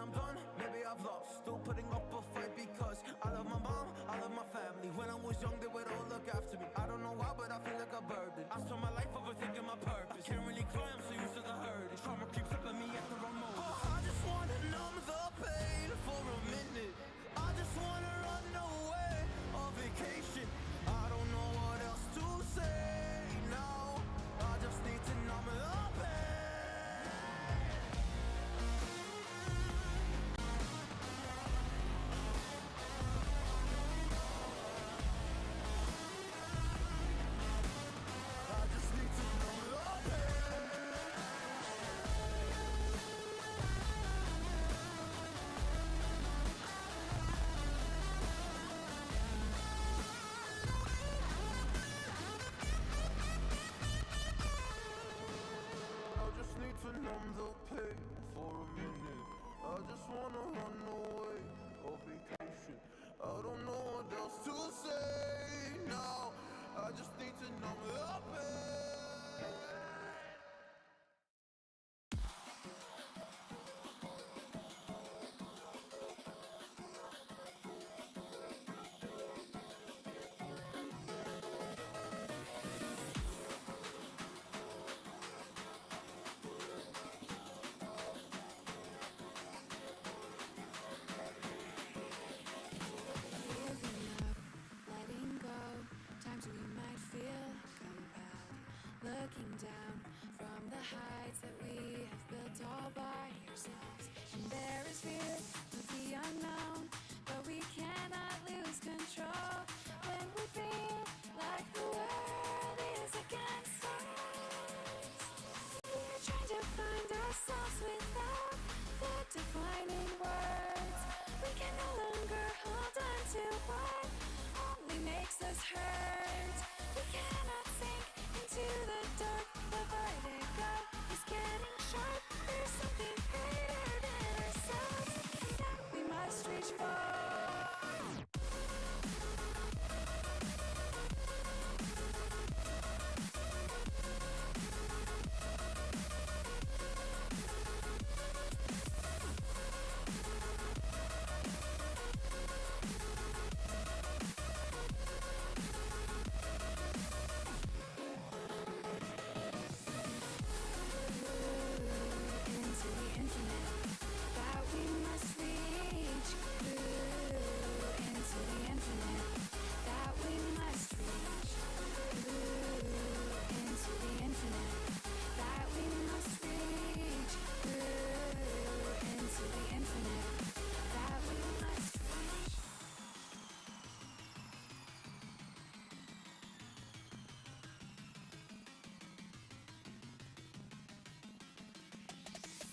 I'm done, maybe I've lost. Still putting up a fight because I love my mom, I love my family. When I was young, they would all look after me. I don't know why, but I feel like a burden. I spent my life overthinking my purpose. Can't really cry, I'm so used to the hurt. Trauma creeps up at me at the wrong moment. Oh, I just wanna numb the pain for a minute. I just wanna run away on vacation. I don't know what else to say now. I just need to numb the pain. To numb the pain for a minute. I just wanna run away on vacation. I don't know what else to say now. I just need to numb the pain. Looking down from the heights that we have built all by ourselves. And there is fear of the unknown, but we cannot lose control when we feel like the world is against us. We're trying to find ourselves without the defining words. We can no longer hold on to what only makes us hurt. We cannot sink into the dark. The vertigo is getting sharp. There's something greater than ourselves that we must reach for.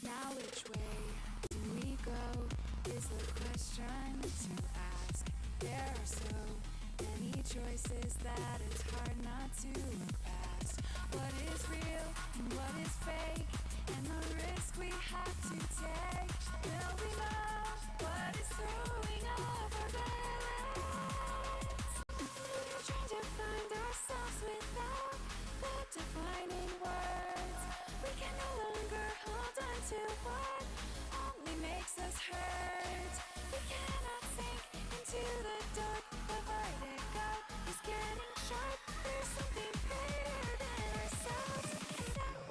Now which way do we go is the question to ask. There are so many choices that it's hard not to look past. What is real and what is fake, and the risk we have to take. Will we know what is throwing off our balance? We're trying to find ourselves without the defining words. We can no longer hold on to what only makes us hurt. We cannot sink into the dark. The vertigo is getting sharp. There's something greater than ourselves that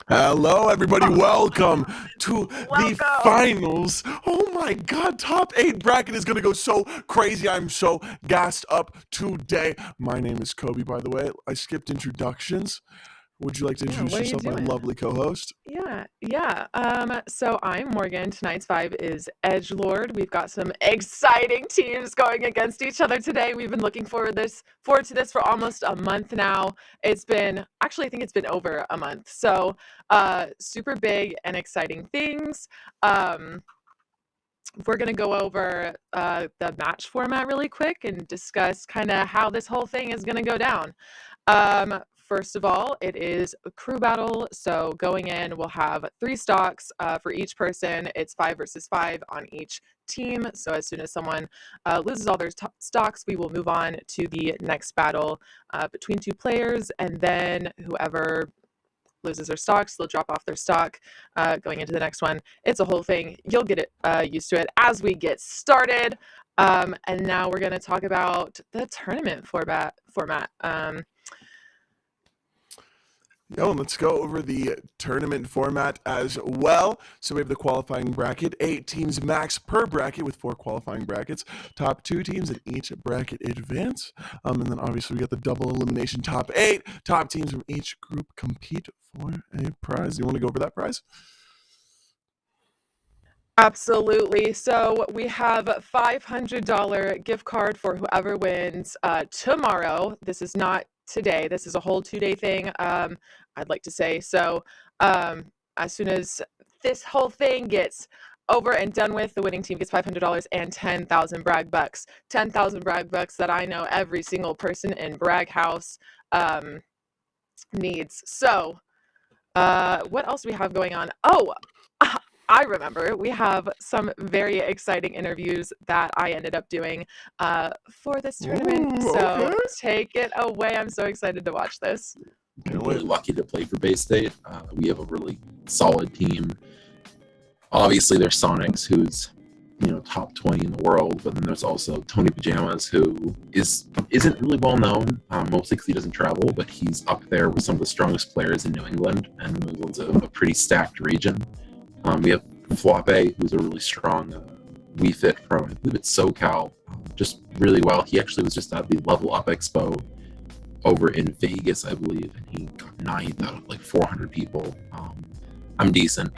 Hello, everybody. Welcome to the finals. Oh my God, top 8 bracket is going to go so crazy. I'm so gassed up today. My name is Kobe, by the way. I skipped introductions. Would you like to introduce yourself, my lovely co-host? So I'm Morgan. Tonight's 5 is Edgelord. We've got some exciting teams going against each other today. We've been looking forward to this for almost a month now. I think it's been over a month. So super big and exciting things. We're going to go over the match format really quick and discuss kind of how this whole thing is going to go down. First of all, it is a crew battle. So going in, we'll have 3 stocks for each person. It's 5 versus 5 on each team. So as soon as someone loses all their stocks, we will move on to the next battle between 2 players. And then whoever loses their stocks, they'll drop off their stock going into the next one. It's a whole thing. You'll get used to it as we get started. And now we're going to talk about the tournament format. Let's go over the tournament format as well. So we have the qualifying bracket, 8 teams max per bracket with 4 qualifying brackets. Top 2 teams in each bracket advance. And then obviously we got the double elimination top 8. Top teams from each group compete for a prize. You want to go over that prize? Absolutely. So we have a $500 gift card for whoever wins tomorrow. This is not today. This is a whole 2-day thing, I'd like to say. So as soon as this whole thing gets over and done with, the winning team gets $500 and 10,000 brag bucks. 10,000 brag bucks that I know every single person in Brag House needs. So what else do we have going on? I remember we have some very exciting interviews that I ended up doing for this tournament. So take it away. I'm so excited to watch this. I'm really lucky to play for Bay State. We have a really solid team. Obviously, there's Sonics, who's top 20 in the world, but then there's also Tony Pajamas, who isn't really well known, mostly because he doesn't travel, but he's up there with some of the strongest players in New England, and New England's a pretty stacked region. We have Flape, who's a really strong Wii Fit from, I believe it's SoCal, just really well. He actually was just at the Level Up Expo over in Vegas, I believe, and he got 9th out of like 400 people. I'm decent.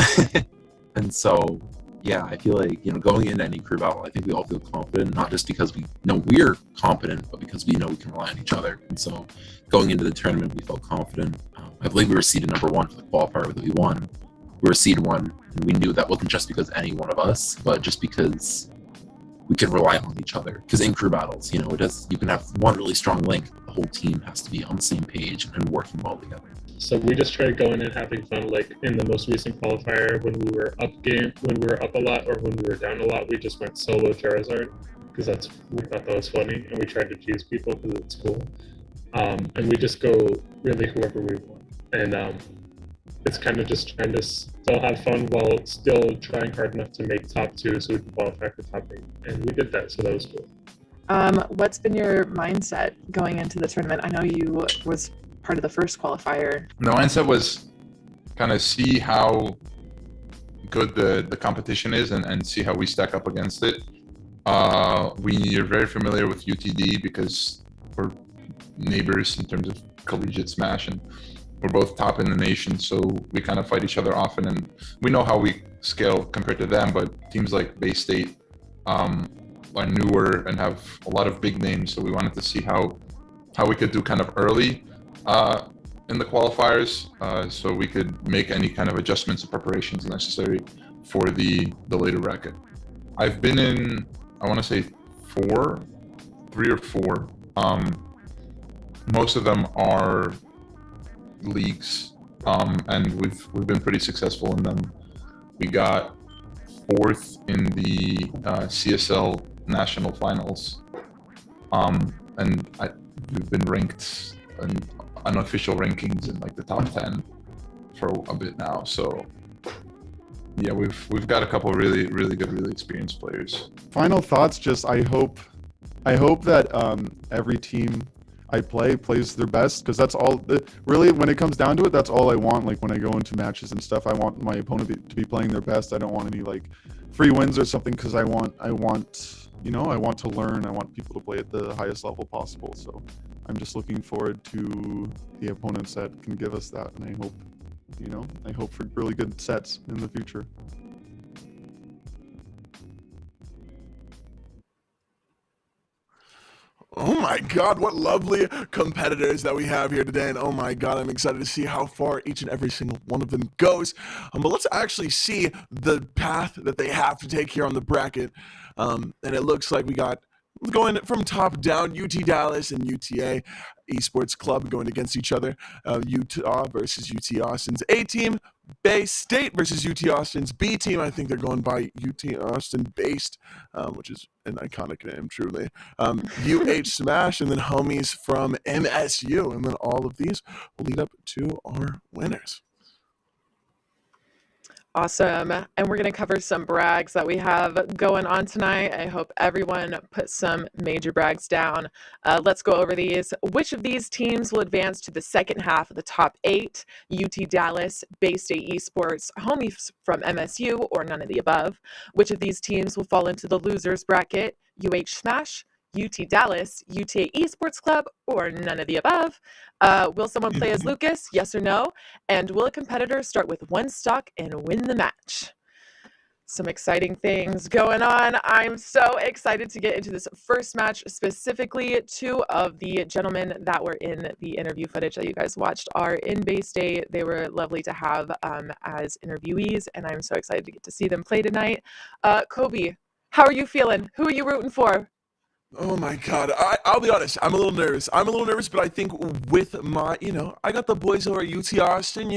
And so, yeah, I feel like, going into any crew battle, I think we all feel confident, not just because we know we're competent, but because we know we can rely on each other. And so going into the tournament, we felt confident. I believe we were seeded number 1 for the qualifier that we won. We were seed 1, and we knew that wasn't just because any one of us, but just because we could rely on each other. Because in crew battles, you can have one really strong link. The whole team has to be on the same page and working well together. So we just tried going and having fun. Like in the most recent qualifier, when we were up a lot, or when we were down a lot, we just went solo Charizard because we thought that was funny, and we tried to tease people because it's cool. And we just go really whoever we want, and it's kind of just trying to still have fun while still trying hard enough to make top 2 so we can qualify for top 8. And we did that, so that was cool. What's been your mindset going into the tournament? I know you was part of the first qualifier. The mindset was kind of see how good the competition is and see how we stack up against it. We are very familiar with UTD because we're neighbors in terms of Collegiate Smash, and we're both top in the nation, so we kind of fight each other often, and we know how we scale compared to them. But teams like Bay State are newer and have a lot of big names, so we wanted to see how we could do kind of early in the qualifiers, so we could make any kind of adjustments and preparations necessary for the later bracket. I've been in, I want to say 3 or 4. Most of them are leagues, and we've been pretty successful in them. We got 4th in the CSL National Finals, and we've been ranked in unofficial rankings in like the top 10 for a bit now. So yeah, we've got a couple of really good, really experienced players. Final thoughts. Just I hope that every team I plays their best, because that's all. Really, when it comes down to it, that's all I want. Like when I go into matches and stuff, I want my opponent to be playing their best. I don't want any like free wins or something, because I want to learn. I want people to play at the highest level possible. So I'm just looking forward to the opponents that can give us that, and I hope for really good sets in the future. Oh my God, what lovely competitors that we have here today. And oh my God, I'm excited to see how far each and every single one of them goes. But let's actually see the path that they have to take here on the bracket. And it looks like we got, going from top down, UT Dallas and UTA Esports Club going against each other. Utah versus UT Austin's A team. Bay State versus UT Austin's B team. I think they're going by UT Austin Based, which is an iconic name, truly. Smash, and then homies from MSU. And then all of these will lead up to our winners. Awesome. And we're going to cover some brags that we have going on tonight. I hope everyone put some major brags down. Let's go over these. Which of these teams will advance to the second half of the top 8? UT Dallas, Bay State Esports, homies from MSU, or none of the above? Which of these teams will fall into the losers bracket? Smash, UT Dallas, UTA Esports Club, or none of the above? Will someone play as Lucas? Yes or no? And will a competitor start with 1 stock and win the match? Some exciting things going on. I'm so excited to get into this first match. Specifically, 2 of the gentlemen that were in the interview footage that you guys watched are in Bay State. They were lovely to have as interviewees, and I'm so excited to get to see them play tonight. Kobe, how are you feeling? Who are you rooting for? Oh my God, I'll be honest, I'm a little nervous, but I think with my, I got the boys over at UT Austin,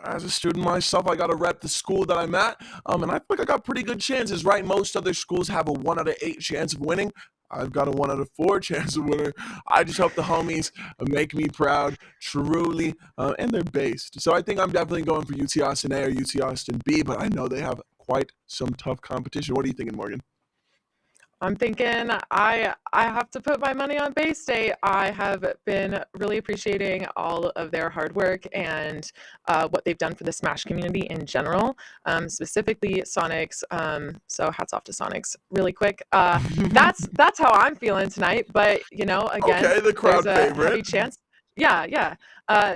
as a student myself, I got to rep the school that I'm at, and I think I got pretty good chances, right? Most other schools have a 1 out of 8 chance of winning. I've got a 1 out of 4 chance of winning. I just hope the homies make me proud, truly, and they're based. So I think I'm definitely going for UT Austin A or UT Austin B, but I know they have quite some tough competition. What are you thinking, Morgan? I'm thinking I have to put my money on Bay State. I have been really appreciating all of their hard work and what they've done for the Smash community in general, specifically Sonics. So hats off to Sonics really quick. That's how I'm feeling tonight. But, again, okay, the crowd there's a favorite. heavy chance. Yeah.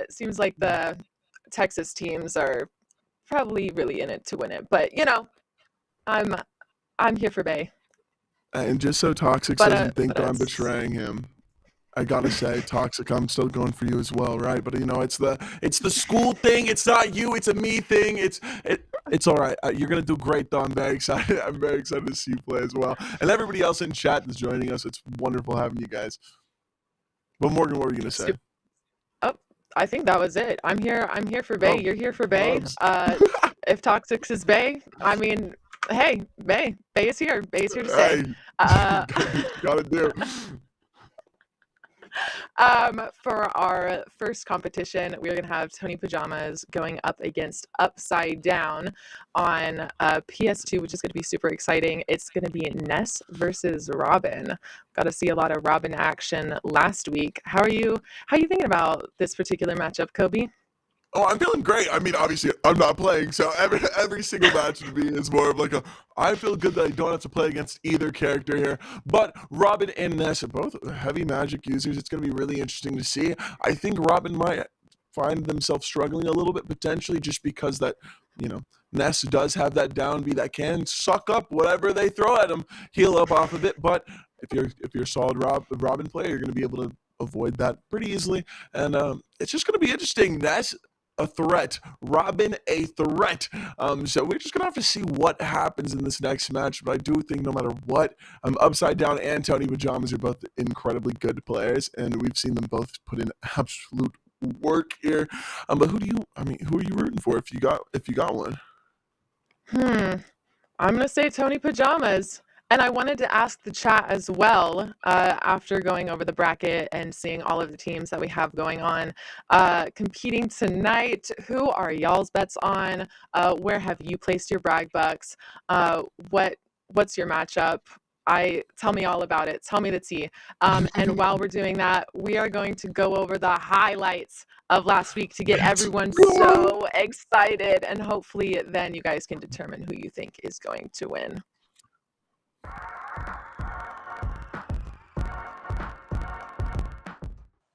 Seems like the Texas teams are probably really in it to win it. But, I'm here for Bay. And just so Toxic doesn't think that I'm betraying him, I gotta say, Toxic, I'm still going for you as well, right? But it's the school thing. It's not you. It's a me thing. It's all right. You're gonna do great, though. I'm very excited. I'm very excited to see you play as well, and everybody else in chat that's joining us. It's wonderful having you guys. But Morgan, what were you gonna say? Oh, I think that was it. I'm here for Bay. You're here for Bay. If Toxic is Bay, I mean. Hey, Bay is here. Bay is here to stay. Gotta do. For our first competition, we're gonna have Tony Pajamas going up against Upside Down on PS2, which is gonna be super exciting. It's gonna be Ness versus Robin. Got to see a lot of Robin action last week. How are you thinking about this particular matchup, Kobe? Oh, I'm feeling great. I mean, obviously, I'm not playing, so every single match to me is more of like a. I feel good that I don't have to play against either character here. But Robin and Ness are both heavy magic users. It's going to be really interesting to see. I think Robin might find themselves struggling a little bit potentially, just because that Ness does have that down B that can suck up whatever they throw at him, heal up off of it. But if you're a solid Robin player, you're going to be able to avoid that pretty easily, and it's just going to be interesting. Ness a threat, Robin a threat. So we're just gonna have to see what happens in this next match. But I do think no matter what, Upside Down and Tony Pajamas are both incredibly good players, and we've seen them both put in absolute work here. But who are you rooting for if you got one? I'm gonna say Tony Pajamas. And I wanted to ask the chat as well, after going over the bracket and seeing all of the teams that we have going on, competing tonight. Who are y'all's bets on? Where have you placed your brag bucks? What's your matchup? Tell me all about it. Tell me the tea. And while we're doing that, we are going to go over the highlights of last week to get everyone so excited. And hopefully then you guys can determine who you think is going to win.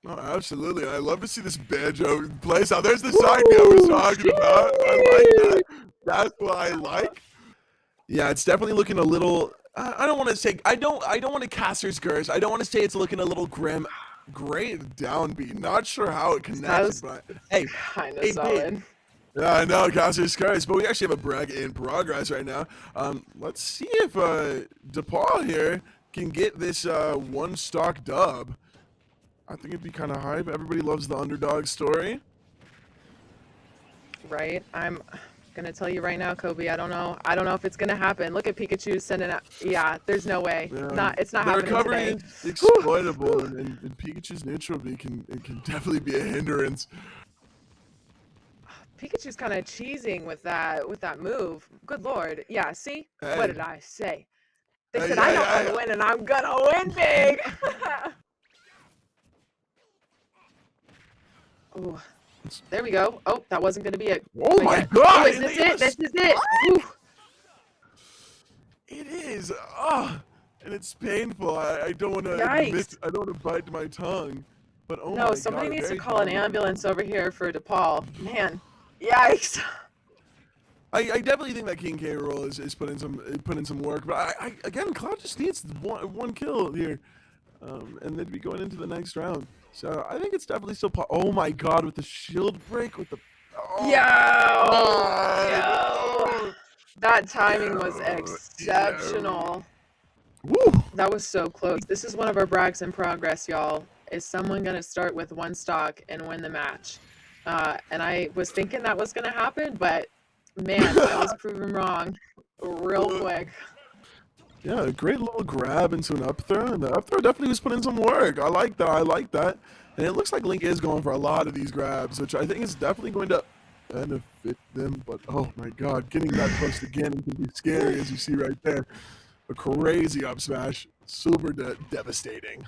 Oh, absolutely. I love to see this banjo place out. There's the side I was talking about. I like that. That's what I like. Yeah, it's definitely looking a little. I don't want to say. I don't want to cast her skirts. I don't want to say it's looking a little grim. Great downbeat. Not sure how it connected, but hey, kind of solid. Yeah, I know, Caster's Curse, but we actually have a bracket in progress right now. Let's see if DePaul here can get this one stock dub. I think it'd be kind of hype. Everybody loves the underdog story. Right. I'm gonna tell you right now, Kobe. I don't know if it's gonna happen. Look at Pikachu sending out. Yeah, there's no way. Yeah. It's not the happening recovery today. is exploitable, and Pikachu's neutral B can definitely be a hindrance. Pikachu's kind of cheesing with that move. Good lord. Yeah. See, what did I say? They said I know how to win, and I'm gonna win big. Ooh. There we go. Oh, that wasn't going to be it. Oh my god! Oh, is this it? This is it. Ooh. It is. And it's painful. I don't want to admit. I don't want to bite my tongue. But oh no, my somebody god, needs to call an ambulance over here for DePaul. Man, yikes. I definitely think that King K roll is put in some work. But I again, Cloud just needs one kill here, and they'd be going into the next round. So I think it's definitely still. Oh my god, with the shield break with the. Yo! That timing was exceptional. Woo! That was so close. This is one of our brags in progress, y'all. Is someone going to start with one stock and win the match? And I was thinking that was going to happen, but man, I was proven wrong real quick. Yeah, a great little grab into an up throw, and the up throw definitely was putting some work. I like that. And it looks like Link is going for a lot of these grabs, which I think is definitely going to benefit them. But oh my god, getting that close again can be scary, as you see right there. A crazy up smash, super devastating.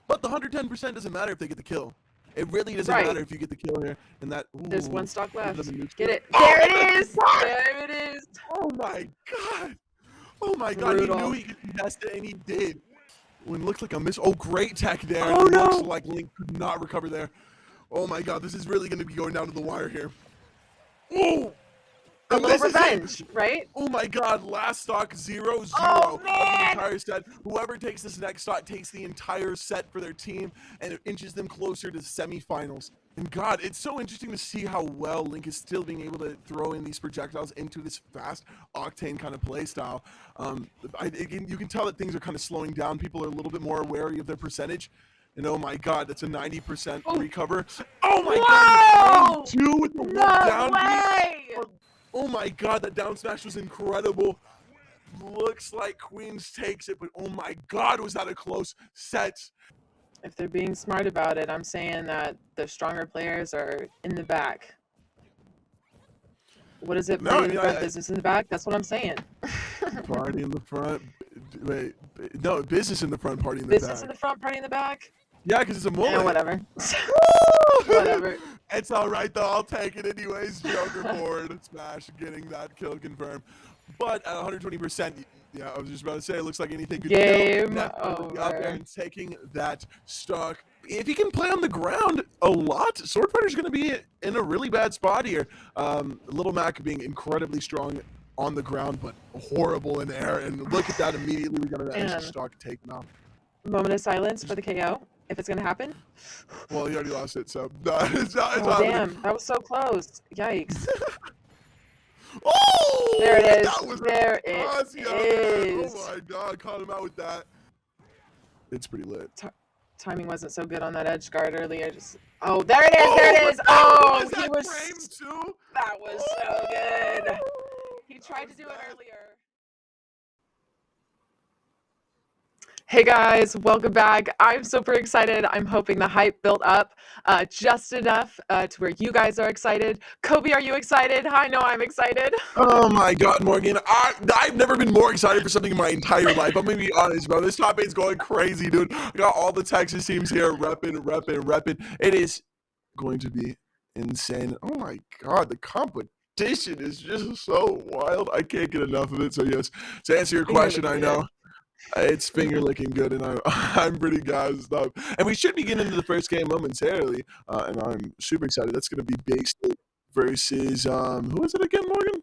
But the 110% doesn't matter if they get the kill. It really doesn't matter if you get the kill here. And that there's one stock left. Get it. There it is. There it is. Oh my god. Oh my god, Brutal. He knew he could contest it, and he did. When it looks like a miss. Oh, great tech there. Oh, no. Looks like Link could not recover there. Oh my god, this is really going to be going down to the wire here. Oh! A little revenge, right? Oh my god, last stock 0-0 oh, of the entire set. Whoever takes this next stock takes the entire set for their team, and it inches them closer to the semifinals. And god, it's so interesting to see how well Link is still being able to throw in these projectiles into this fast octane kind of play style. You can tell that things are kind of slowing down. People are a little bit more wary of their percentage. And oh my god, that's a 90% recover. Oh my god, 2 with the down beat. Oh my god, that down smash was incredible. Looks like Queens takes it, but oh my god, was that a close set. If they're being smart about it, I'm saying that the stronger players are in the back. What is it? Business in the back? That's what I'm saying. Party in the front. Wait, no, business in the front, party in the back. Business in the front, party in the back? Yeah, because it's a mullet. Whatever. Whatever. It's all right, though. I'll take it anyways. Joker forward. Smash getting that kill confirmed. But at 120%, yeah, I was just about to say, it looks like anything could Game go. Up there over. and taking that stock. If he can play on the ground a lot, Sword Fighter's going to be in a really bad spot here. Little Mac being incredibly strong on the ground, but horrible in air. And look at that, immediately we got an extra And stock taken off. moment of silence for the KO, if it's going to happen. Well, he already lost it, so no, it's not. It's Oh, not damn. That was so close. Yikes. Oh! There it is. That was There it is. Oh my god, caught him out with that. It's pretty lit. Timing wasn't so good on that edge guard earlier. Oh, there it is. There it is. Oh, was he that was. frame too? That was so good. He tried to do it earlier. Hey guys, welcome back. I'm super excited. I'm hoping the hype built up just enough to where you guys are excited. Kobe, are you excited? I know I'm excited. Oh my god, Morgan. I've never been more excited for something in my entire life. I'm gonna be honest, bro. This top eight's going crazy, dude. I got all the Texas teams here repping. It is going to be insane. Oh my god, the competition is just so wild. I can't get enough of it. So yes, to answer your question, I know. It's finger licking good, and I'm pretty gassed up. And we should be getting into the first game momentarily, and I'm super excited. That's going to be Bay State versus who is it again, Morgan?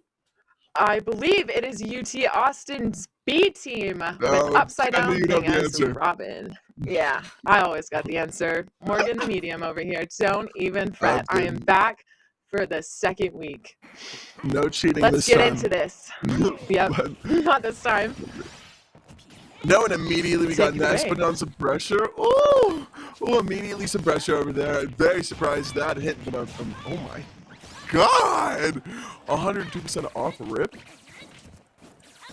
I believe it is UT Austin's B team with Oh, Upside I knew Down you'd have playing the as answer. Robin. Yeah, I always got the answer. Morgan the medium over here. Don't even fret. I am back for the second week. No cheating Let's this get time. into this. Yep, not this time. No, and immediately we got Take it Ness away. putting on some pressure. Oh, immediately some pressure over there. I'm very surprised that hit, but oh my god, 102% off rip.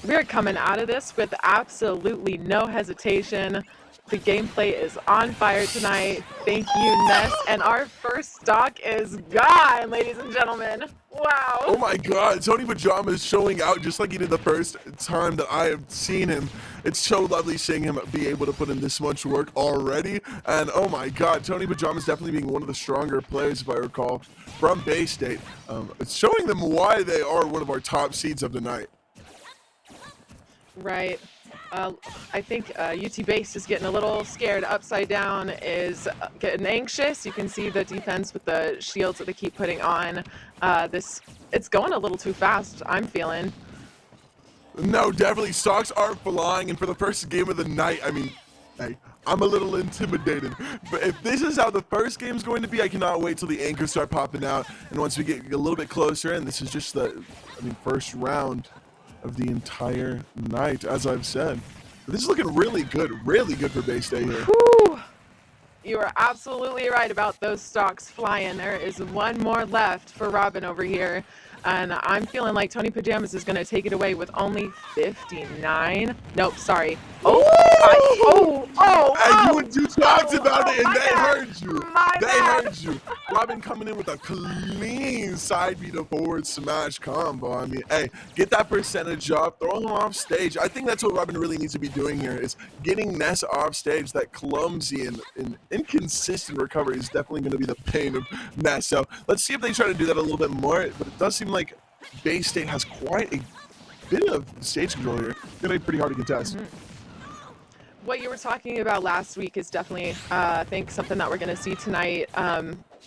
We're coming out of this with absolutely no hesitation. The gameplay is on fire tonight. Thank you, Ness. And our first stock is gone, ladies and gentlemen. Wow. Oh my god, Tony Pajamas showing out just like he did the first time that I have seen him. It's so lovely seeing him be able to put in this much work already. And oh my god, Tony Pajamas definitely being one of the stronger players, if I recall, from Bay State. It's showing them why they are one of our top seeds of the night. Right. I think UT Base is getting a little scared. Upside Down is getting anxious. You can see the defense with the shields that they keep putting on. It's going a little too fast, I'm feeling. No, definitely stocks are flying, and for the first game of the night, I mean, hey, I'm a little intimidated. But if this is how the first game's going to be, I cannot wait till the anchors start popping out. And once we get a little bit closer, and this is just the, first round of the entire night, as I've said. This is looking really good for Bay State here. Whew. You are absolutely right about those stocks flying. There is one more left for Robin over here. And I'm feeling like Tony Pajamas is going to take it away with only 59. Nope, sorry. You talked about it, and they bad. heard you. My They bad. heard you. Robin coming in with a clean side beat to forward smash combo. I mean, hey, get that percentage up, throw him off stage. I think that's what Robin really needs to be doing here, is getting Ness off stage. That clumsy and inconsistent recovery is definitely going to be the pain of Ness. So let's see if they try to do that a little bit more. But it does seem like Bay State has quite a bit of stage control here. It's going to be pretty hard to contest. What you were talking about last week is definitely, I think, something that we're going to see tonight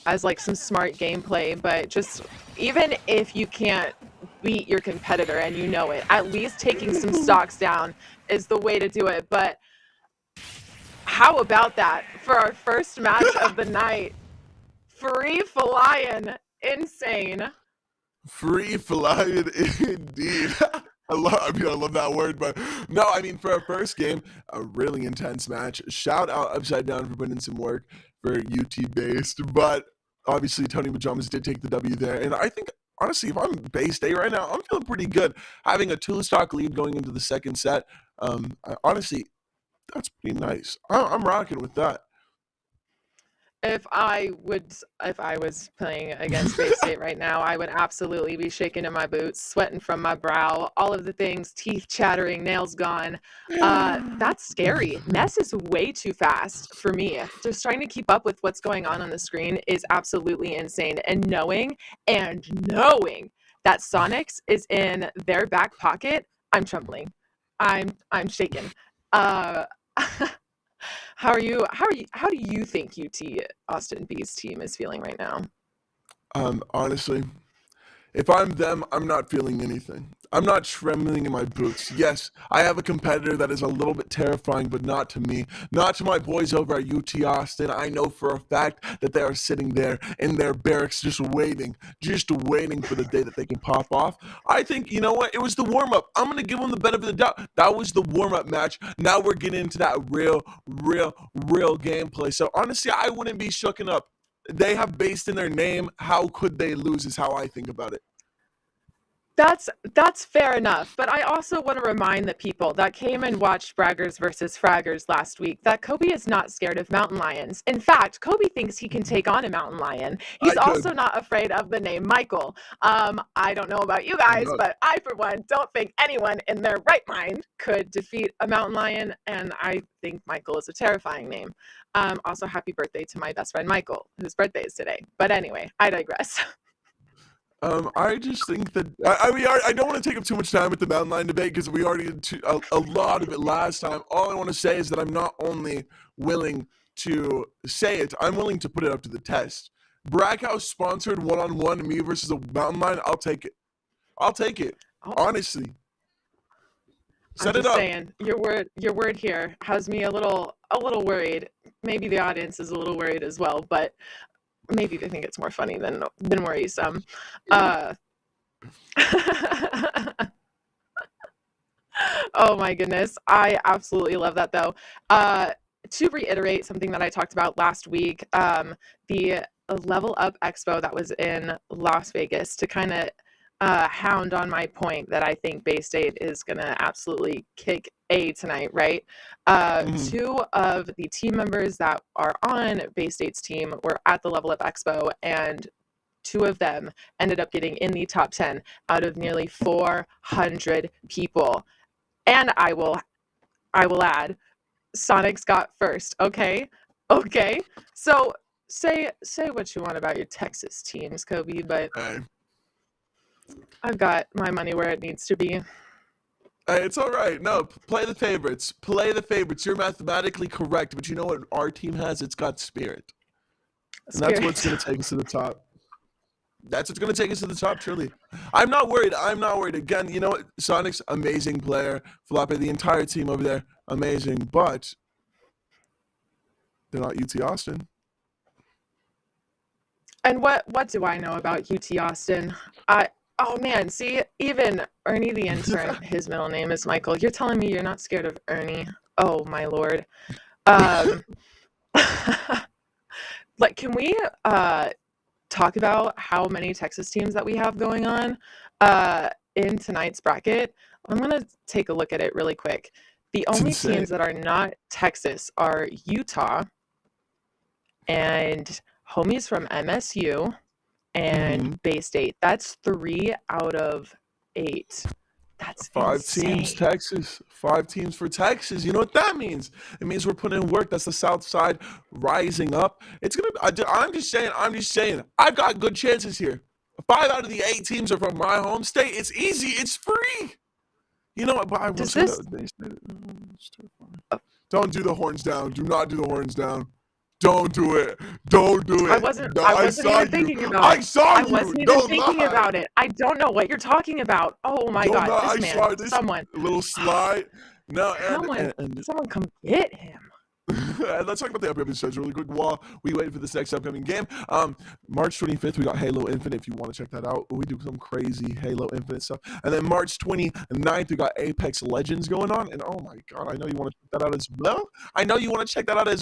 as like some smart gameplay. But just even if you can't beat your competitor and you know it, at least taking some stocks down is the way to do it. But how about that for our first match of the night? Free flying, insane. Free flying indeed. I love that word, but no, I mean, for our first game, a really intense match. Shout out Upside Down for putting in some work for UT based, but obviously Tony Pajamas did take the W there, and I think, honestly, if I'm Bay State right now, I'm feeling pretty good. Having a 2-stock lead going into the second set, honestly, that's pretty nice. I'm rocking with that. If I was playing against Bay State right now, I would absolutely be shaking in my boots, sweating from my brow, all of the things, teeth chattering, nails gone. That's scary. Ness is way too fast for me. Just trying to keep up with what's going on the screen is absolutely insane. And knowing that Sonics is in their back pocket, I'm trembling. I'm shaken. Uh, How do you think UT Austin B's team is feeling right now? Honestly, if I'm them, I'm not feeling anything. I'm not trembling in my boots. Yes, I have a competitor that is a little bit terrifying, but not to me. Not to my boys over at UT Austin. I know for a fact that they are sitting there in their barracks just waiting for the day that they can pop off. I think, you know what? It was the warm-up. I'm going to give them the benefit of the doubt. That was the warm-up match. Now we're getting into that real gameplay. So honestly, I wouldn't be shooken up. They have based in their name. How could they lose is how I think about it. That's fair enough, but I also want to remind the people that came and watched Braggers versus Fraggers last week that Kobe is not scared of mountain lions. In fact, Kobe thinks he can take on a mountain lion. He's also not afraid of the name Michael. I don't know about you guys, but I, for one, don't think anyone in their right mind could defeat a mountain lion, and I think Michael is a terrifying name. Also, happy birthday to my best friend Michael, whose birthday is today. But anyway, I digress. I just think that I don't want to take up too much time with the mountain lion debate because we already did a lot of it last time. All I want to say is that I'm not only willing to say it, I'm willing to put it up to the test. Braghouse sponsored one-on-one me versus a mountain lion. I'll take it. Honestly. Set it up. Saying your word here has me a little worried. Maybe the audience is a little worried as well, but maybe they think it's more funny than worrisome. Oh my goodness. I absolutely love that though. To reiterate something that I talked about last week, the Level Up Expo that was in Las Vegas, to kind of hound on my point that I think Bay State is going to absolutely kick A tonight, right? Two of the team members that are on Bay State's team were at the Level Up Expo, and two of them ended up getting in the top 10 out of nearly 400 people. And I will add, Sonics got first, okay? So say what you want about your Texas teams, Kobe, but I've got my money where it needs to be. Hey, it's all right. No, play the favorites. You're mathematically correct, but you know what our team has? It's got spirit. And that's what's going to take us to the top. That's what's going to take us to the top, truly. I'm not worried. Again, you know what? Sonic's amazing player. Felipe, the entire team over there, amazing. But they're not UT Austin. And what do I know about UT Austin? Oh man, see, even Ernie the intern, his middle name is Michael. You're telling me you're not scared of Ernie? Oh my lord. Like, can we talk about how many Texas teams that we have going on in tonight's bracket? I'm gonna take a look at it really quick. The only teams that are not Texas are Utah and homies from MSU and Bay State. That's 3 out of 8. That's 5 insane. teams, Texas. 5 teams for Texas. You know what that means? It means we're putting in work. That's the South Side rising up. It's gonna. I'm just saying. I've got good chances here. 5 out of the 8 teams are from my home state. It's easy. It's free. You know what? But I will say that. Don't do the horns down. Do not do the horns down. Don't do it. I wasn't even thinking about it. I saw you. I wasn't even thinking about it. I don't know what you're talking about. Oh my God, this man. Someone. A little slide. No, someone come get him. Let's talk about the upcoming schedule really quick while we wait for this next upcoming game. March 25th, we got Halo Infinite. If you want to check that out, we do some crazy Halo Infinite stuff. And then March 29th, we got Apex Legends going on. And oh my God, I know you want to check that out as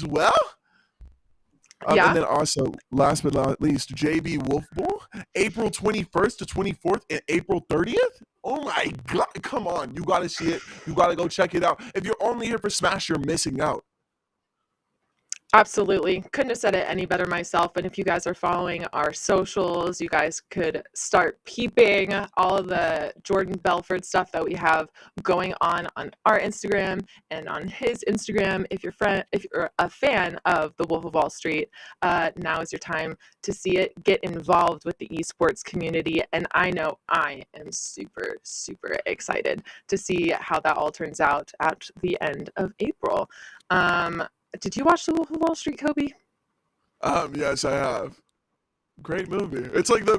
well. Yeah. And then also, last but not least, JV Wolf Bowl, April 21st to 24th and April 30th. Oh my God, come on. You got to see it. You got to go check it out. If you're only here for Smash, you're missing out. Absolutely. Couldn't have said it any better myself. And if you guys are following our socials, you guys could start peeping all of the Jordan Belfort stuff that we have going on our Instagram and on his Instagram. If you're a fan of the Wolf of Wall Street, now is your time to see it. Get involved with the esports community. And I know I am super, super excited to see how that all turns out at the end of April. Did you watch The Wolf of Wall Street, Kobe? Yes, I have. Great movie. It's like the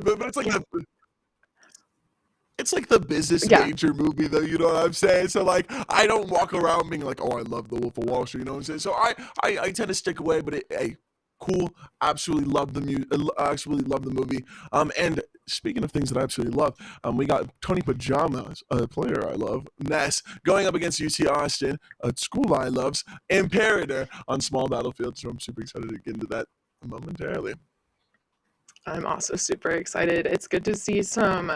business Yeah, major movie though, you know what I'm saying? So like I don't walk around being like, oh, I love the Wolf of Wall Street, you know what I'm saying? So I tend to stick away, but hey, cool. Absolutely love absolutely love the movie. And speaking of things that I absolutely love, we got Tony Pajamas, a player I love, Ness, going up against UT Austin, a school I loves, Imperator on small battlefield. So I'm super excited to get into that momentarily. I'm also super excited. It's good to see some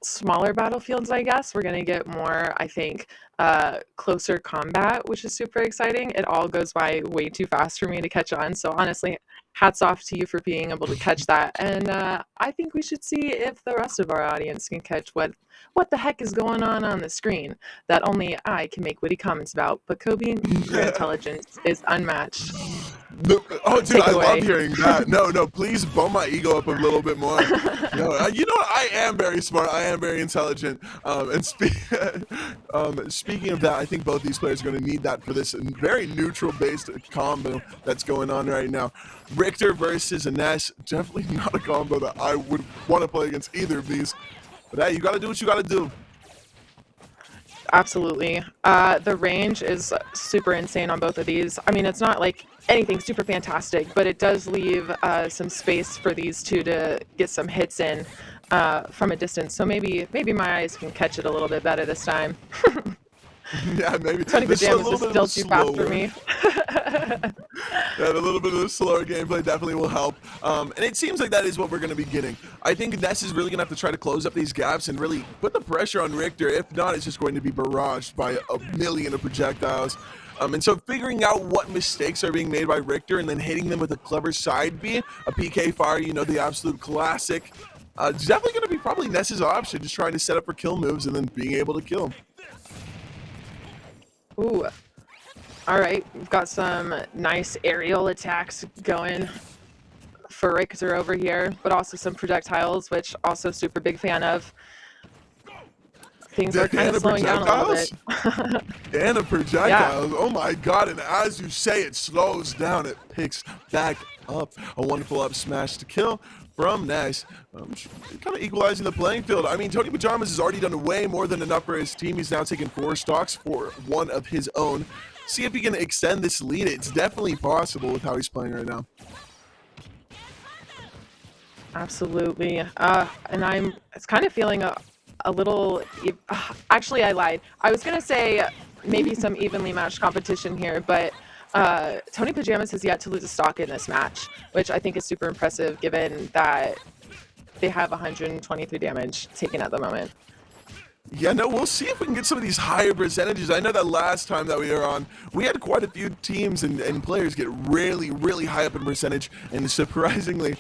smaller battlefields, I guess. We're going to get more, I think, closer combat, which is super exciting. It all goes by way too fast for me to catch on. So honestly, hats off to you for being able to catch that. And I think we should see if the rest of our audience can catch what the heck is going on the screen that only I can make witty comments about. But Kobe, your Yeah. intelligence is unmatched. Oh, dude, Take I it love away. hearing that. No, please bump my ego up a little bit more. No, you know what? I am very smart. I am very intelligent. Speaking of that, I think both these players are going to need that for this very neutral-based combo that's going on right now. Richter versus Ines, definitely not a combo that I would want to play against either of these. But hey, you got to do what you got to do. Absolutely. The range is super insane on both of these. I mean, it's not like anything super fantastic, but it does leave some space for these two to get some hits in from a distance. So maybe my eyes can catch it a little bit better this time. Yeah, maybe. Tony This is a Pajamas little is bit of still a too fast for slower. me. Yeah, a little bit of the slower gameplay definitely will help. And it seems like that is what we're going to be getting. I think Ness is really going to have to try to close up these gaps and really put the pressure on Richter. If not, it's just going to be barraged by a million of projectiles. And so figuring out what mistakes are being made by Richter and then hitting them with a clever side B, a PK fire, you know, the absolute classic. It's definitely going to be probably Ness's option, just trying to set up for kill moves and then being able to kill him. Ooh. All right, we've got some nice aerial attacks going for Richter over here, but also some projectiles, which also super big fan of. Things are kind of And the slowing down a little bit. And the Yeah, projectiles. Oh my god, and as you say, it slows down, it picks back up. A wonderful up smash to kill from Ness. Kind of equalizing the playing field. I mean, Tony Pajamas has already done way more than enough for his team. He's now taken 4 stocks for one of his own. See if he can extend this lead. It's definitely possible with how he's playing right now. absolutely. And it's kind of feeling a little, actually I lied. I was going to say maybe some evenly matched competition here, but Tony Pajamas has yet to lose a stock in this match, which I think is super impressive given that they have 123 damage taken at the moment. Yeah, no, we'll see if we can get some of these higher percentages. I know that last time that we were on, we had quite a few teams and players get really, really high up in percentage and surprisingly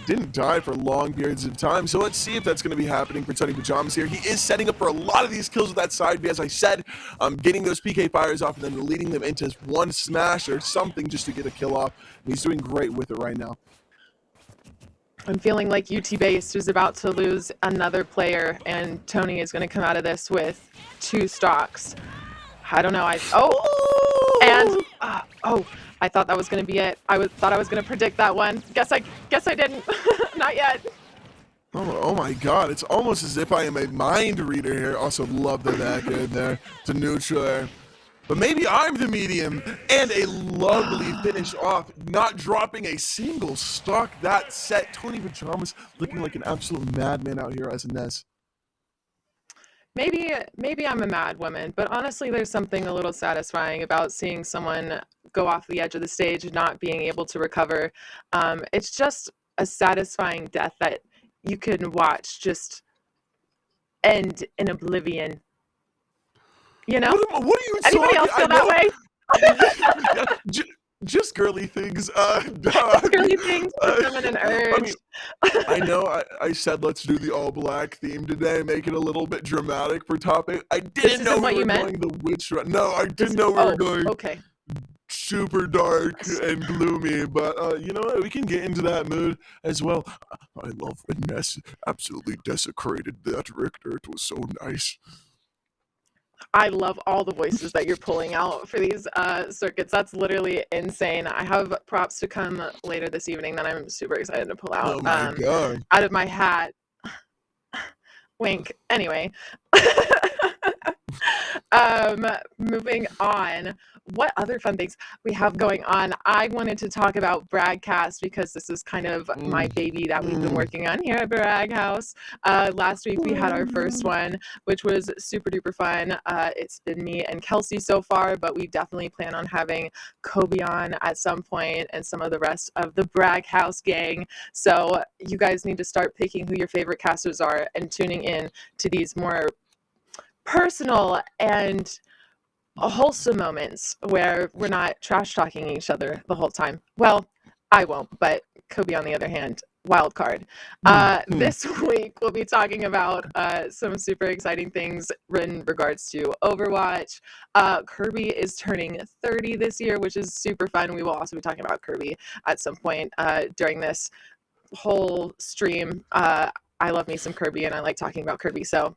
didn't die for long periods of time. So let's see if that's going to be happening for Tony Pajamas here. He is setting up for a lot of these kills with that side B, as I said, getting those PK fires off and then leading them into one smash or something just to get a kill off. And he's doing great with it right now. I'm feeling like UT Based is about to lose another player, and Tony is going to come out of this with 2 stocks. I don't know. I thought that was going to be it. Thought I was going to predict that one. Guess I didn't. Not yet. Oh my god, it's almost as if I am a mind reader here. Also love the back end there to neutral air. But maybe I'm the medium, and a lovely finish off, not dropping a single stock that set. Tony Pajamas looking like an absolute madman out here as a Ness. Maybe I'm a mad woman, but honestly, there's something a little satisfying about seeing someone go off the edge of the stage and not being able to recover. It's just a satisfying death that you can watch just end in oblivion. You know? What are you Anybody talking? else feel that way? Yeah, just just girly things. No, Girly things, the feminine urge. I know I said let's do the all black theme today, make it a little bit dramatic for topic. I didn't know isn't what we you were meant? going the witch run. No, I didn't know we were going Okay. super dark and gloomy, but you know what? We can get into that mood as well. I love when Ness absolutely desecrated that Richter. It was so nice. I love all the voices that you're pulling out for these circuits. That's literally insane. I have props to come later this evening that I'm super excited to pull out Oh my god. out of my hat. Wink. Anyway. Moving on. What other fun things we have going on? I wanted to talk about Bragcast because this is kind of my baby that we've been working on here at Brag House. Last week we had our first one, which was super duper fun. It's been me and Kelsey so far, but we definitely plan on having Kobe on at some point and some of the rest of the Brag House gang. So you guys need to start picking who your favorite casters are and tuning in to these more personal and wholesome moments where we're not trash talking each other the whole time. Well, I won't, but Kobe on the other hand, wild card. This week we'll be talking about some super exciting things in regards to Overwatch. Kirby is turning 30 this year, which is super fun. We will also be talking about Kirby at some point during this whole stream. I love me some Kirby and I like talking about Kirby, so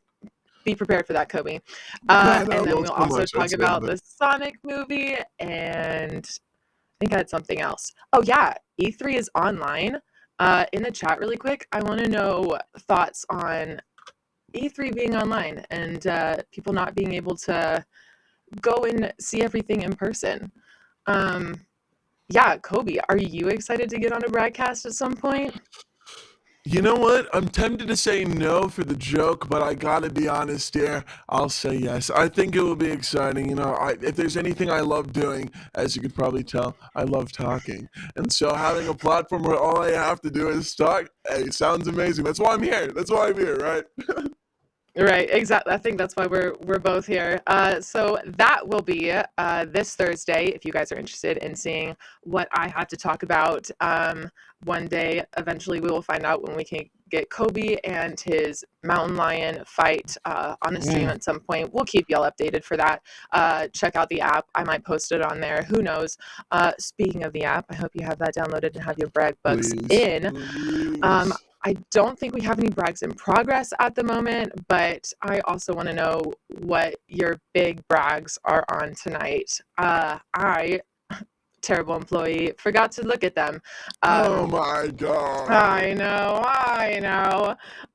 be prepared for that, Kobe. And then we'll also talk about the Sonic movie, and I think I had something else. Oh yeah, E3 is online. In the chat really quick, I want to know thoughts on E3 being online and people not being able to go and see everything in person. Yeah, Kobe, are you excited to get on a broadcast at some point? You know what? I'm tempted to say no for the joke, but I gotta be honest here. I'll say yes. I think it will be exciting. You know, if there's anything I love doing, as you could probably tell, I love talking. And so having a platform where all I have to do is talk, hey, sounds amazing. That's why I'm here. That's why I'm here, right? Right, exactly. I think that's why we're both here. So that will be this Thursday. If you guys are interested in seeing what I have to talk about, one day eventually we will find out when we can get Kobe and his mountain lion fight on the stream at some point. We'll keep y'all updated for that. Check out the app. I might post it on there. Who knows? Speaking of the app, I hope you have that downloaded and have your brag bucks in. Please. I don't think we have any brags in progress at the moment, but I also want to know what your big brags are on tonight. I, terrible employee, forgot to look at them. Oh my god. I know.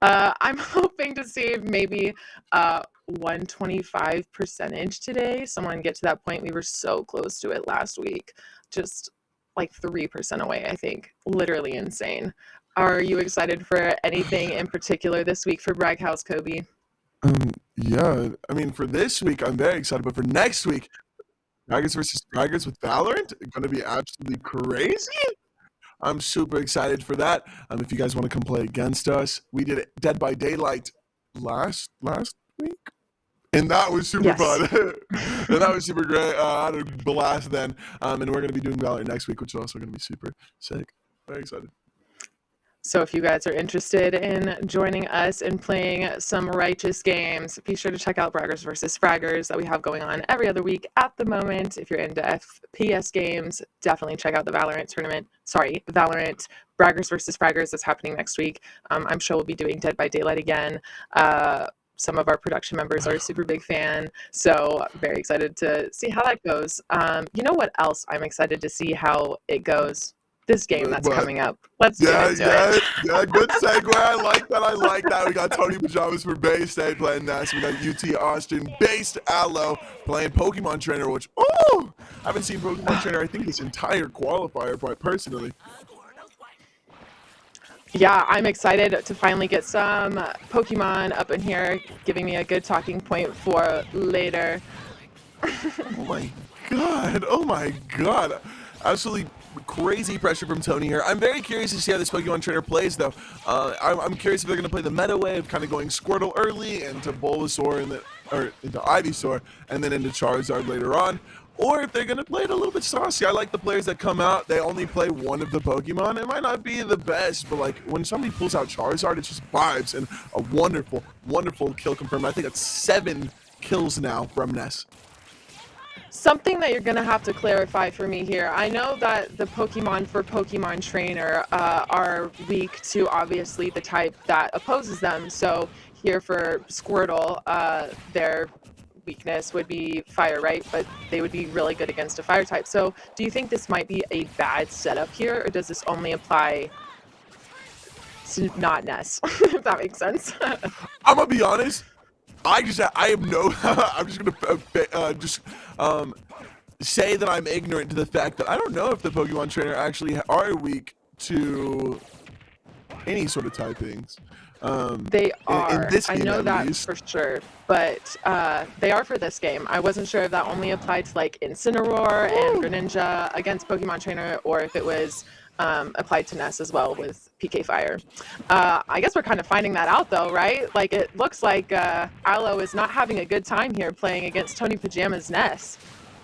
I'm hoping to see maybe 125% today. Someone get to that point. We were so close to it last week. Just like 3% away, I think. Literally insane. Are you excited for anything in particular this week for Brag House, Kobe? Yeah. I mean, for this week, I'm very excited, but for next week, Braggers versus Braggers with Valorant, going to be absolutely crazy. I'm super excited for that. If you guys want to come play against us, we did Dead by Daylight last week. And that was super fun. And that was super great. I had a blast then. And we're going to be doing Valorant next week, which is also going to be super sick. Very excited. So if you guys are interested in joining us and playing some righteous games, be sure to check out Braggers vs. Fraggers that we have going on every other week at the moment. If you're into FPS games, definitely check out the Valorant tournament. Valorant Braggers vs. Fraggers that's happening next week. I'm sure we'll be doing Dead by Daylight again. Some of our production members are a super big fan, so very excited to see how that goes. You know what else I'm excited to see how it goes? This game that's coming up. Let's get into it. Yeah, good segue. I like that. We got Tony Pajamas for Bay State playing Ness. We got UT Austin based Allo playing Pokemon Trainer, which, I haven't seen Pokemon Trainer, I think, this entire qualifier, quite personally. Yeah, I'm excited to finally get some Pokemon up in here, giving me a good talking point for later. Oh my god. Absolutely crazy pressure from Tony here. I'm very curious to see how this Pokemon Trainer plays, though. I'm curious if they're going to play the meta way of kind of going Squirtle early into Bulbasaur into Ivysaur and then into Charizard later on, or if they're going to play it a little bit saucy. I like the players that come out, they only play one of the Pokemon. It might not be the best, but like when somebody pulls out Charizard, it's just vibes and a wonderful, wonderful kill confirmed. I think it's 7 kills now from Ness. Something that you're going to have to clarify for me here. I know that the Pokemon for Pokemon Trainer are weak to obviously the type that opposes them. So here for Squirtle, their weakness would be fire, right? But they would be really good against a fire type. So do you think this might be a bad setup here, or does this only apply to not Ness, if that makes sense? I'm going to be honest. I have no. I'm just gonna say that I'm ignorant to the fact that I don't know if the Pokemon Trainer actually are weak to any sort of typings. They are. In this game, I know at that least. for sure, but they are for this game. I wasn't sure if that only applied to like Incineroar and Greninja against Pokemon Trainer, or if it was applied to Ness as well with PK Fire. I guess we're kind of finding that out though, right? Like it looks like Aloe is not having a good time here playing against Tony Pajama's Ness.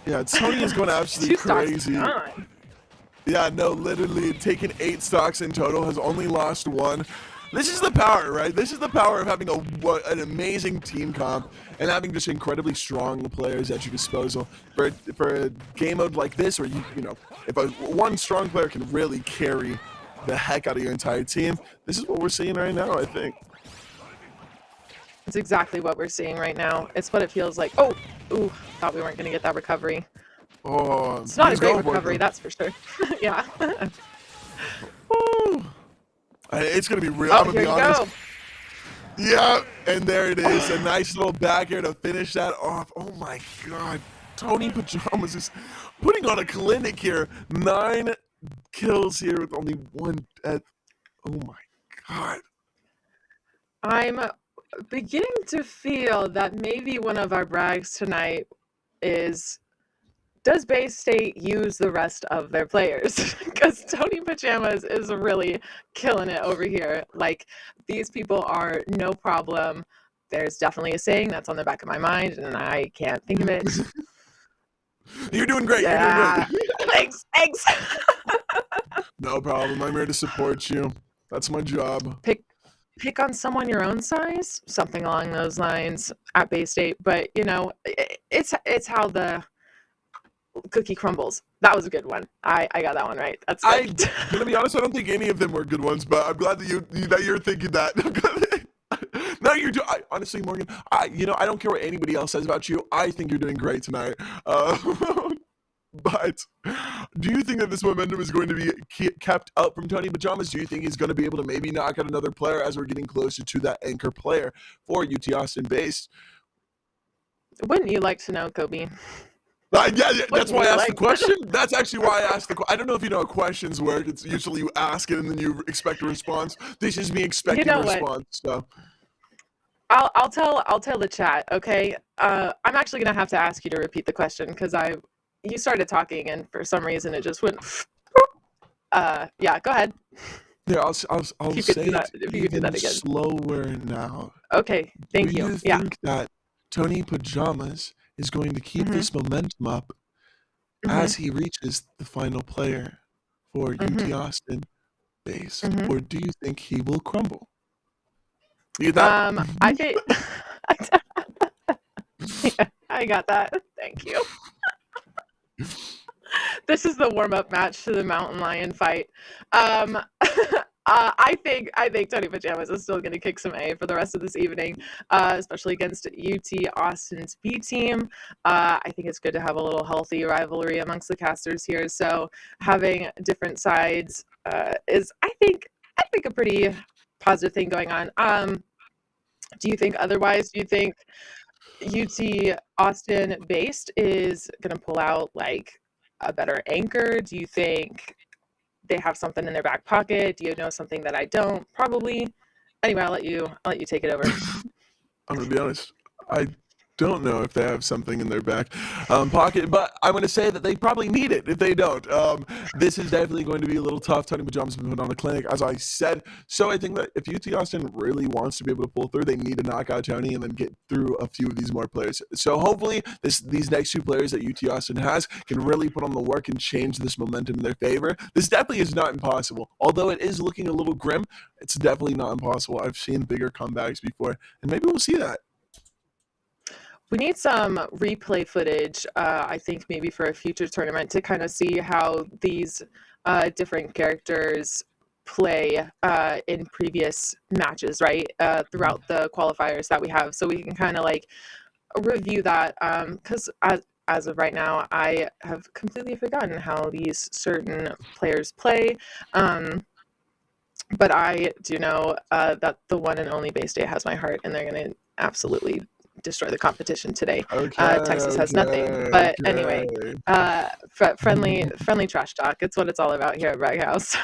Yeah, Tony is going absolutely 2 stocks crazy. gone. Yeah, no, literally taken 8 stocks in total, has only lost 1. This is the power, right? This is the power of having an amazing team comp and having just incredibly strong players at your disposal for a game mode like this, where you know, if one strong player can really carry the heck out of your entire team. This is what we're seeing right now, I think. It's exactly what we're seeing right now. It's what it feels like. Oh, ooh, thought we weren't going to get that recovery. Oh, It's not a he's great going for it, recovery, though. that's for sure. Yeah. Woo. It's gonna be real. Oh, I'm gonna here be you honest. go. Yeah, and there it is. A nice little back air to finish that off. Oh my god. Tony Pajamas is putting on a clinic here. 9 kills here with only 1 death. Oh my god. I'm beginning to feel that maybe one of our brags tonight is, does Bay State use the rest of their players? Because Tony Pajamas is really killing it over here. Like, these people are no problem. There's definitely a saying that's on the back of my mind, and I can't think of it. You're doing great. Yeah. You're doing great. Thanks. No problem. I'm here to support you. That's my job. Pick on someone your own size, something along those lines at Bay State. But you know, it's how the cookie crumbles. That was a good one. I got that one right. That's good. I'm gonna be honest. I don't think any of them were good ones, but I'm glad that you're thinking that. No, you do. Honestly, Morgan, I don't care what anybody else says about you. I think you're doing great tonight. But do you think that this momentum is going to be kept up from Tony Pajamas? Do you think he's going to be able to maybe knock out another player as we're getting closer to that anchor player for UT Austin based? Wouldn't you like to know, Kobe? Yeah, that's why I asked the question. That's actually why I asked the question. I don't know if you know how questions work. It's usually you ask it and then you expect a response. This is me expecting a response. So I'll tell the chat. Okay, I'm actually gonna have to ask you to repeat the question because you started talking and for some reason it just went. Yeah, go ahead. Yeah, I'll say it if you could do that again. slower now. Okay, thank you. Do you Yeah. think that Tony Pajamas is going to keep this momentum up Mhm. as he reaches the final player for UT Austin base, or do you think he will crumble? You get that? I think yeah, I got that. Thank you. This is the warm-up match to the Mountain Lion fight. I think Tony Pajamas is still going to kick some A for the rest of this evening, especially against UT Austin's B team. I think it's good to have a little healthy rivalry amongst the casters here. So having different sides is, I think, a pretty positive thing going on. Do you think otherwise? Do you think UT Austin based is going to pull out like a better anchor? Do you think they have something in their back pocket? Do you know something that I don't? Probably. Anyway, I'll let you take it over. I'm gonna be honest. don't know if they have something in their back pocket, but I'm going to say that they probably need it if they don't. This is definitely going to be a little tough. Tony Pajamas has been put on a clinic, as I said. So I think that if UT Austin really wants to be able to pull through, they need to knock out Tony and then get through a few of these more players. So hopefully these next two players that UT Austin has can really put on the work and change this momentum in their favor. This definitely is not impossible. Although it is looking a little grim, it's definitely not impossible. I've seen bigger comebacks before, and maybe we'll see that. We need some replay footage, I think, maybe for a future tournament to kind of see how these different characters play in previous matches, right? Throughout the qualifiers that we have. So we can kind of like review that because as of right now, I have completely forgotten how these certain players play. But I do know that the one and only Bay State has my heart, and they're going to absolutely destroy the competition today. Texas has nothing. But anyway, friendly trash talk. It's what it's all about here at Bragg House.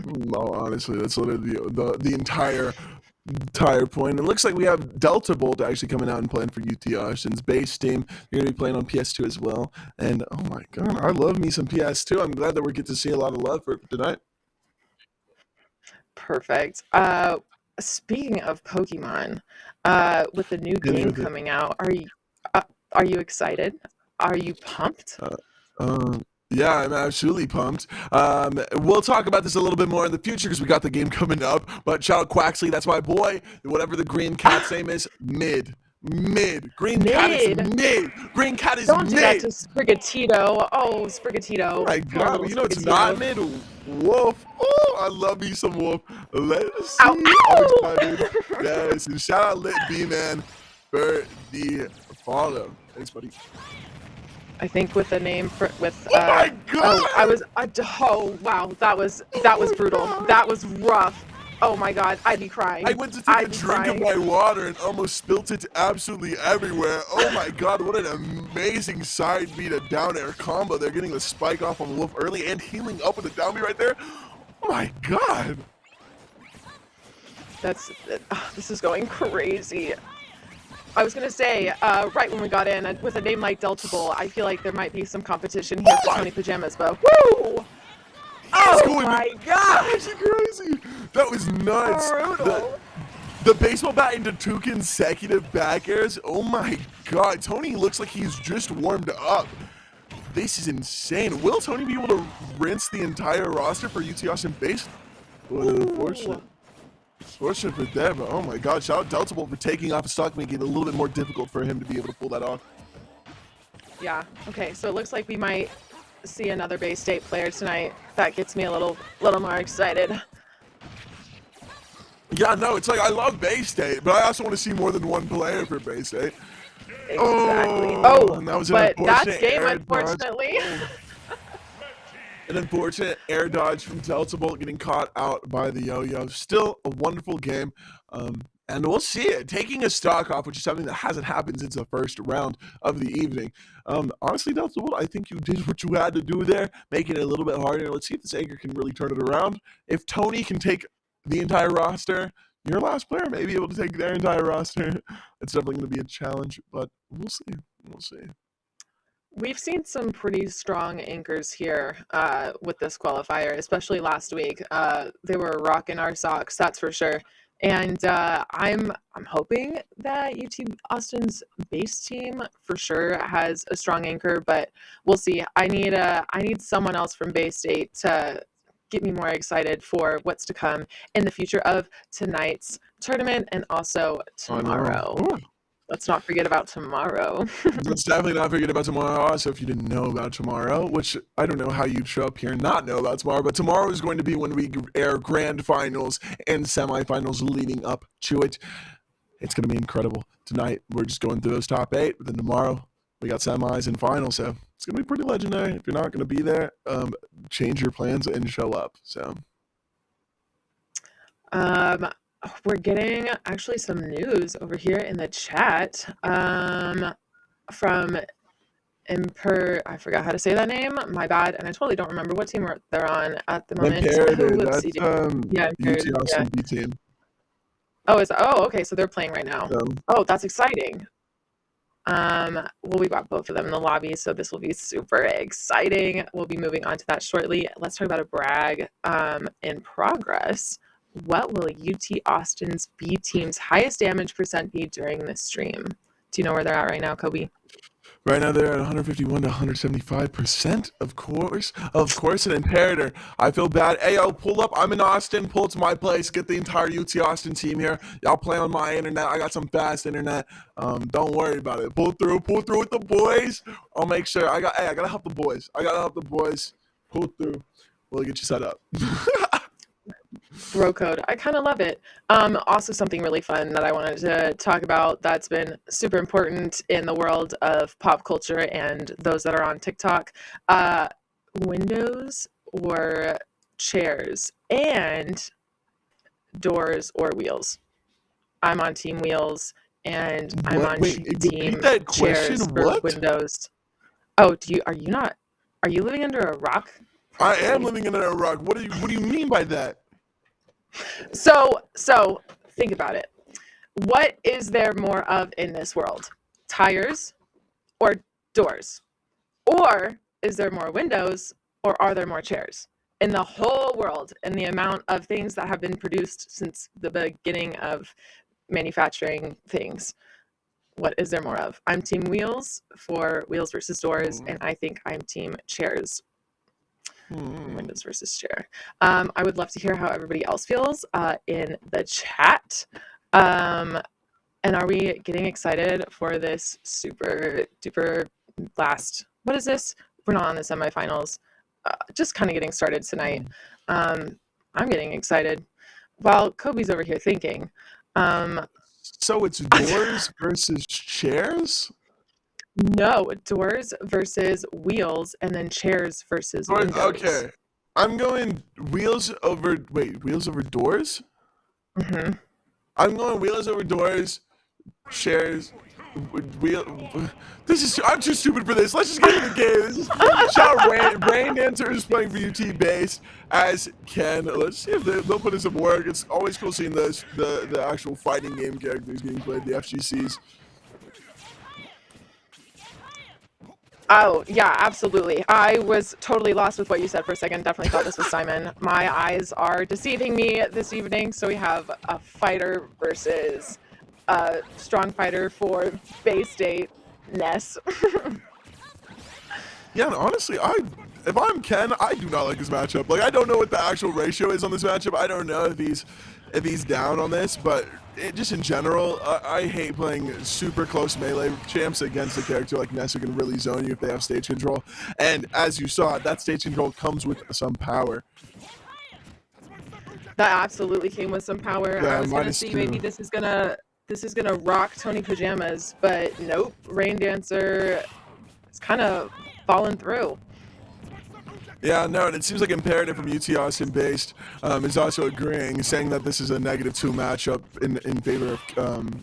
Well, honestly, that's literally the entire point. It looks like we have Delta Bolt actually coming out and playing for UT Austin's base team. They're going to be playing on PS2 as well. And oh my god, I love me some PS2. I'm glad that we get to see a lot of love for tonight. Perfect. Speaking of Pokemon, with the new game coming out, are you excited? Are you pumped? Yeah, I'm absolutely pumped. We'll talk about this a little bit more in the future because we got the game coming up. But shout out Quaxley, that's my boy. Whatever the green cat's name is, mid. Green cat is mid. Green cat is Don't mid. do that to Sprigatito. Oh, Sprigatito. Oh my god, you know it's not mid. Wolf. Oh, I love me some Wolf. Let's see. Ow. I'm excited. Yes, and shout out Lit B-Man for the follow. Thanks, buddy. I think with the name with Oh my god! Oh wow, that was brutal. That was rough. Oh my god, I'd be crying. I went to take a drink of my water and almost spilt it absolutely everywhere. Oh my god, what an amazing side B to down air combo. They're getting the spike off on Wolf early and healing up with the down B right there. Oh my god. This is going crazy. I was gonna say, right when we got in, with a name like Delta Bowl, I feel like there might be some competition here for Tony Pajamas, but woo! Oh my god! That's crazy! That was nuts! Brutal. The baseball bat into 2 consecutive back airs. Oh my god, Tony looks like he's just warmed up. This is insane. Will Tony be able to rinse the entire roster for UT Austin base? Well, unfortunate. Fortunate for them, but oh my god, shout out Delta Bolt for taking off a stock, making it a little bit more difficult for him to be able to pull that off. Yeah, okay, so it looks like we might see another Bay State player tonight. That gets me a little more excited. Yeah, no, it's like I love Bay State, but I also want to see more than one player for Bay State. Exactly. And that was but that's game, unfortunately. An unfortunate air dodge from Delta Bolt getting caught out by the yo-yo. Still a wonderful game. And we'll see it. Taking a stock off, which is something that hasn't happened since the first round of the evening. Honestly, Delta Bolt, I think you did what you had to do there, making it a little bit harder. Let's see if this anchor can really turn it around. If Tony can take the entire roster, your last player may be able to take their entire roster. It's definitely going to be a challenge, but we'll see. We'll see. We've seen some pretty strong anchors here with this qualifier, especially last week. They were rocking our socks, that's for sure. And I'm hoping that UT Austin's base team for sure has a strong anchor, but we'll see. I need someone else from Bay State to get me more excited for what's to come in the future of tonight's tournament and also tomorrow. Let's not forget about tomorrow. Let's definitely not forget about tomorrow. Also, if you didn't know about tomorrow, which I don't know how you'd show up here and not know about tomorrow, but tomorrow is going to be when we air grand finals and semifinals leading up to it. It's going to be incredible. Tonight, we're just going through those top 8, but then tomorrow, we got semis and finals, so it's going to be pretty legendary. If you're not going to be there, change your plans and show up. So, we're getting actually some news over here in the chat from I forgot how to say that name. My bad, and I totally don't remember what team they're on at the moment. That's UT Austin B team. Oh, okay, so they're playing right now. Oh, that's exciting. Well, we got both of them in the lobby, so this will be super exciting. We'll be moving on to that shortly. Let's talk about a brag in progress. What will UT Austin's B team's highest damage percent be during this stream? Do you know where they're at right now, Kobe? Right now they're at 151 to 175%. Of course, an imperator. I feel bad. Hey, yo, pull up. I'm in Austin. Pull to my place. Get the entire UT Austin team here. Y'all play on my internet. I got some fast internet. Don't worry about it. Pull through with the boys. I'll make sure. I gotta help the boys. Pull through. We'll get you set up. Bro code. I kind of love it. Also, something really fun that I wanted to talk about that's been super important in the world of pop culture and those that are on TikTok. Windows or chairs and doors or wheels. I'm on team wheels and I'm on team chairs for windows. Oh, are you living under a rock? I am living under a rock. What do you mean by that? So think about it. What is there more of in this world? Tires or doors? Or is there more windows or are there more chairs? In the whole world, and the amount of things that have been produced since the beginning of manufacturing things, what is there more of? I'm team wheels for wheels versus doors, and I think I'm team chairs. Windows versus chair. I would love to hear how everybody else feels in the chat. And are we getting excited for this super duper last? What is this? We're not on the semifinals. Just kind of getting started tonight. I'm getting excited while Kobe's over here thinking. So it's doors versus chairs? No, doors versus wheels, and then chairs versus windows. Okay. I'm going wheels over doors? Mm-hmm. I'm going wheels over doors, chairs, I'm too stupid for this. Let's just get into the game. This is shout Rain Dancer is playing for UT base as Ken. Let's see if they'll put in some work. It's always cool seeing the actual fighting game characters getting played, the FGCs. Oh, yeah, absolutely. I was totally lost with what you said for a second. Definitely thought this was Simon. My eyes are deceiving me this evening. So we have a fighter versus a strong fighter for Bay State, Ness. Yeah, and honestly, if I'm Ken, I do not like this matchup. Like, I don't know what the actual ratio is on this matchup. I don't know if he's down on this, but just in general, I hate playing super close melee champs against a character like Ness who can really zone you if they have stage control. And as you saw, that stage control comes with some power. That absolutely came with some power. Yeah, I was gonna see maybe this is gonna rock Tony Pajamas, but nope. Rain Dancer is kind of falling through. Yeah, no, and it seems like Imperative from UT Austin based is also agreeing, saying that this is a -2 matchup in favor of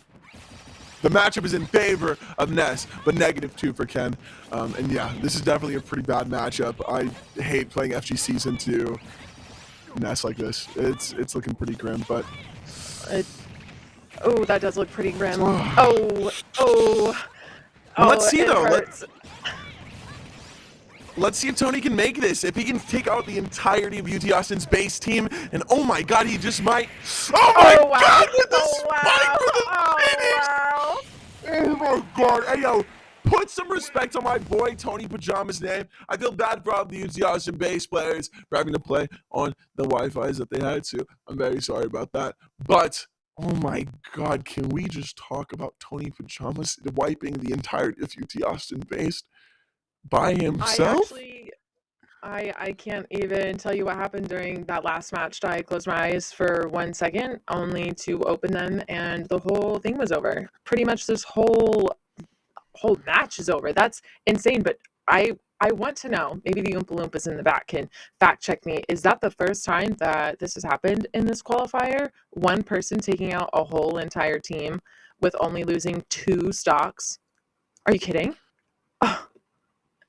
the matchup is in favor of Ness, but -2 for Ken. And yeah, this is definitely a pretty bad matchup. I hate playing FGCs into Ness like this. It's looking pretty grim, but oh, that does look pretty grim. Let's see though. Hurts. Let's see if Tony can make this. If he can take out the entirety of UT Austin's base team, and oh my God, he just might. Oh my God, with the spike for the finish! Oh my God, hey yo, put some respect on my boy Tony Pajamas' name. I feel bad for all the UT Austin base players for having to play on the Wi-Fi's that they had to. I'm very sorry about that. But oh my God, can we just talk about Tony Pajamas wiping the entirety of UT Austin base by himself? I can't even tell you what happened during that last match. I closed my eyes for 1 second, only to open them, and the whole thing was over. Pretty much this whole match is over. That's insane. But I want to know, maybe the Oompa Loompas in the back can fact check me. Is that the first time that this has happened in this qualifier? One person taking out a whole entire team with only losing 2 stocks? Are you kidding? Oh,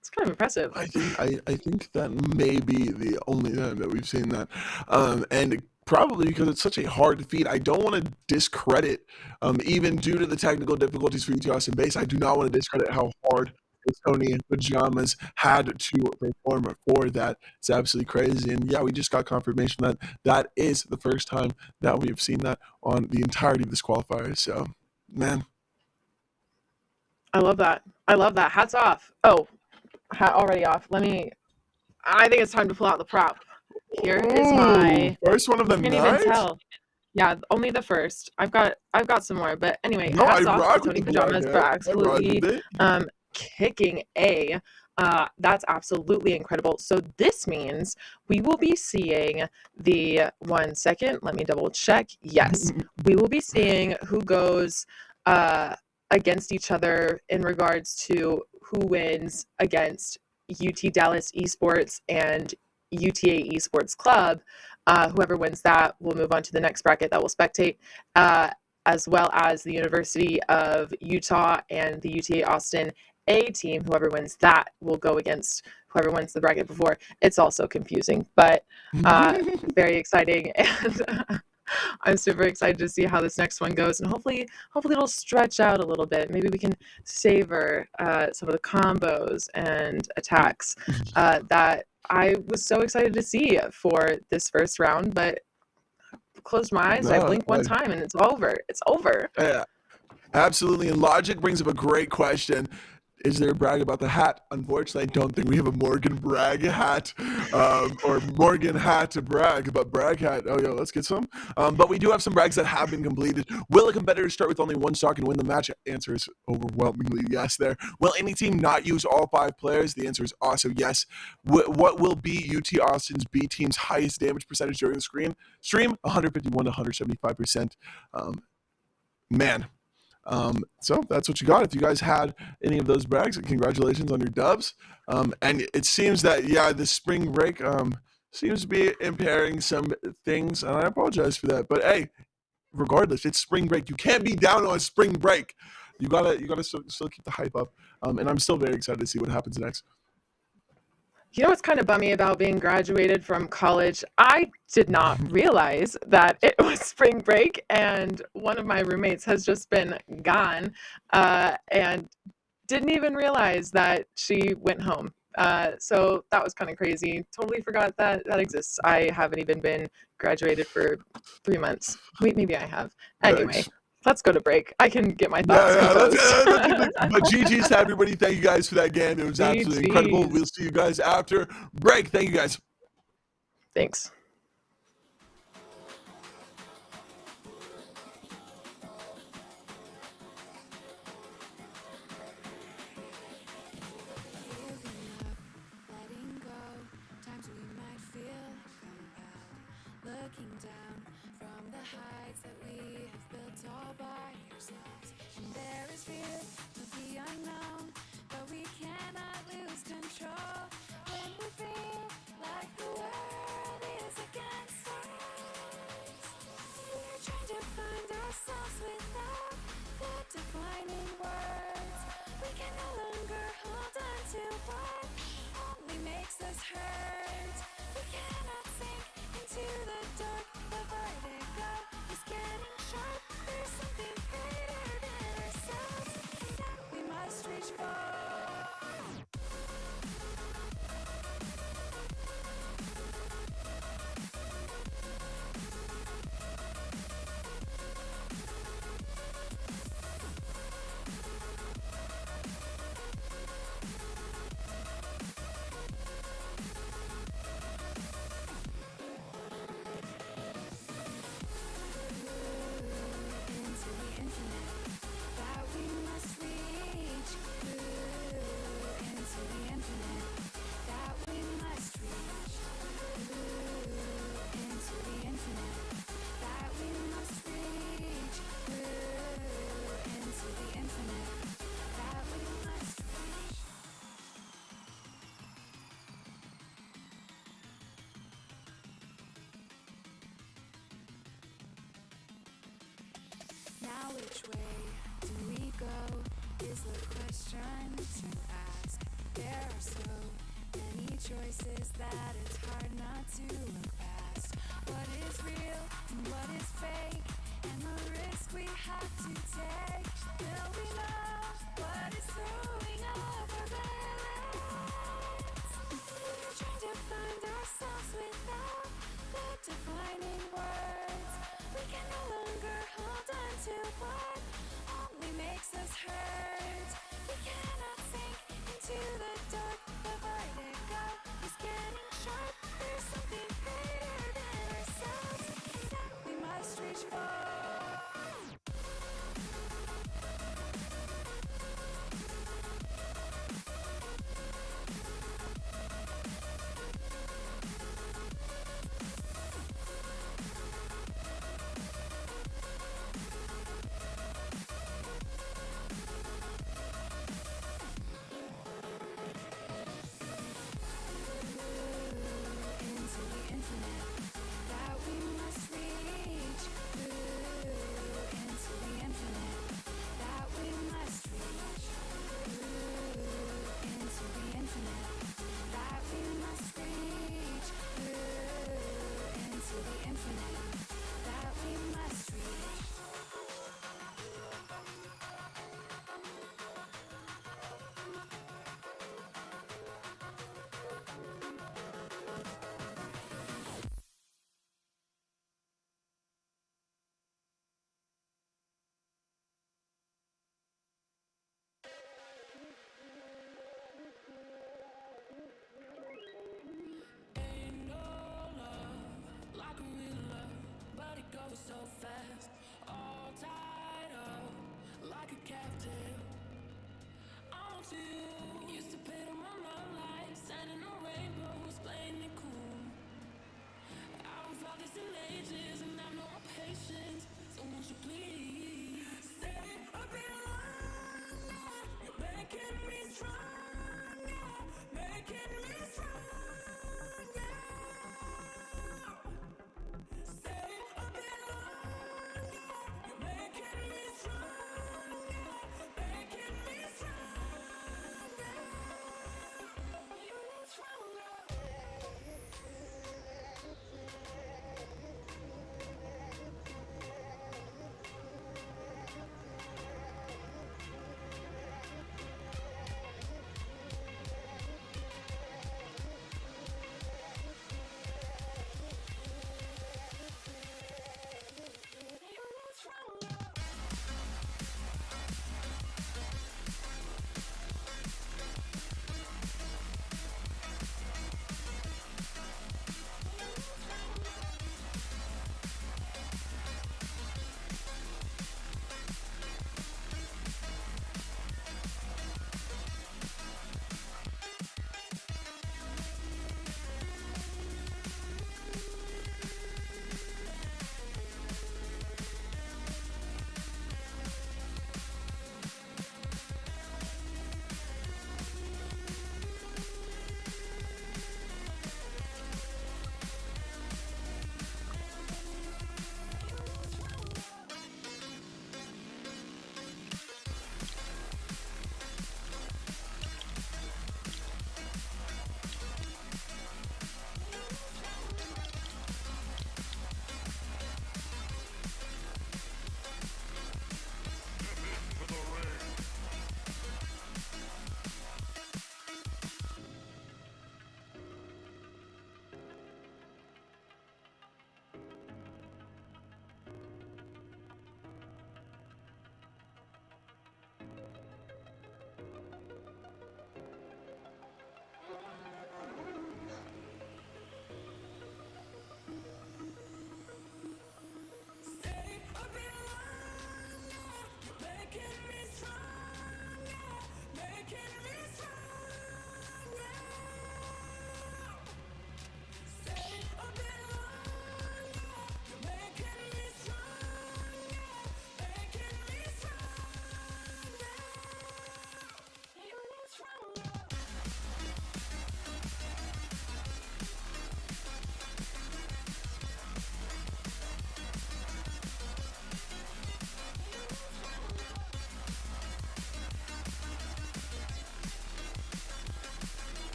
it's kind of impressive. I think that may be the only time that we've seen that. And Probably because it's such a hard defeat. I don't want to discredit, even due to the technical difficulties for UT Austin base, I do not want to discredit how hard the Tony Pajamas had to perform for that. It's absolutely crazy. And yeah, we just got confirmation that that is the first time that we have seen that on the entirety of this qualifier. So, man. I love that. I love that. Hats off. Oh, hat already off. I think it's time to pull out the prop. Here is my. First one of the You can't night? even tell. Yeah, only the first. I've got some more, but anyway, No, I hats off rock to with Tony the black Pajamas hat. for I rock absolutely with it. kicking A. That's absolutely incredible. So this means we will be seeing the 1 second. Let me double check. Yes, we will be seeing who goes against each other in regards to who wins against UT Dallas Esports and UTA Esports Club. Whoever wins that will move on to the next bracket that will spectate, as well as the University of Utah and the UTA Austin A team. Whoever wins that will go against whoever wins the bracket before. It's also confusing, but very exciting. And I'm super excited to see how this next one goes, and hopefully it'll stretch out a little bit. Maybe we can savor some of the combos and attacks that I was so excited to see for this first round, but closed my eyes, I blinked one time, and it's over. It's over. Yeah, absolutely. And Logic brings up a great question. Is there a brag about the hat? Unfortunately, I don't think we have a Morgan brag hat or Morgan hat to brag, but brag hat. Oh, yeah, let's get some. But we do have some brags that have been completed. Will a competitor start with only one stock and win the match? Answer is overwhelmingly yes there. Will any team not use all 5 players? The answer is also yes. What will be UT Austin's B team's highest damage percentage during the stream? 151 to 175%. Man. So that's what you got. If you guys had any of those brags, congratulations on your dubs. And it seems that, yeah, the spring break seems to be impairing some things, and I apologize for that. But hey, regardless, it's spring break. You can't be down on spring break. You gotta still keep the hype up. And I'm still very excited to see what happens next. You know what's kind of bummy about being graduated from college? I did not realize that it was spring break, and one of my roommates has just been gone and didn't even realize that she went home. So that was kind of crazy. Totally forgot that exists. I haven't even been graduated for 3 months. Wait, maybe I have. Anyway. Thanks. Let's go to break. I can get my thoughts composed. But GG's to everybody. Thank you guys for that game. It was absolutely incredible. We'll see you guys after break. Thank you guys. Thanks. Letting go, times we might feel compelled. Looking down from the heights that we have built all by ourselves. And there is fear of the unknown, but we cannot lose control. When we feel like the world is against us, we're trying to find ourselves without the defining words. We can no longer hold on to what only makes us hurt. We cannot sink into the dark. The vertigo is getting sharp. There's something greater than ourselves that we must reach for. Into the infinite that we must reach. Into the infinite that we must reach. Into the infinite that we must reach. Into the infinite that we must reach. Now which way do we go is the question to ask. There are so many choices that it's hard not to look past. What is real defining words. We can no longer hold on to what only makes us hurt. We cannot sink into the dark. The vertigo is getting sharp. There's something greater than ourselves that we must reach for. Into the infinite that we must reach. Into the infinite that we must reach. Into the infinite that we must reach. Into the infinite that we must reach. Ain't no love like a real love, but it goes so fast. All tied up like a captive. Onto you. Used to pay on my life, standing on rainbows, playing it cool. I haven't felt this in ages, and I've no patience. So won't you please stay a bit longer? You're making me stronger, making me stronger. Stay a bit longer. You're making me stronger, making me stronger. You need stronger.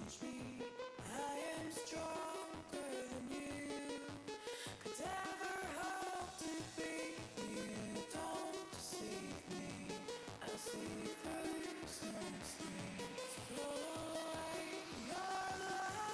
touch me. I am stronger than you could ever hope to be. You don't deceive me. I see personally. Throw away your love.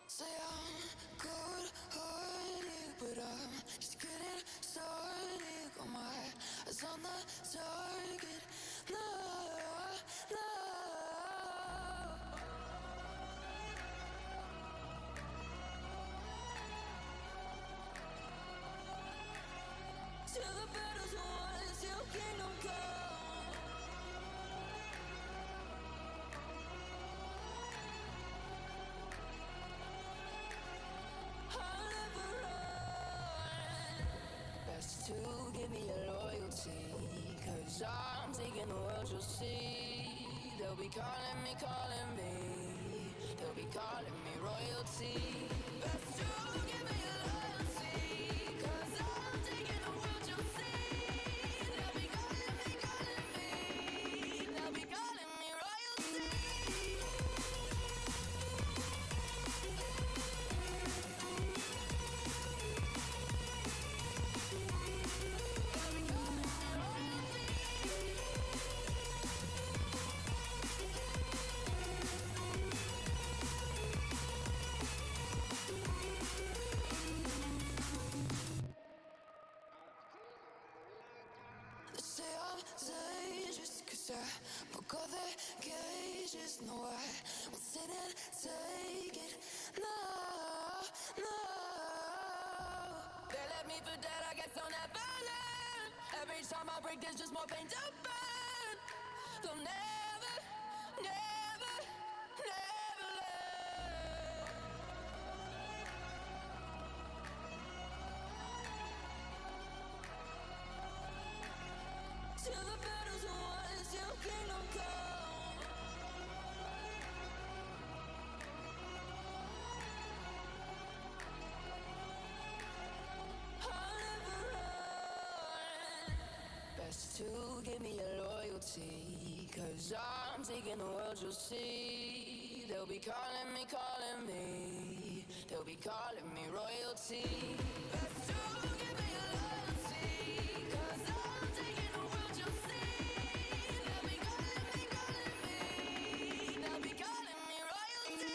Say I'm good-hearted, but I'm just getting started. Got my eyes on the target. No, no. Till the battle's won, till kingdom come. I'll never run. Best to give me your loyalty, 'cause I'm taking the world, you'll see. They'll be calling me, they'll be calling me royalty. Best to give me your loyalty, 'cause I'm taking the world, you'll see. They'll be calling me, they'll be calling me royalty. They say I'm dangerous, 'cause I broke all their cages. No, I won't sit and take it. No, no. They left me for dead, I guess I'll never learn. Every time I break, there's just more pain to burn. They'll never, never, never learn. Till the battle's won, till kingdom come. I'll never run. Best to give me your loyalty, 'cause I'm taking the world, you'll see. They'll be calling me, they'll be calling me royalty. Best to give me your loyalty, 'cause I'm taking the world, you'll see. They'll be calling me, they'll be calling me royalty.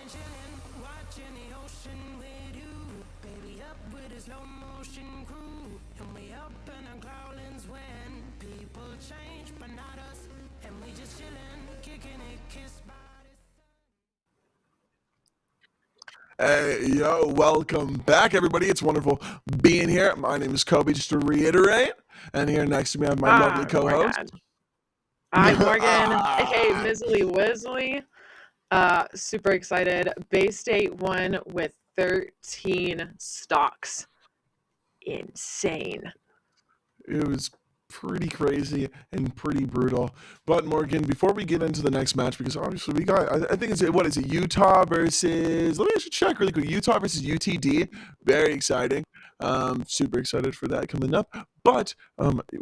chillin', watching the ocean with you. Baby up with a slow motion crew. And we up in our growlings when people change, but not us. And we just chillin', kicking it, kissed by the Hey, yo, welcome back, everybody. It's wonderful being here. My name is Kobe, just to reiterate. And here next to me, I have my lovely co-host. Morgan. Hi, Morgan. Hey, Mizzly Wizzly. Super excited. Bay State won with 13 stocks. Insane. It was pretty crazy and pretty brutal. But Morgan, before we get into the next match, because obviously we got, I think it's, what is it, Utah versus, let me just check really quick, Utah versus UTD. Very exciting. Super excited for that coming up. But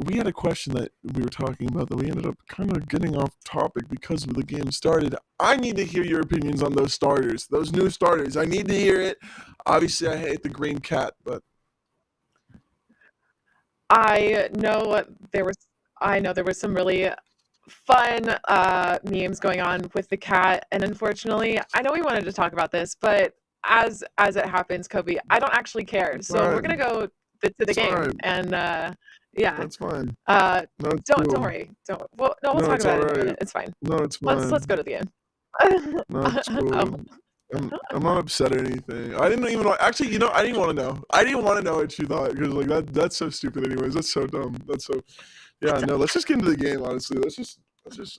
we had a question that we were talking about that we ended up kind of getting off topic because the game started. I need to hear your opinions on those starters, those new starters. I need to hear it. Obviously, I hate the green cat, but I know there was some really fun memes going on with the cat, and unfortunately, I know we wanted to talk about this, but as it happens, Kobe, I don't actually care. So we're gonna go to the It's game, fine. and yeah, That's fine. no, No, it's don't cool. worry, don't. Well, no, we'll No, talk it's about it in a alright. minute. It's fine. No, it's fine. Let's go to the game. No, it's cool. Um, I'm not upset or anything. I didn't even actually, I didn't want to know. I didn't want to know what you thought because like that's so stupid. Anyways, that's so dumb. That's so. Yeah, no. Let's just get into the game. Honestly, let's just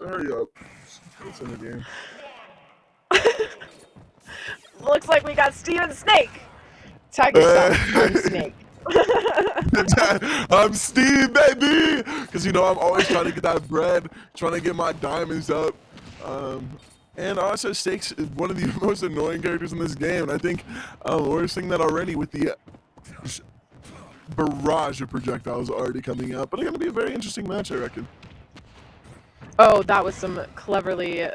hurry up. Let's in the game. Looks like we got Steven Snake. Tag yourself. I'm Snake. I'm Steve, baby. Because I'm always trying to get that bread, trying to get my diamonds up. And also, Stakes is one of the most annoying characters in this game. And I think we're seeing that already with the barrage of projectiles already coming out. But it's going to be a very interesting match, I reckon. Oh, that was some cleverly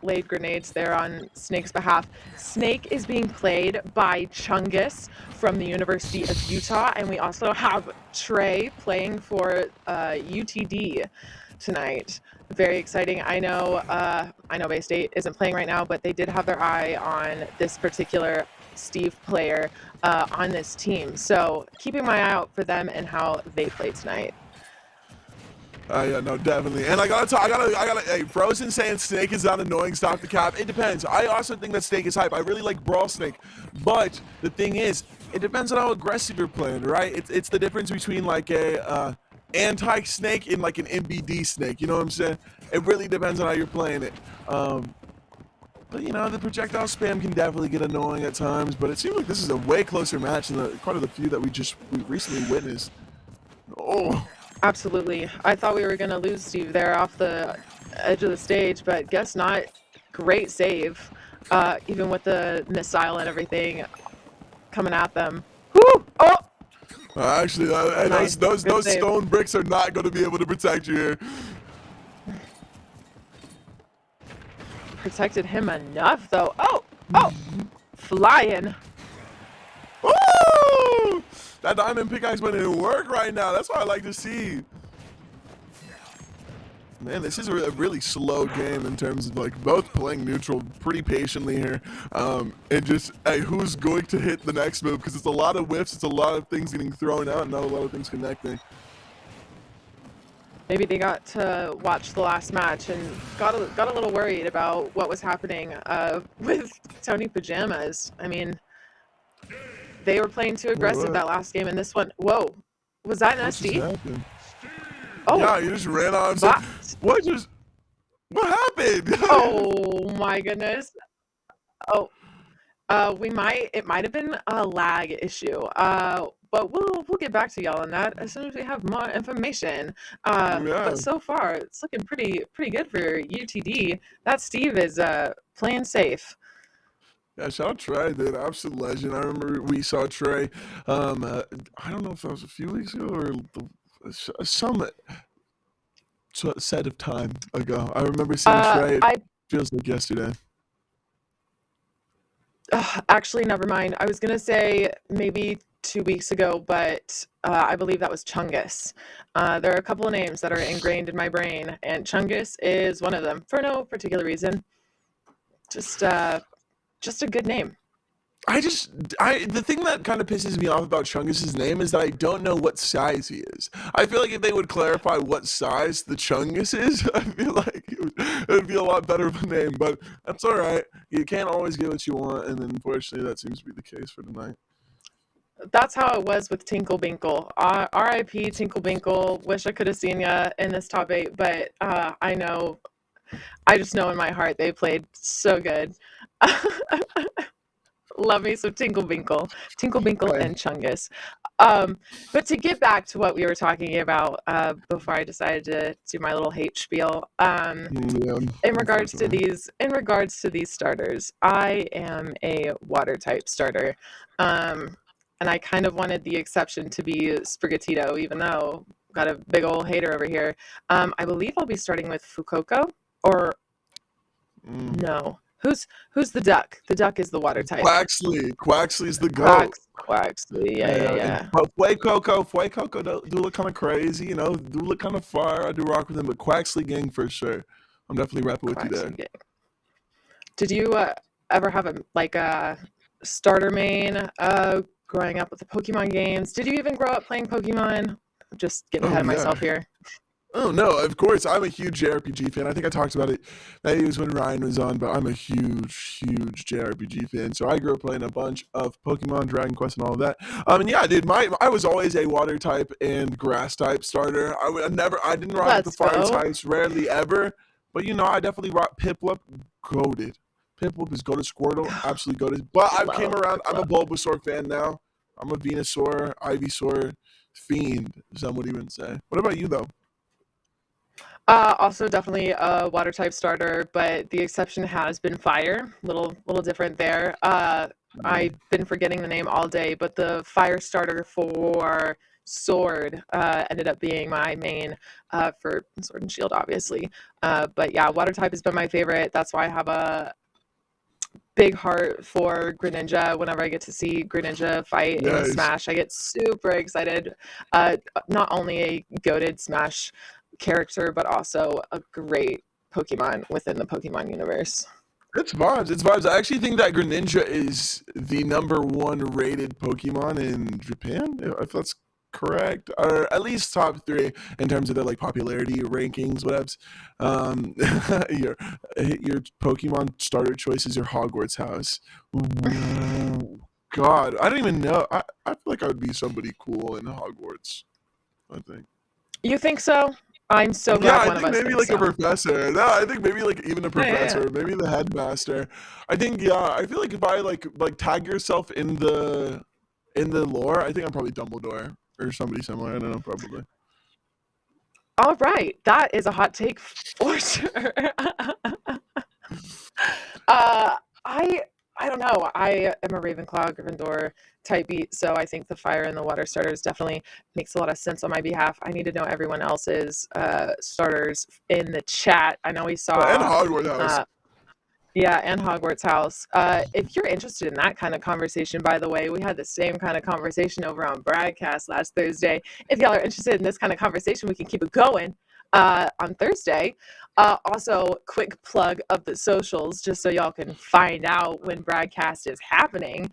laid grenades there on Snake's behalf. Snake is being played by Chungus from the University of Utah, and we also have Trey playing for UTD tonight. Very exciting. I know Bay State isn't playing right now, but they did have their eye on this particular Steve player on this team. So keeping my eye out for them and how they play tonight. Yeah, no, definitely. And I gotta, hey, Frozen saying Snake is not annoying, stop the cap. It depends. I also think that Snake is hype. I really like Brawl Snake. But the thing is, it depends on how aggressive you're playing, right? It's the difference between like a anti-snake and like an MBD snake. You know what I'm saying? It really depends on how you're playing it. But the projectile spam can definitely get annoying at times. But it seems like this is a way closer match than quite of the few that we recently witnessed. Oh. Absolutely. I thought we were going to lose Steve there off the edge of the stage, but guess not. Great save, even with the missile and everything coming at them. Woo! Oh! Actually, Nice. those Good save. stone bricks are not going to be able to protect you here. Protected him enough, though. Oh! Oh! Flying. Woo! That diamond pickaxe went in work right now. That's what I like to see. Man, this is a really slow game in terms of like both playing neutral pretty patiently here. And just, hey, who's going to hit the next move? Because it's a lot of whiffs, it's a lot of things getting thrown out, and not a lot of things connecting. Maybe they got to watch the last match and got a little worried about what was happening with Tony Pajamas. I mean, they were playing too aggressive What? that last game, and this one, whoa, was that an What just SD? happened? Oh, Yeah, you just ran off. What? What happened? Oh my goodness. Oh, it might have been a lag issue. But we'll get back to y'all on that as soon as we have more information. Yeah. But so far it's looking pretty good for UTD. That Steve is playing safe. Yeah, shout out Trey, dude. Absolute legend. I remember we saw Trey. I don't know if that was a few weeks ago or some set of time ago. I remember seeing Trey. It feels like yesterday. Actually, never mind. I was gonna say maybe 2 weeks ago, but I believe that was Chungus. There are a couple of names that are ingrained in my brain, and Chungus is one of them for no particular reason. Just just a good name. The thing that kind of pisses me off about Chungus's name is that I don't know what size he is. I feel like if they would clarify what size the Chungus is, I feel like it would be a lot better of a name. But that's all right. You can't always get what you want, and unfortunately, that seems to be the case for tonight. That's how it was with Tinkle Binkle. R.I.P. Tinkle Binkle. Wish I could have seen ya in this top 8, but I just know in my heart they played so good. Love me some Tinkle Binkle and Chungus. But to get back to what we were talking about before I decided to do my little hate spiel, in regards to these starters, I am a water type starter, and I kind of wanted the exception to be Sprigatito, even though got a big old hater over here. I believe I'll be starting with Fuecoco, or no. Who's the duck? The duck is the water type. Quaxley's the goat. Quaxley, yeah. But Fuecoco do look kind of crazy, do look kind of fire. I do rock with him, but Quaxley gang for sure. I'm definitely rapping with you there. Gang. Did you ever have a starter main growing up with the Pokemon games? Did you even grow up playing Pokemon? I'm just getting ahead of myself here. Oh, no, of course. I'm a huge JRPG fan. I think I talked about it. Maybe it was when Ryan was on, but I'm a huge JRPG fan. So I grew up playing a bunch of Pokemon, Dragon Quest, and all of that. And yeah, dude, I was always a water type and grass type starter. I didn't rock the fire types, rarely ever. But, I definitely rock Piplup, goated. Piplup is goated, Squirtle, absolutely goated. But I came around. I'm a Bulbasaur fan now. I'm a Venusaur, Ivysaur fiend, some would even say. What about you, though? Also definitely a water type starter, but the exception has been fire. Little different there. I've been forgetting the name all day, but the fire starter for Sword ended up being my main for Sword and Shield, obviously. But yeah, water type has been my favorite. That's why I have a big heart for Greninja. Whenever I get to see Greninja fight in Smash, I get super excited. Not only a goated Smash character, but also a great Pokemon within the Pokemon universe. It's vibes. I actually think that Greninja is the #1 rated Pokemon in Japan, if that's correct, or at least top 3 in terms of their popularity rankings, whatevs. Your Pokemon starter choice is your Hogwarts house. Ooh, God, I don't even know. I feel like I would be somebody cool in Hogwarts, I think. You think so? I'm so glad one of us maybe thinks a professor. No, I think maybe even a professor, Yeah. maybe the headmaster. I think I feel like if I like tag yourself in the lore, I think I'm probably Dumbledore or somebody similar. I don't know, probably. All right, that is a hot take for sure. I don't know. I am a Ravenclaw, Gryffindor type beat, so I think the fire and the water starters definitely makes a lot of sense on my behalf. I need to know everyone else's starters in the chat. I know we saw And Hogwarts house. Yeah, and Hogwarts house. If you're interested in that kind of conversation, by the way, we had the same kind of conversation over on Broadcast last Thursday. If y'all are interested in this kind of conversation, we can keep it going on Thursday. Also, quick plug of the socials, just so y'all can find out when Broadcast is happening.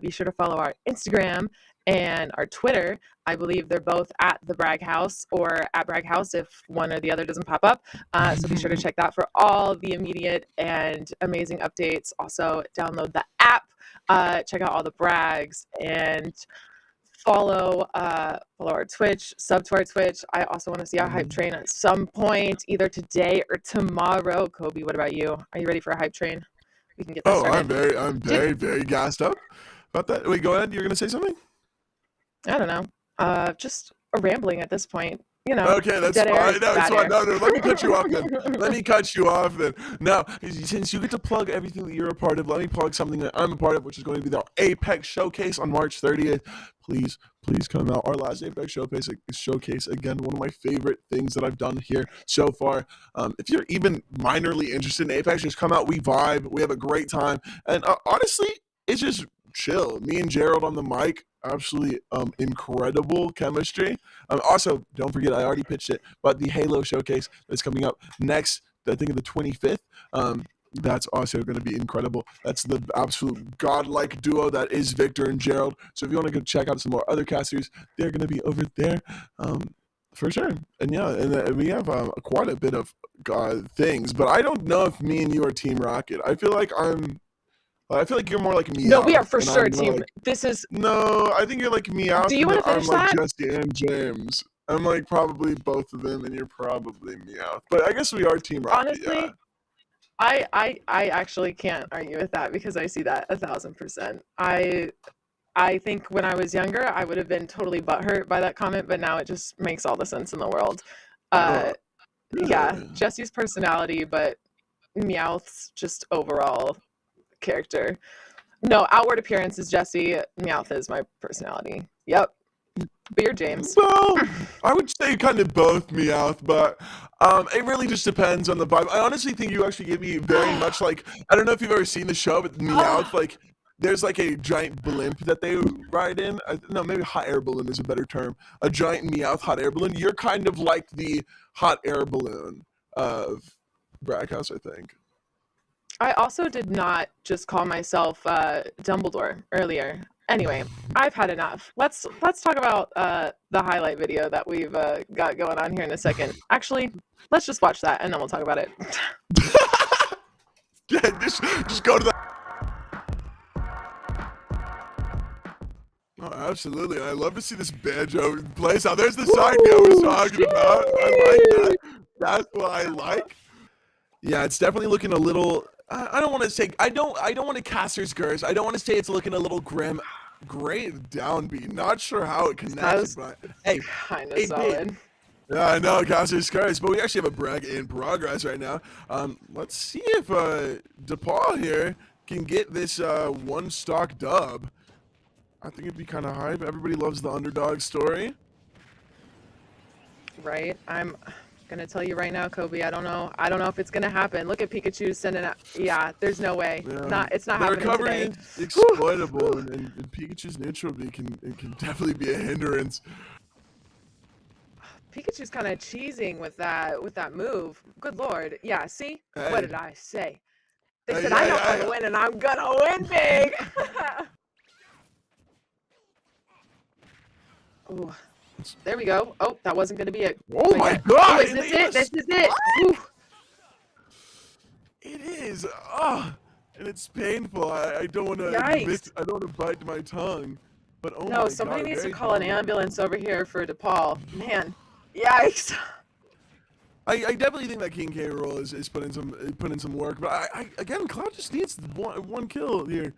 Be sure to follow our Instagram and our Twitter. I believe they're both at the Bragg House or at Bragg House if one or the other doesn't pop up. So be sure to check that for all the immediate and amazing updates. Also, download the app, check out all the Braggs, and follow our Twitch, sub to our Twitch. I also want to see our hype train at some point, either today or tomorrow. Kobe, what about you? Are you ready for a hype train? We can get that started. I'm very gassed up about that. Wait, go ahead. You're gonna say something? I don't know. Just a rambling at this point. Okay, that's fine. No, it's fine. No, let me cut you off then. Now, since you get to plug everything that you're a part of, let me plug something that I'm a part of, which is going to be the Apex Showcase on March 30th. Please come out. Our last Apex Showcase, again, one of my favorite things that I've done here so far. If you're even minorly interested in Apex, just come out. We vibe. We have a great time. And honestly, it's just chill. Me and Gerald on the mic, absolutely incredible chemistry. Also, don't forget, I already pitched it, but the Halo Showcase that's coming up next, I think of the 25th. That's also going to be incredible. That's the absolute godlike duo that is Victor and Gerald. So if you want to go check out some more other casters, they're going to be over there for sure. And yeah, and we have quite a bit of things, but I don't know if me and you are Team Rocket. I feel like you're more like me. No, we are for sure team. No, I think you're like me out. Do you want to finish I'm like that? Jesse and James. I'm like probably both of them, and you're probably Meowth. But I guess we are Team Rocket. Honestly, yeah. I actually can't argue with that because I see that 1000%. I think when I was younger, I would have been totally butthurt by that comment, but now it just makes all the sense in the world. Yeah, Jesse's personality, but Meowth's just overall character. No, outward appearance is Jesse. Meowth is my personality. Yep. Beer James. Well, I would say kind of both Meowth, but it really just depends on the vibe. I honestly think you actually give me very much like, I don't know if you've ever seen the show, but Meowth, like, there's like a giant blimp that they ride in. No, maybe hot air balloon is a better term. A giant Meowth hot air balloon. You're kind of like the hot air balloon of Braghouse, I think. I also did not just call myself Dumbledore earlier. Anyway, I've had enough. Let's talk about the highlight video that we've got going on here in a second. Actually, let's just watch that and then we'll talk about it. Yeah, just go to that. Oh, absolutely. I love to see this banjo place out. There's the side I was talking about. I like that. That's what I like. Yeah, it's definitely looking a little. I don't want to say. I don't want to caster's curse. I don't want to say it's looking a little grim. Great downbeat. Not sure how it connected, but hey, kind of solid. Yeah, I know, caster's curse, but we actually have a brag in progress right now. Let's see if DePaul here can get this one stock dub. I think it'd be kind of hype. Everybody loves the underdog story. Right. I'm gonna tell you right now, Kobe. I don't know if it's gonna happen. Look at Pikachu sending out. Yeah, there's no way. Yeah. It's not the happening recovery today. is exploitable, and Pikachu's neutral B can definitely be a hindrance. Pikachu's kind of cheesing with that move. Good lord. Yeah. See, Hey. what did I say? They Hey, said yeah, I know yeah, how to yeah. win, and I'm gonna win big. Ooh. There we go. Oh, that wasn't gonna be it. Oh But my yeah. God! Oh, is this it? This is it. Ooh. It is. And it's painful. I don't want to. Yikes. I don't want to bite my tongue. But oh my No, God, somebody needs to very call an dominant. ambulance over here for DePaul. Man, yikes. I definitely think that King K roll is putting some work, but I again, Cloud just needs one kill here,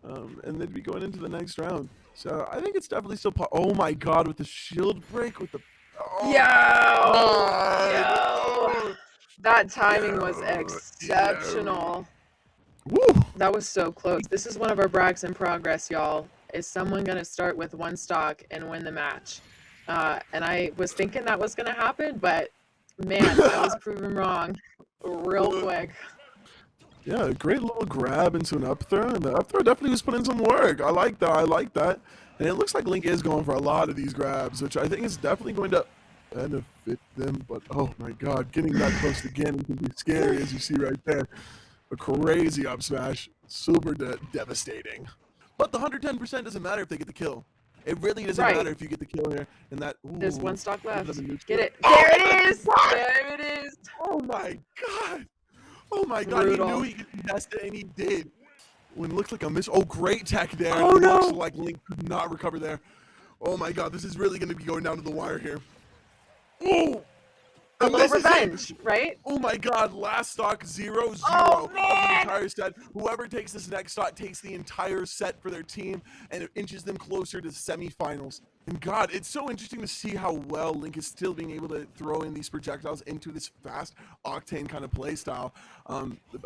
and they'd be going into the next round. So I think it's definitely still. Oh my God, with the shield break with the. Oh, Yo, that timing was exceptional. Woo! That was so close. This is one of our brags in progress, y'all. Is someone gonna start with one stock and win the match? And I was thinking that was gonna happen, but man, I was proven wrong real quick. Yeah, a great little grab into an up throw, and the up throw definitely was putting some work. I like that. And it looks like Link is going for a lot of these grabs, which I think is definitely going to benefit them. But oh my God, getting that close again can be scary, as you see right there. A crazy up smash, super devastating. But the 110% doesn't matter if they get the kill. It really doesn't matter if you get the kill here. And that. Ooh, There's one stock left. another neutral. Get it. There it is. There it is. Oh my God. Oh my God, Brutal. he knew he could contest it, and he did. When it looks like a miss. Oh, great tech there. Oh, no. Looks like Link could not recover there. Oh my God, this is really going to be going down to the wire here. Oh! A And little this is it. revenge, right? Oh my God, last stock 0-0 Oh, of the man. entire set. Whoever takes this next stock takes the entire set for their team, and it inches them closer to the semifinals. And God, it's so interesting to see how well Link is still being able to throw in these projectiles into this fast octane kind of play style.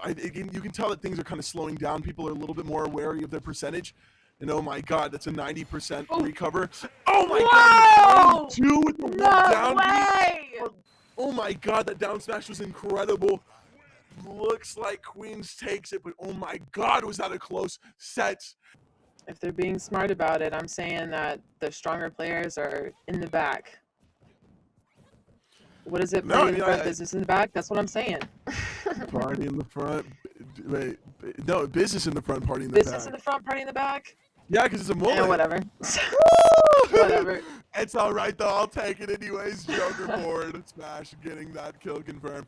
Again, you can tell that things are kind of slowing down. People are a little bit more wary of their percentage. And oh my God, that's a 90% recover. Oh my God, 2 with the down beat. Oh my God, that down smash was incredible. Looks like Queens takes it, but oh my God, was that a close set. If they're being smart about it, I'm saying that the stronger players are in the back. What is it? No, Party in the front, business in the back? That's what I'm saying. Party in the front, Wait, no, business in the front, party in the Business back. in the front, party in the back. Yeah, because it's a mullet. Whatever. Woo! Whatever. It's all right though. I'll take it anyways. Joker forward, Smash getting that kill confirmed.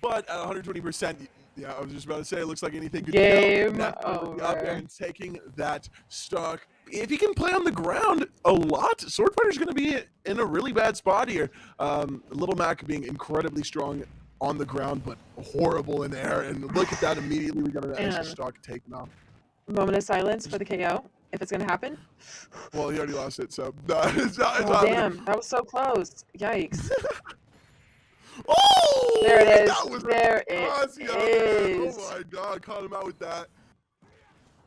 But at 120%, yeah, I was just about to say, it looks like anything could Game kill. Net up there over. and taking that stock. If he can play on the ground a lot, Sword Fighter's going to be in a really bad spot here. Little Mac being incredibly strong on the ground, but horrible in air. And look at that, immediately we got an extra And- stock taken off. Moment of silence for the KO, if it's gonna happen. Well, he already lost it, so no, it's not. It's Oh, not damn, that was so close. Yikes. Oh, There it is. that was There it Ozzy on there. is. Oh my god, caught him out with that.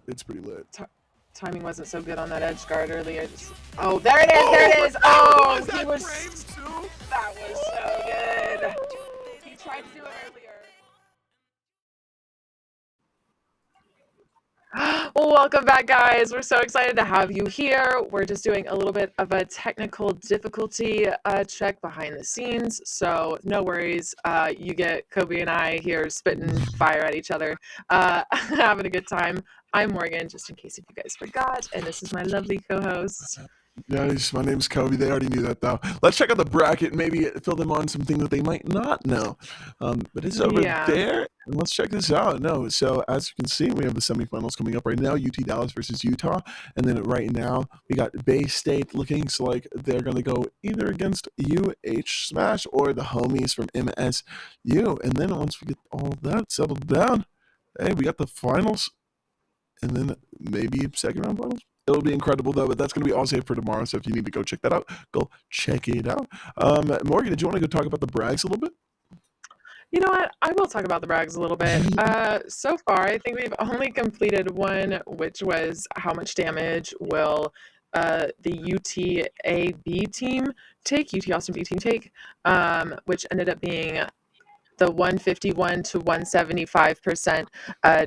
It's pretty lit. Timing wasn't so good on that edge guard earlier. Oh, there it is. There it is. Oh, he that was. frame too? That was so good. He tried to do it earlier. Welcome back, guys. We're so excited to have you here. We're just doing a little bit of a technical difficulty check behind the scenes, so no worries. You get Kobe and I here spitting fire at each other, having a good time. I'm Morgan, just in case if you guys forgot, and this is my lovely co-host. Nice. My name's Kobe. They already knew that though. Let's check out the bracket. Maybe fill them on something that they might not know. But it's over there. And let's check this out. No, so as you can see, we have the semifinals coming up right now. UT Dallas versus Utah, and then right now we got Bay State looking like they're gonna go either against Smash or the homies from MSU. And then once we get all that settled down, hey, we got the finals, and then maybe second round finals. It'll be incredible though, but that's going to be all saved for tomorrow. So if you need to go check that out, go check it out. Morgan, did you want to go talk about the brags a little bit? You know what? I will talk about the brags a little bit. So far, I think we've only completed one, which was how much damage will the UTAB team take, UT Austin B team take, which ended up being the 151 to 175%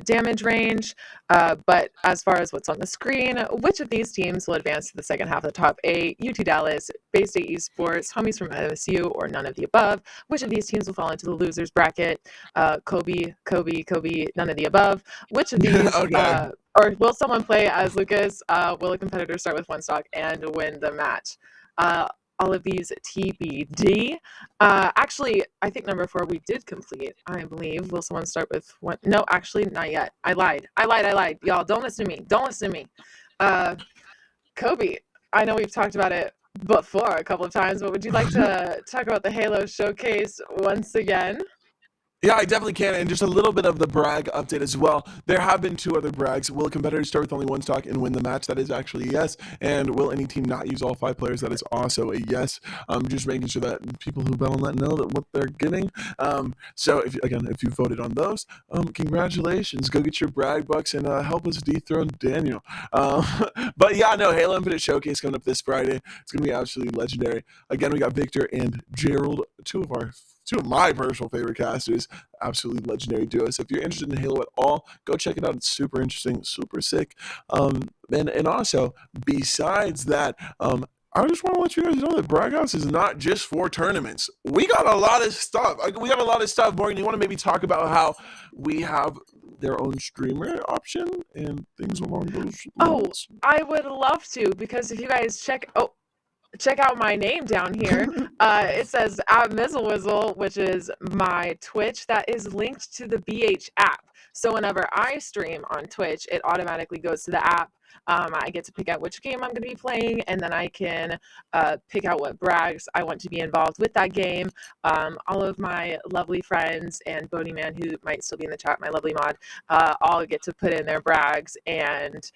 damage range. But as far as what's on the screen, which of these teams will advance to the second half of the top 8? UT Dallas, Bay State Esports, homies from MSU, or none of the above? Which of these teams will fall into the losers bracket? Kobe, none of the above. Which of these, Okay. or will someone play as Lucas? Will a competitor start with one stock and win the match? All of these TBD. Actually, I think number 4 we did complete, I believe. Will someone start with one? No, actually, not yet. I lied. Y'all, don't listen to me. Kobe, I know we've talked about it before a couple of times, but would you like to talk about the Halo Showcase once again? Yeah, I definitely can. And just a little bit of the brag update as well. There have been 2 other brags. Will competitors start with only one stock and win the match? That is actually a yes. And will any team not use all 5 players? That is also a yes. Just making sure that people who bet on that know that what they're getting. So if you voted on those, congratulations. Go get your brag bucks and help us dethrone Daniel. But yeah, no, Halo Infinite Showcase coming up this Friday. It's going to be absolutely legendary. Again, we got Victor and Gerald, two of my personal favorite casters, absolutely legendary duo. So if you're interested in Halo at all, go check it out. It's super interesting, super sick. And also, besides that, I just want to let you guys know that Brag House is not just for tournaments. We got a lot of stuff. Morgan, you want to maybe talk about how we have their own streamer option and things along those lines? I would love to, because if you guys check out my name down here. It says @MizzleWizzle, which is my Twitch that is linked to the BH app. So whenever I stream on Twitch, it automatically goes to the app. I get to pick out which game I'm going to be playing, and then I can pick out what brags I want to be involved with that game. All of my lovely friends and Bodie Man, who might still be in the chat, my lovely mod, all get to put in their brags and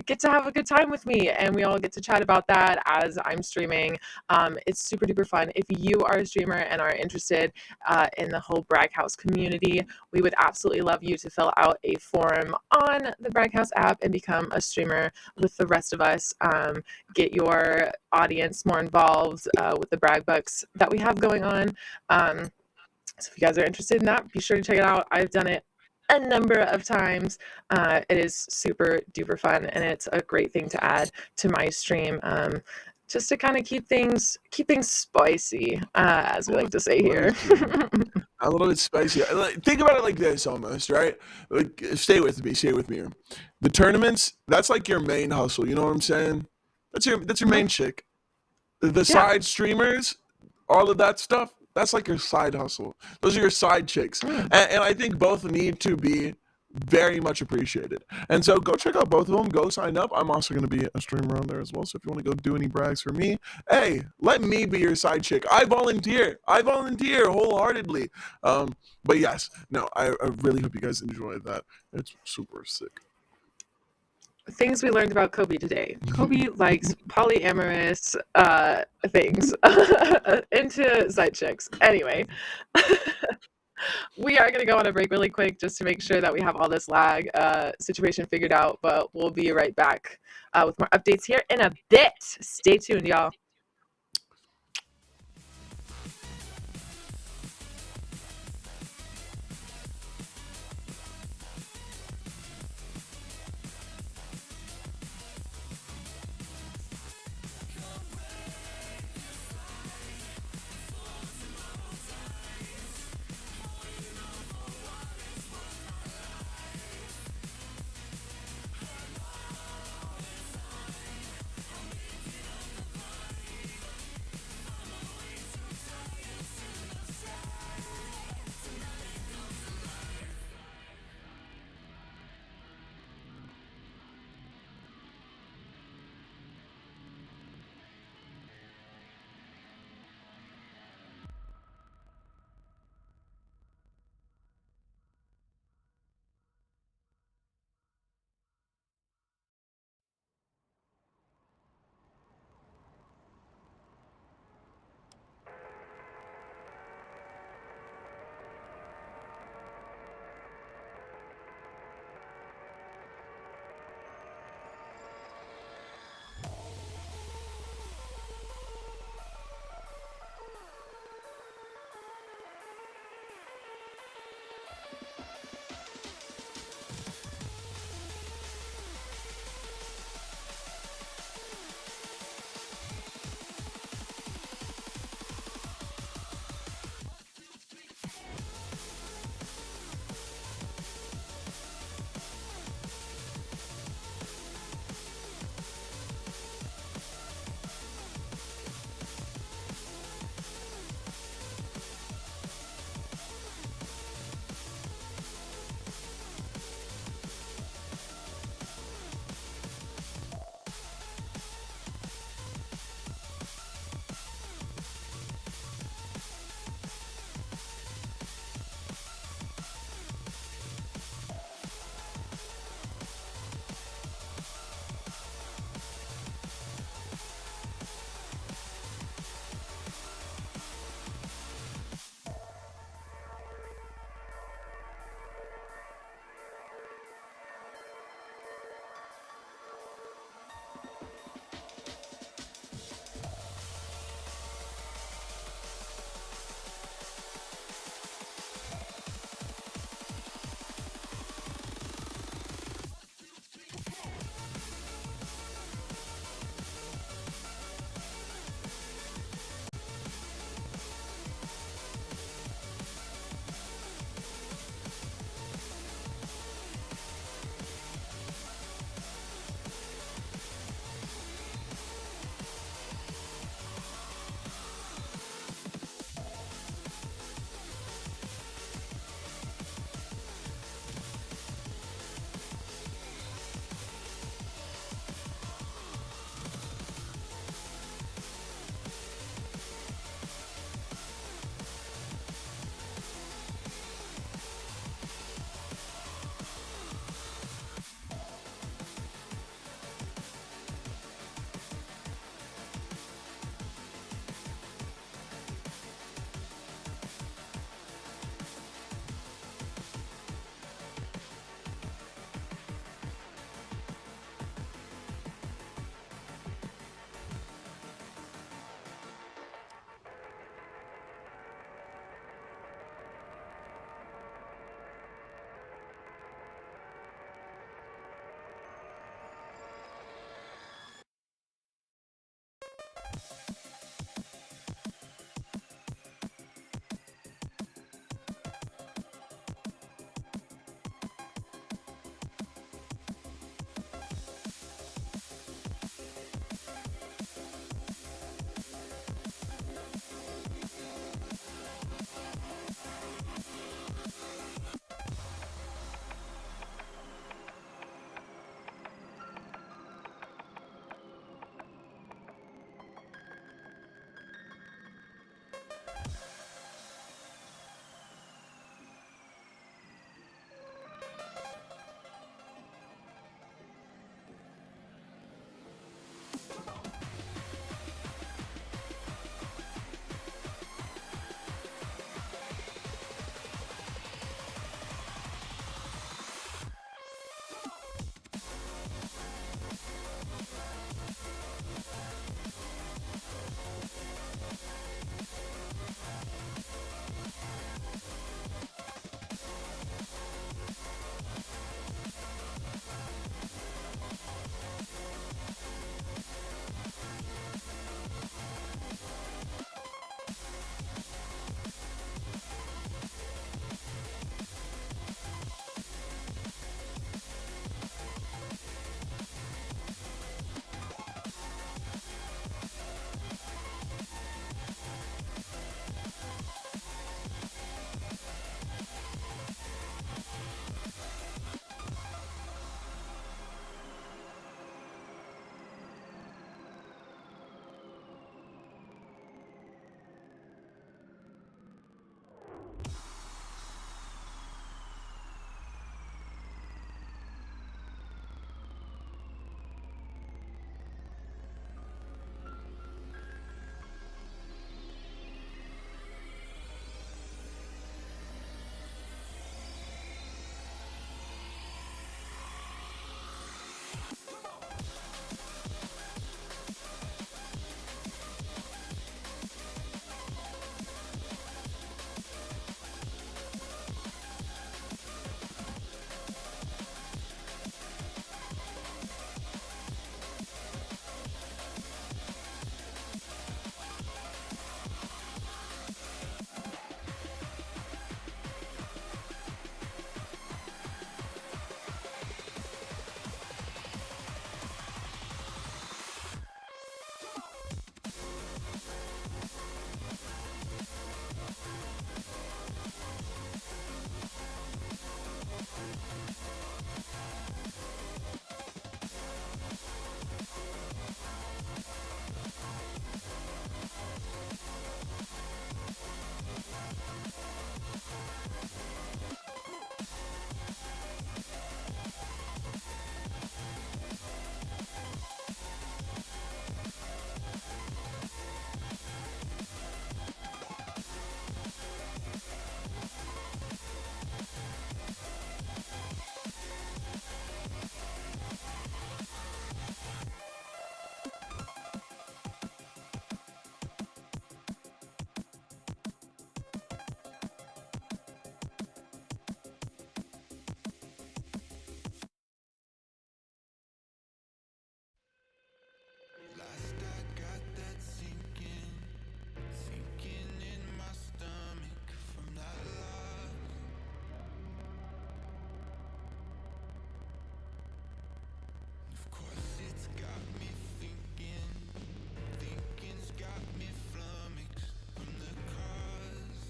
get to have a good time with me, and we all get to chat about that as I'm streaming. It's super duper fun. If you are a streamer and are interested in the whole Brag House community, we would absolutely love you to fill out a form on the Brag House app and become a streamer with the rest of us. Get your audience more involved with the brag bucks that we have going on. So if you guys are interested in that, be sure to check it out. I've done it a number of times. It is super duper fun, and it's a great thing to add to my stream. just to kind of keep things spicy, as we like to say here. A little bit spicy. Think about it like this almost, right? Like, stay with me here. The tournaments, that's like your main hustle. You know what I'm saying? That's your main chick. The side streamers, all of that stuff, that's like your side hustle. Those are your side chicks. And I think both need to be very much appreciated. And so go check out both of them. Go sign up. I'm also going to be a streamer on there as well. So if you want to go do any brags for me, hey, let me be your side chick. I volunteer wholeheartedly. But yes, no, I really hope you guys enjoyed that. It's super sick. Things we learned about Kobe today. Kobe likes polyamorous things into side chicks. Anyway, we are going to go on a break really quick just to make sure that we have all this lag situation figured out, but we'll be right back with more updates here in a bit. Stay tuned, y'all. Last I got that sinking in my stomach from that loss. Of course it's got me thinking's got me flummoxed from the cause.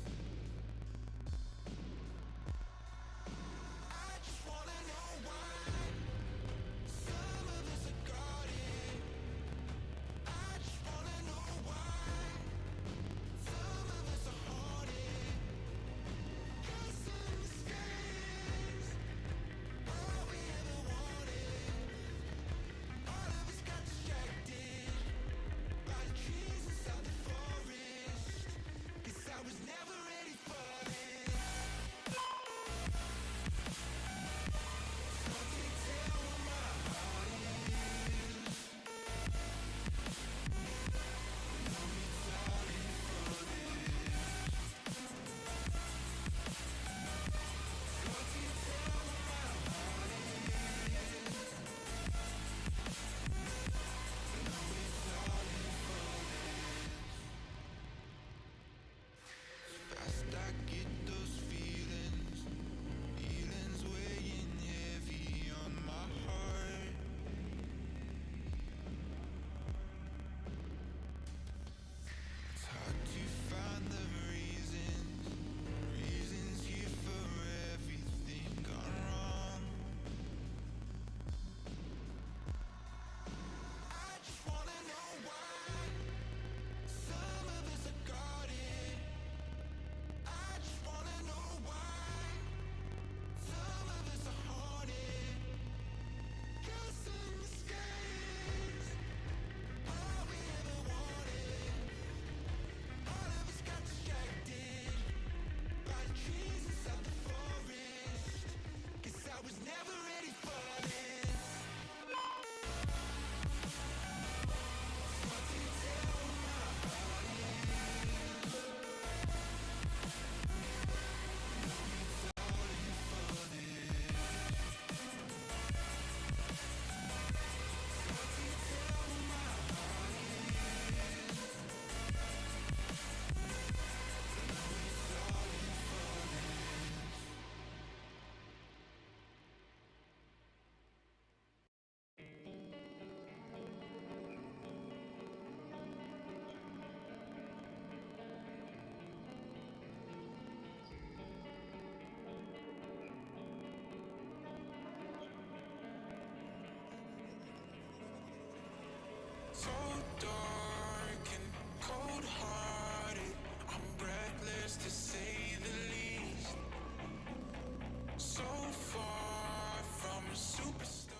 I just wanna know why some of us are guarded. I just wanna know why some of us are haunted. 'Cause in the skies, all we ever wanted. All of us got distracted by the trees inside the forest. 'Cause I was never ready for this. So can you tell where my heart is? Know me darling for this. So can you tell where my heart is? Know me darling for this. Fast I get those feelings weighing heavy on my heart. It's hard to find the reasons here for everything gone wrong. I just wanna know why some of us are guarded. I just wanna know why some of us are haunted. 'Cause in the skies, all we ever wanted. All of us got distracted by the trees inside the forest. 'Cause I was never ready for this. So can you tell where my heart is? Know me darling for this. So can you tell where my heart is? Know me darling for this. So dark and cold-hearted, I'm breathless to say the least. So far from a superstar.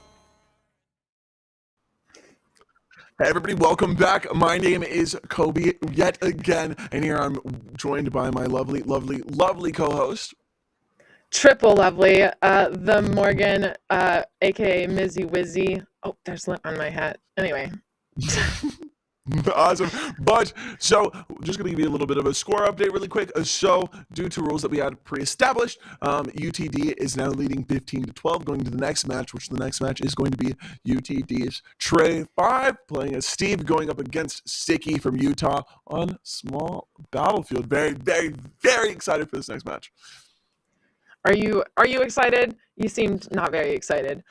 Hey everybody, welcome back. My name is Kobe yet again, and here I'm joined by my lovely, lovely, lovely co-host. Triple lovely, the Morgan, aka Mizzy Wizzy. Oh, there's lint on my hat. Anyway. Awesome. But so just going to give you a little bit of a score update really quick. So due to rules that we had pre-established, UTD is now leading 15-12 going to the next match, which the next match is going to be UTD's Trey 5 playing as Steve going up against Sticky from Utah on small battlefield. Very, very, very excited for this next match. Are you excited? You seemed not very excited.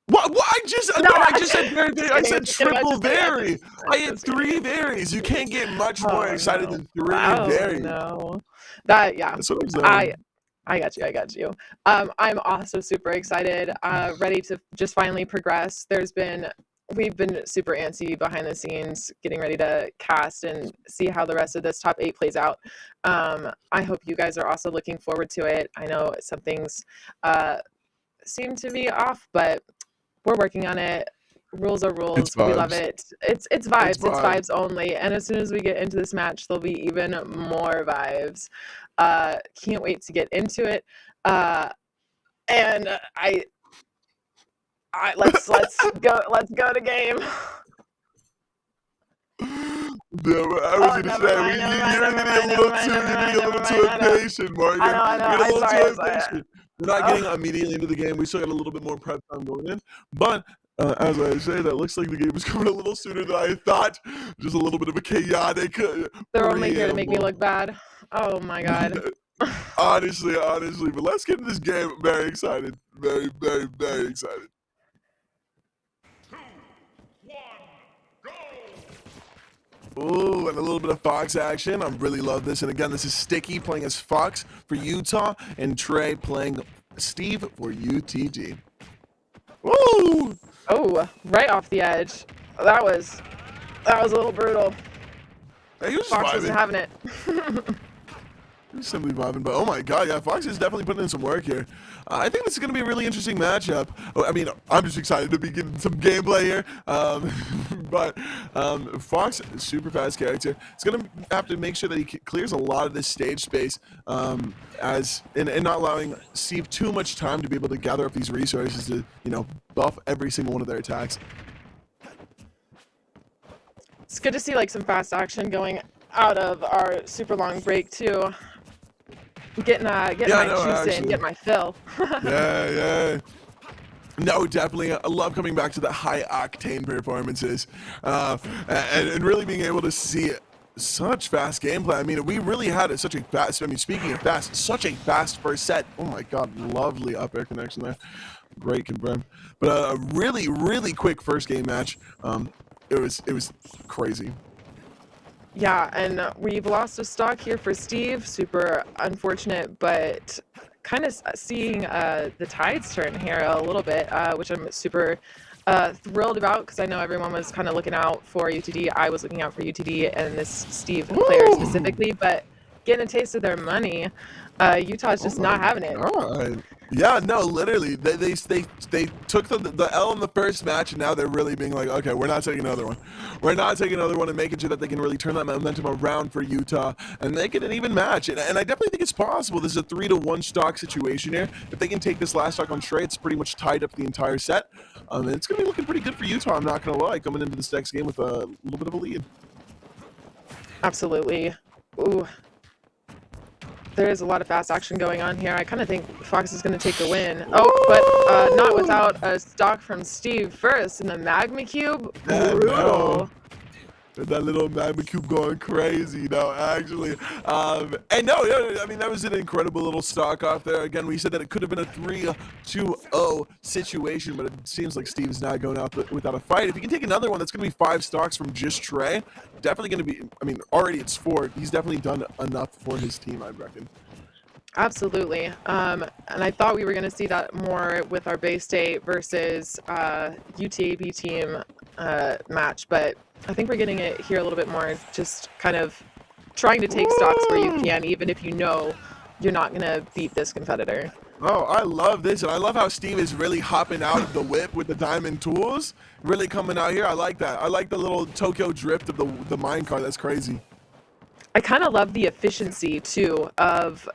What? I just said very, very. I said triple very. I had just three kidding. varies. You can't get much more excited no. than three Oh, varies. no. That, yeah. That's what I'm saying. I got you. I'm also super excited, ready to just finally progress. There's been we've been super antsy behind the scenes, getting ready to cast and see how the rest of this top 8 plays out. I hope you guys are also looking forward to it. I know some things seem to be off, but we're working on it. Rules are rules. We love vibes. it. It's vibes. It's vibes. vibes only. And as soon as we get into this match, there'll be even more vibes. Can't wait to get into it. And I let's go to game. No, I was gonna say you're getting a little too impatient, Morgan. I know. You're getting a little too I'm sorry. impatient. We're not getting immediately into the game. We still got a little bit more prep time going in. But as I say, that looks like the game is coming a little sooner than I thought. Just a little bit of a chaotic. They're only here to make me look bad. Oh my god. honestly. But let's get into this game. I'm very excited. Very, very, very excited. Ooh, and a little bit of Fox action. I really love this. And again, this is Sticky playing as Fox for Utah, and Trey playing Steve for UTG. Woo! Oh, right off the edge. That was a little brutal. Hey, he was Fox vibing. wasn't having it. He was simply vibing, but oh my god, yeah, Fox is definitely putting in some work here. I think this is going to be a really interesting matchup. I mean, I'm just excited to be getting some gameplay here. But Fox, super fast character. He's going to have to make sure that he clears a lot of this stage space, and not allowing Steve too much time to be able to gather up these resources to, buff every single one of their attacks. It's good to see like some fast action going out of our super long break too. Getting my juice in, getting my fill. Yeah. No, definitely. I love coming back to the high octane performances, and really being able to see such fast gameplay. I mean, we really had such a fast. I mean, speaking of fast, such a fast first set. Oh my god, lovely up air connection there. Great confirm. But a really, really quick first game match. It was crazy. Yeah, and we've lost a stock here for Steve. Super unfortunate, but kind of seeing the tides turn here a little bit, which I'm super thrilled about because I know everyone was kind of looking out for UTD. I was looking out for UTD and this Steve player specifically, but getting a taste of their money, Utah's just not having it. God. Yeah, no, literally, they took the L in the first match, and now they're really being like, okay, we're not taking another one. We're not taking another one, and making sure that they can really turn that momentum around for Utah and make it an even match. And I definitely think it's possible. This is a 3-1 stock situation here. If they can take this last stock on Trey, it's pretty much tied up the entire set. And it's going to be looking pretty good for Utah, I'm not going to lie, coming into this next game with a little bit of a lead. Absolutely. Ooh. There is a lot of fast action going on here. I kind of think Fox is going to take the win. Oh, but not without a stock from Steve first in the Magma Cube. Brutal. That little Magma Cube going crazy, actually. And no, I mean, that was an incredible little stock off there. Again, we said that it could have been a 3-2-0 situation, but it seems like Steve's not going out without a fight. If he can take another one, that's going to be 5 stocks from just Trey. Definitely going to be, I mean, already it's 4. He's definitely done enough for his team, I reckon. Absolutely. And I thought we were going to see that more with our Bay State versus UTAB team match, but I think we're getting it here a little bit more, just kind of trying to take stocks where you can, even if you know you're not going to beat this competitor. Oh, I love this. And I love how Steve is really hopping out of the whip with the diamond tools. Really coming out here. I like that. I like the little Tokyo drift of the minecart. That's crazy. I kind of love the efficiency, too, of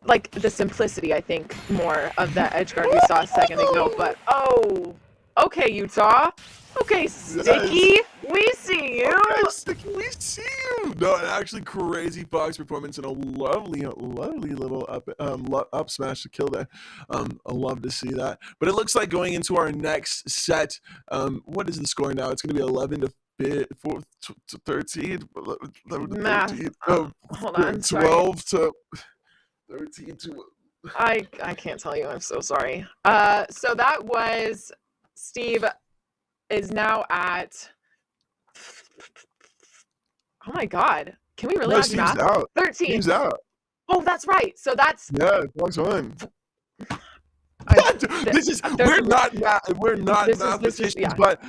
like the simplicity, I think, more of that edge guard we saw a second ago. But, oh, okay, Utah. Okay, Sticky, Yes. we see you. Okay, Sticky, we see you. No, an actually crazy Fox performance and a lovely little up smash to kill there. I love to see that. But it looks like going into our next set, what is the score now? It's going to be 11 to 13. 11 to Math. 13. Hold on, 12 to 13 to. I can't tell you. I'm so sorry. So that was Steve is now at. Oh my God! Can we really No, have Steve's math? out. 13. Steve's out. Oh, that's right. So that's. Yeah, Fox won. I- We're not this is- mathematicians, yeah. but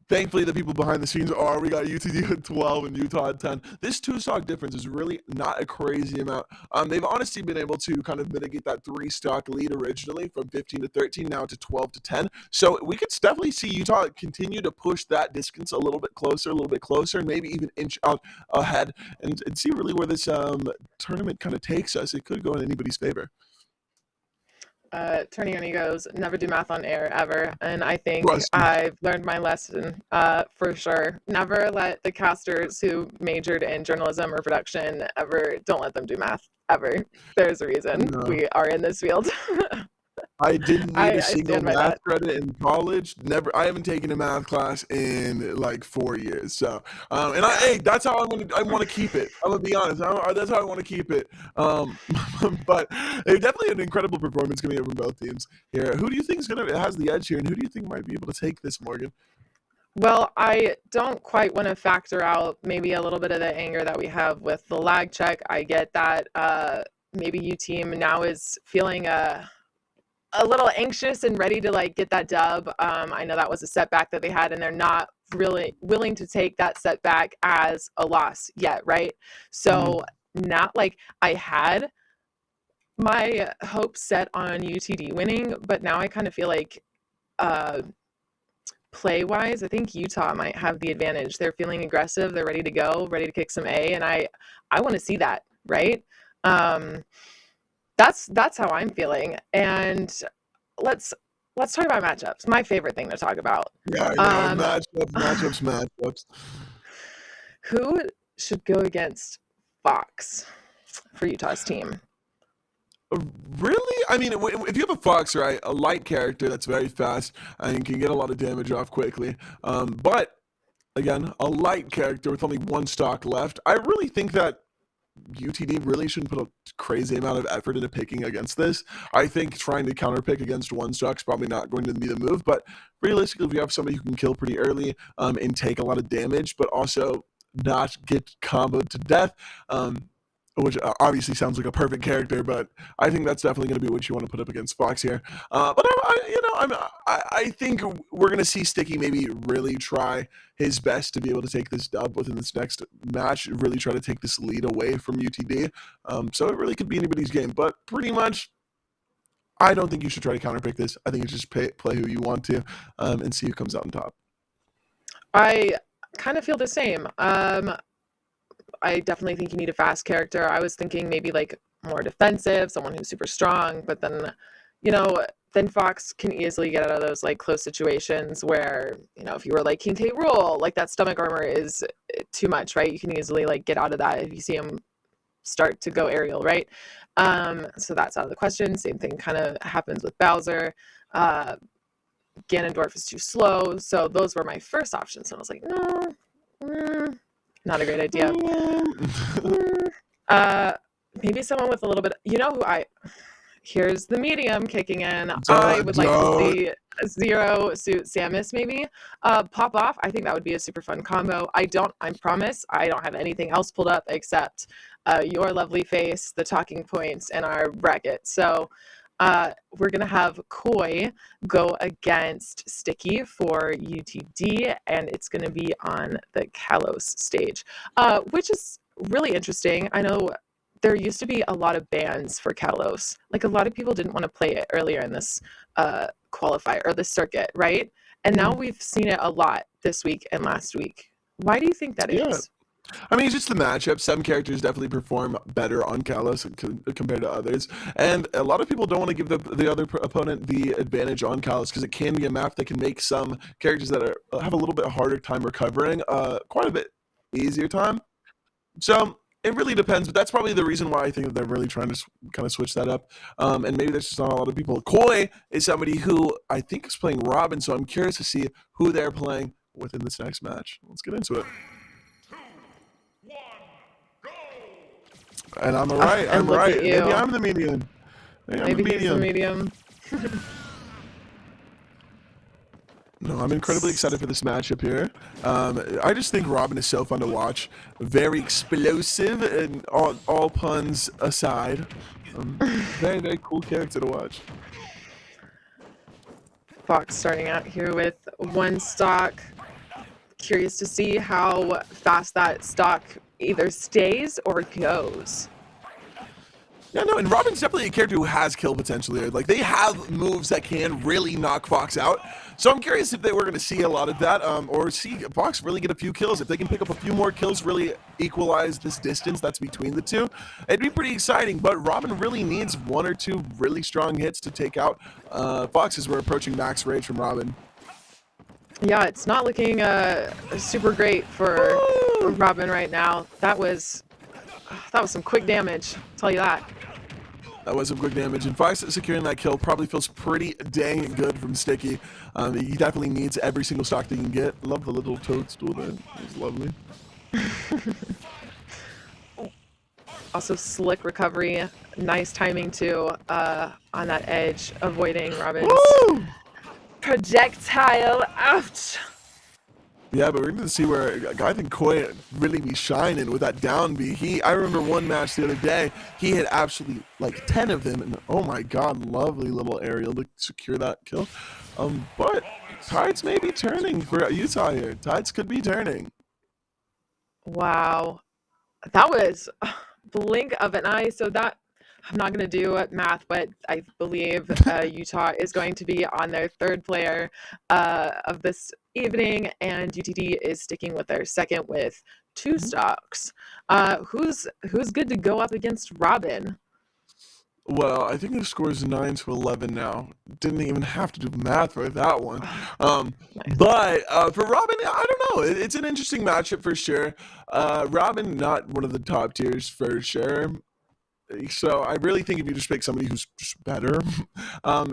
Thankfully, the people behind the scenes are. We got UTD at 12 and Utah at 10. This two-stock difference is really not a crazy amount. They've honestly been able to kind of mitigate that three-stock lead originally from 15 to 13, now to 12 to 10. So we could definitely see Utah continue to push that distance a little bit closer, and maybe even inch out ahead, and see really where this tournament kind of takes us. It could go in anybody's favor. Turning on egos, never do math on air ever. And I think Trust me. I've learned my lesson for sure. Never let the casters who majored in journalism or production don't let them do math ever. There's a reason No. we are in this field. I didn't need I a single stand by math that. credit in college. Never. I haven't taken a math class in like 4 years. So, hey, that's how I want to keep it. I'm gonna be honest. That's how I want to keep it. But definitely an incredible performance coming up from both teams here. Who do you think has the edge here, and who do you think might be able to take this, Morgan? Well, I don't quite want to factor out maybe a little bit of the anger that we have with the lag check. I get that maybe U team now is feeling a little anxious and ready to like get that dub. I know that was a setback that they had, and they're not really willing to take that setback as a loss yet, right? So not like I had my hopes set on UTD winning, but now I kind of feel like play wise, I think Utah might have the advantage. They're feeling aggressive, they're ready to go, ready to kick some A, and I want to see that, right? That's how I'm feeling. And let's talk about matchups. My favorite thing to talk about. Yeah, I know. Matchups. Who should go against Fox for Utah's team? Really? I mean, if you have a Fox, right, a light character that's very fast and can get a lot of damage off quickly, but again, a light character with only one stock left, I really think that UTD really shouldn't put a crazy amount of effort into picking against this. I think trying to counterpick against one stock is probably not going to be the move, but realistically, if you have somebody who can kill pretty early and take a lot of damage, but also not get comboed to death, which obviously sounds like a perfect character, but I think that's definitely going to be what you want to put up against Fox here. But I think we're going to see Sticky maybe really try his best to be able to take this dub within this next match, really try to take this lead away from UTD. So it really could be anybody's game, but pretty much I don't think you should try to counterpick this. I think you just play who you want to and see who comes out on top. I kind of feel the same. I definitely think you need a fast character. I was thinking maybe like more defensive, someone who's super strong, but then, then Fox can easily get out of those like close situations where, if you were like King K. Rool, like that stomach armor is too much, right? You can easily like get out of that if you see him start to go aerial, right? So that's out of the question. Same thing kind of happens with Bowser. Ganondorf is too slow. So those were my first options. And I was like, no, not a great idea. Maybe someone with a little bit, here's the medium kicking in. I would like to see Zero Suit Samus maybe pop off. I think that would be a super fun combo. I promise I don't have anything else pulled up except your lovely face, the talking points, and our bracket. So we're going to have Koi go against Sticky for UTD, and it's going to be on the Kalos stage, which is really interesting. I know there used to be a lot of bans for Kalos. Like a lot of people didn't want to play it earlier in this qualifier or this circuit, right? And now we've seen it a lot this week and last week. Why do you think that is? I mean, it's just the matchup. Some characters definitely perform better on Kalos compared to others. And a lot of people don't want to give the other opponent the advantage on Kalos because it can be a map that can make some characters that have a little bit harder time recovering quite a bit easier time. So it really depends, but that's probably the reason why I think that they're really trying to kind of switch that up. And maybe there's just not a lot of people. Koi is somebody who I think is playing Robin, so I'm curious to see who they're playing within this next match. Let's get into it. And I'm right. I'm right. Maybe I'm the medium. Maybe he's the medium. No, I'm incredibly excited for this matchup here. I just think Robin is so fun to watch. Very explosive, and all puns aside, very, very cool character to watch. Fox starting out here with one stock. curious to see how fast that stock either stays or goes. Yeah, no, and Robin's definitely a character who has kill potential here. Like, they have moves that can really knock Fox out. So I'm curious if we're going to see a lot of that, or see Fox really get a few kills. If they can pick up a few more kills, really equalize this distance that's between the two, it'd be pretty exciting. But Robin really needs one or two really strong hits to take out Fox as we're approaching max rage from Robin. Yeah, it's not looking super great for Robin right now. That was some quick damage, I'll tell you that. That was some quick damage, and Fox securing that kill probably feels pretty dang good from Sticky. He definitely needs every single stock that he can get. Love the little toadstool there. It's lovely. Also, slick recovery. Nice timing, too, on that edge, avoiding Robin's projectile. Ouch! Yeah, but we're going to see where I think Koi really be shining with that down B. I remember one match the other day, he had absolutely like 10 of them, and oh my god, lovely little aerial to secure that kill. But tides may be turning for Utah here. Tides could be turning. Wow. That was a blink of an eye. So that, I'm not going to do math, but I believe Utah is going to be on their third player of this evening, and UTD is sticking with their second with 2 stocks. Who's good to go up against Robin? Well, I think the score is 9-11 now. Didn't even have to do math for that one. Nice. But for Robin, I don't know. It's an interesting matchup for sure. Robin, not one of the top tiers for sure. So I really think if you just pick somebody who's just better,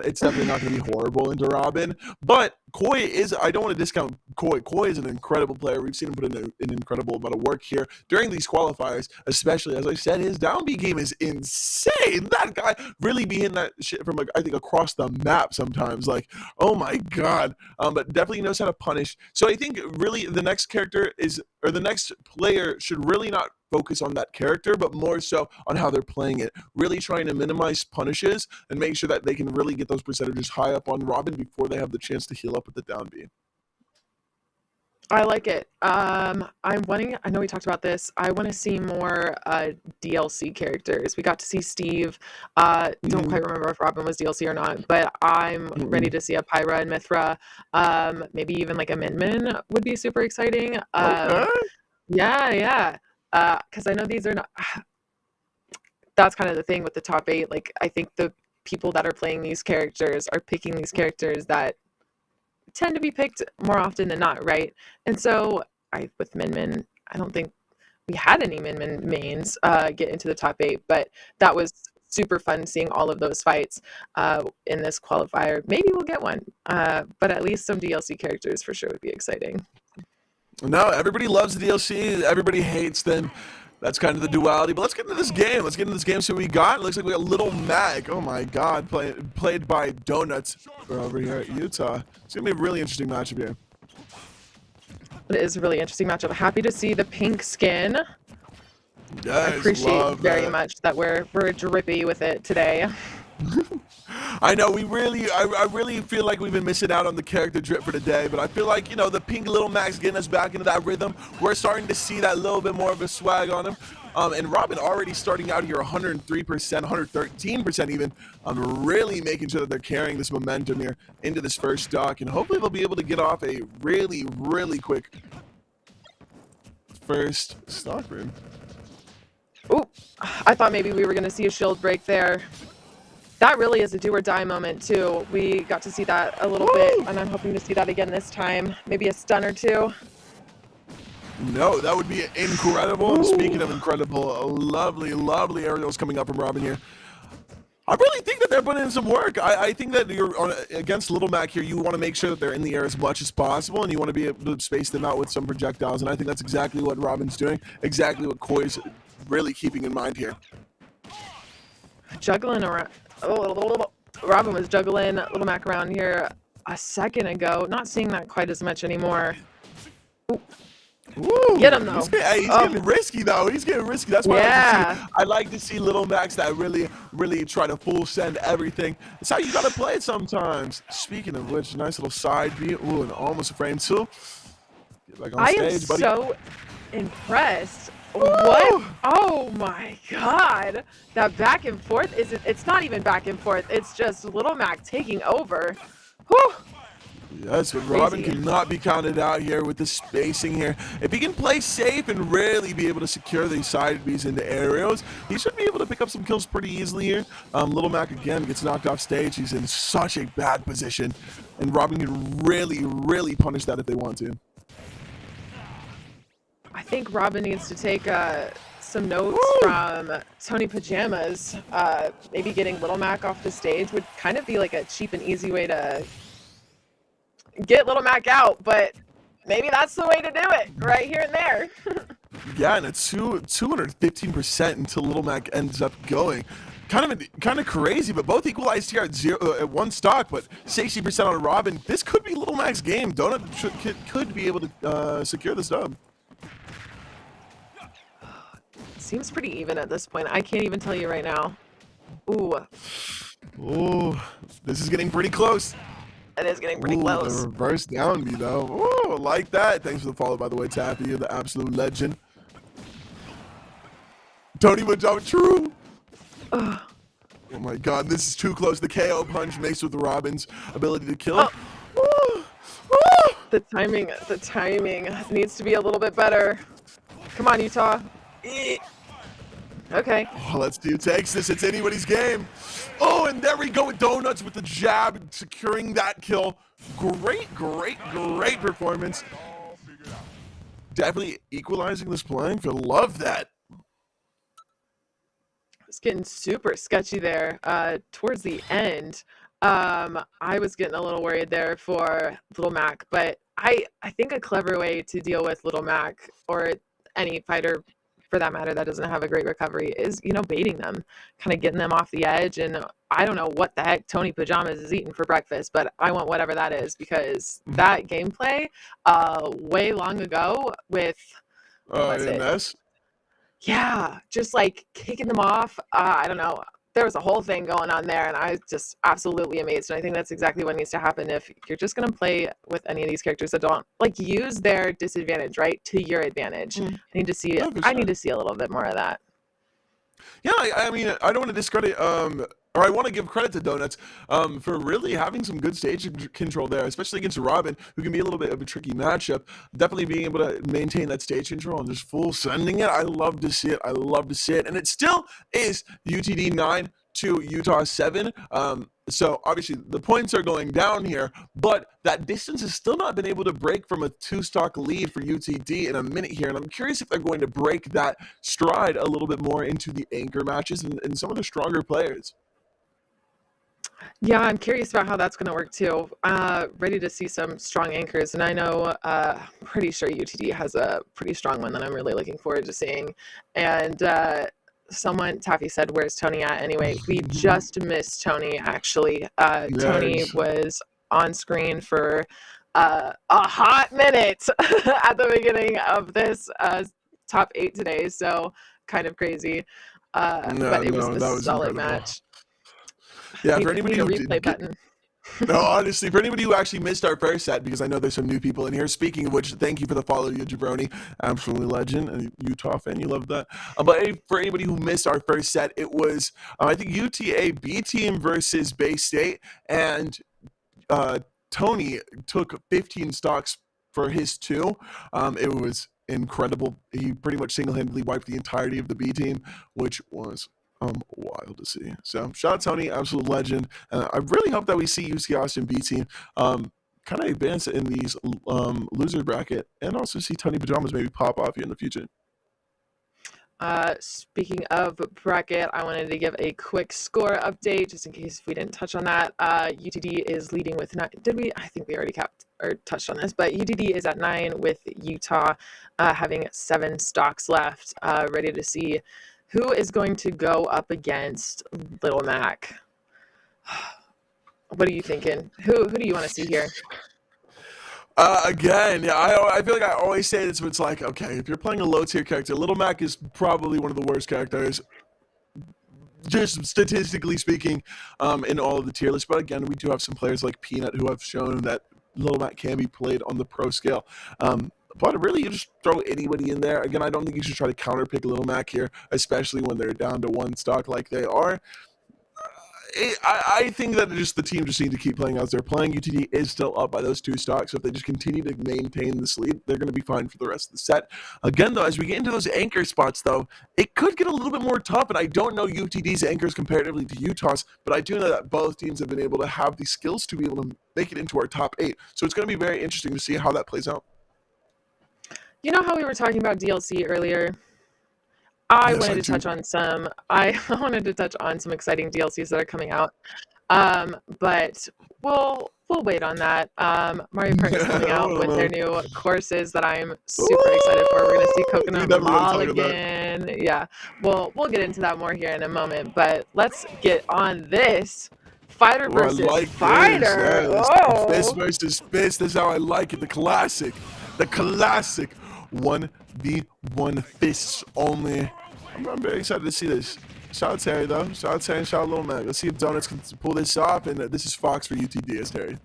it's definitely not going to be horrible into Robin. But Koi is, I don't want to discount Koi. Koi is an incredible player. We've seen him put in an incredible amount of work here during these qualifiers, especially, as I said, his down B game is insane. That guy really be hitting that shit from, like, I think, across the map sometimes. Like, oh my God. But definitely knows how to punish. So I think really the next character is, or the next player should really not focus on that character, but more so on how they're playing it. Really trying to minimize punishes and make sure that they can really get those percentages high up on Robin before they have the chance to heal up with the down B. I like it. I'm wanting, I know we talked about this, I want to see more DLC characters. We got to see Steve. Don't quite remember if Robin was DLC or not, but I'm ready to see a Pyra and Mithra. Maybe even like a Min Min would be super exciting. Okay. Yeah. Because I know these are not, that's kind of the thing with the top 8. Like, I think the people that are playing these characters are picking these characters that tend to be picked more often than not, right? And so with Min Min, I don't think we had any Min Min mains get into the top 8, but that was super fun seeing all of those fights in this qualifier. Maybe we'll get one, but at least some DLC characters for sure would be exciting. No, everybody loves the DLC. Everybody hates them. That's kind of the duality. But let's get into this game. See what we got. It looks like we got Little Mac. Oh my God, played by Donuts over here at Utah. It's gonna be a really interesting matchup here. It is a really interesting matchup. Happy to see the pink skin. Yes, I appreciate love very that. much that we're drippy with it today. I know I really feel like we've been missing out on the character drip for today, but I feel like, you know, the pink Little Mac's getting us back into that rhythm. We're starting to see that little bit more of a swag on him. And Robin already starting out here 103%, 113% even, really making sure that they're carrying this momentum here into this first stock, and hopefully they'll be able to get off a really, really quick first stock room. Ooh, I thought maybe we were going to see a shield break there. That really is a do or die moment too. We got to see that a little bit, and I'm hoping to see that again this time. Maybe a stun or two. No, that would be incredible. And speaking of incredible, lovely, lovely aerials coming up from Robin here. I really think that they're putting in some work. I think that you're against Little Mac here. You want to make sure that they're in the air as much as possible, and you want to be able to space them out with some projectiles. And I think that's exactly what Robin's doing, exactly what Koi's really keeping in mind here. Juggling around. Oh, Robin was juggling Little Mac around here a second ago. Not seeing that quite as much anymore. Ooh. Ooh, get him though. He's getting risky though. He's getting risky. That's why I like to see Little Macs that really, really try to full send everything. It's how you gotta play it sometimes. Speaking of which, nice little side beat. Ooh, and almost a frame two. Get back on I am stage, buddy. so impressed. Woo! What? Oh my god. That back and forth it's not even back and forth. It's just Little Mac taking over. Whew. Yes, but Robin Crazy. cannot be counted out here with the spacing here. If he can play safe and really be able to secure these side Bs into aerials, he should be able to pick up some kills pretty easily here. Little Mac again gets knocked off stage. He's in such a bad position, and Robin can really, really punish that if they want to. I think Robin needs to take some notes from Tony Pajamas. Maybe getting Little Mac off the stage would kind of be like a cheap and easy way to get Little Mac out, but maybe that's the way to do it, right here and there. Yeah, and it's 215% until Little Mac ends up going. Kind of crazy, but both equalized here at one stock, but 60% on Robin. This could be Little Mac's game. Donut could be able to secure this dub. Seems pretty even at this point. I can't even tell you right now. Ooh, This is getting pretty close. it is getting pretty The close. reverse down B though. Ooh, like that. Thanks for the follow, by the way, Taffy. You're the absolute legend. Tony Pajama, true. Oh my god, this is too close. The KO punch mixed with Robin's ability to kill. The timing needs to be a little bit better. Come on, Utah. Okay. Oh, let's do takes this. It's anybody's game. Oh, and there we go with Donuts with the jab, securing that kill. Great performance. Definitely equalizing this playing field. Love that. It's getting super sketchy there towards the end. I was getting a little worried there for Little Mac, but I think a clever way to deal with Little Mac, or any fighter for that matter that doesn't have a great recovery, is, baiting them, kind of getting them off the edge. And I don't know what the heck Tony Pajamas is eating for breakfast, but I want whatever that is, because that gameplay way long ago with MS? Yeah, just like kicking them off. I don't know. There was a whole thing going on there, and I was just absolutely amazed. And I think that's exactly what needs to happen if you're just going to play with any of these characters that don't use their disadvantage, right, to your advantage. I need to see I need to see a little bit more of that. Yeah, I mean, I don't want to discredit, or I want to give credit to Donuts for really having some good stage control there, especially against Robin, who can be a little bit of a tricky matchup. Definitely being able to maintain that stage control and just full sending it. I love to see it. And it still is UTD 9 to Utah 7. So obviously the points are going down here, but that distance has still not been able to break from a 2-stock lead for UTD in a minute here. And I'm curious if they're going to break that stride a little bit more into the anchor matches and some of the stronger players. Yeah, I'm curious about how that's going to work too. Ready to see some strong anchors, and I know, pretty sure UTD has a pretty strong one that I'm really looking forward to seeing. And someone, Taffy said, "Where's Tony at?" Anyway, we just missed Tony. Actually, Tony was on screen for a hot minute at the beginning of this top 8 today. So kind of crazy, but it was a solid incredible match. Yeah, for anybody who replay button. No, honestly, for anybody who actually missed our first set, because I know there's some new people in here. Speaking of which, thank you for the follow, you Jabroni, absolutely legend, and Utah fan, you love that. But for anybody who missed our first set, it was I think UTA B team versus Bay State, and Tony took 15 stocks for his 2. It was incredible. He pretty much single-handedly wiped the entirety of the B team, which was wild to see. So shout out Tony, absolute legend. I really hope that we see UC Austin B team kind of advance in these loser bracket, and also see Tony Pajamas maybe pop off here in the future. Speaking of bracket, I wanted to give a quick score update just in case we didn't touch on that. UTD is leading with 9. Did we? I think we already touched on this, but UTD is at 9 with Utah having 7 stocks left. Ready to see who is going to go up against Little Mac. What are you thinking? Who do you want to see here? Again, yeah, I feel like I always say this, but it's like, okay, if you're playing a low-tier character, Little Mac is probably one of the worst characters, just statistically speaking, in all of the tier lists. But again, we do have some players like Peanut who have shown that Little Mac can be played on the pro scale. But really, you just throw anybody in there. Again, I don't think you should try to counterpick Little Mac here, especially when they're down to one stock like they are. I think that just the team just need to keep playing as they're playing. UTD is still up by those 2 stocks, so if they just continue to maintain this lead, they're going to be fine for the rest of the set. Again, though, as we get into those anchor spots, though, it could get a little bit more tough, and I don't know UTD's anchors comparatively to Utah's, but I do know that both teams have been able to have the skills to be able to make it into our top 8. So it's going to be very interesting to see how that plays out. You know how we were talking about DLC earlier? I Yes, wanted I to touch on some. I wanted to touch on some exciting DLCs that are coming out. But we'll wait on that. Mario Kart is coming out with their new courses that I'm super excited for. We're gonna see Coconut definitely gotta Mall talk about it. again. Yeah, we'll get into that more here in a moment. But let's get on this fighter Oh, I versus like fighter. this. Oh, Fist versus fist. This is how I like it. The classic 1v1 fists only. I'm very excited to see this. Shout out Terry though. Shout out Terry and shout out Lil Mac. Let's see if Donuts can pull this off. And this is Fox for UTD as Terry.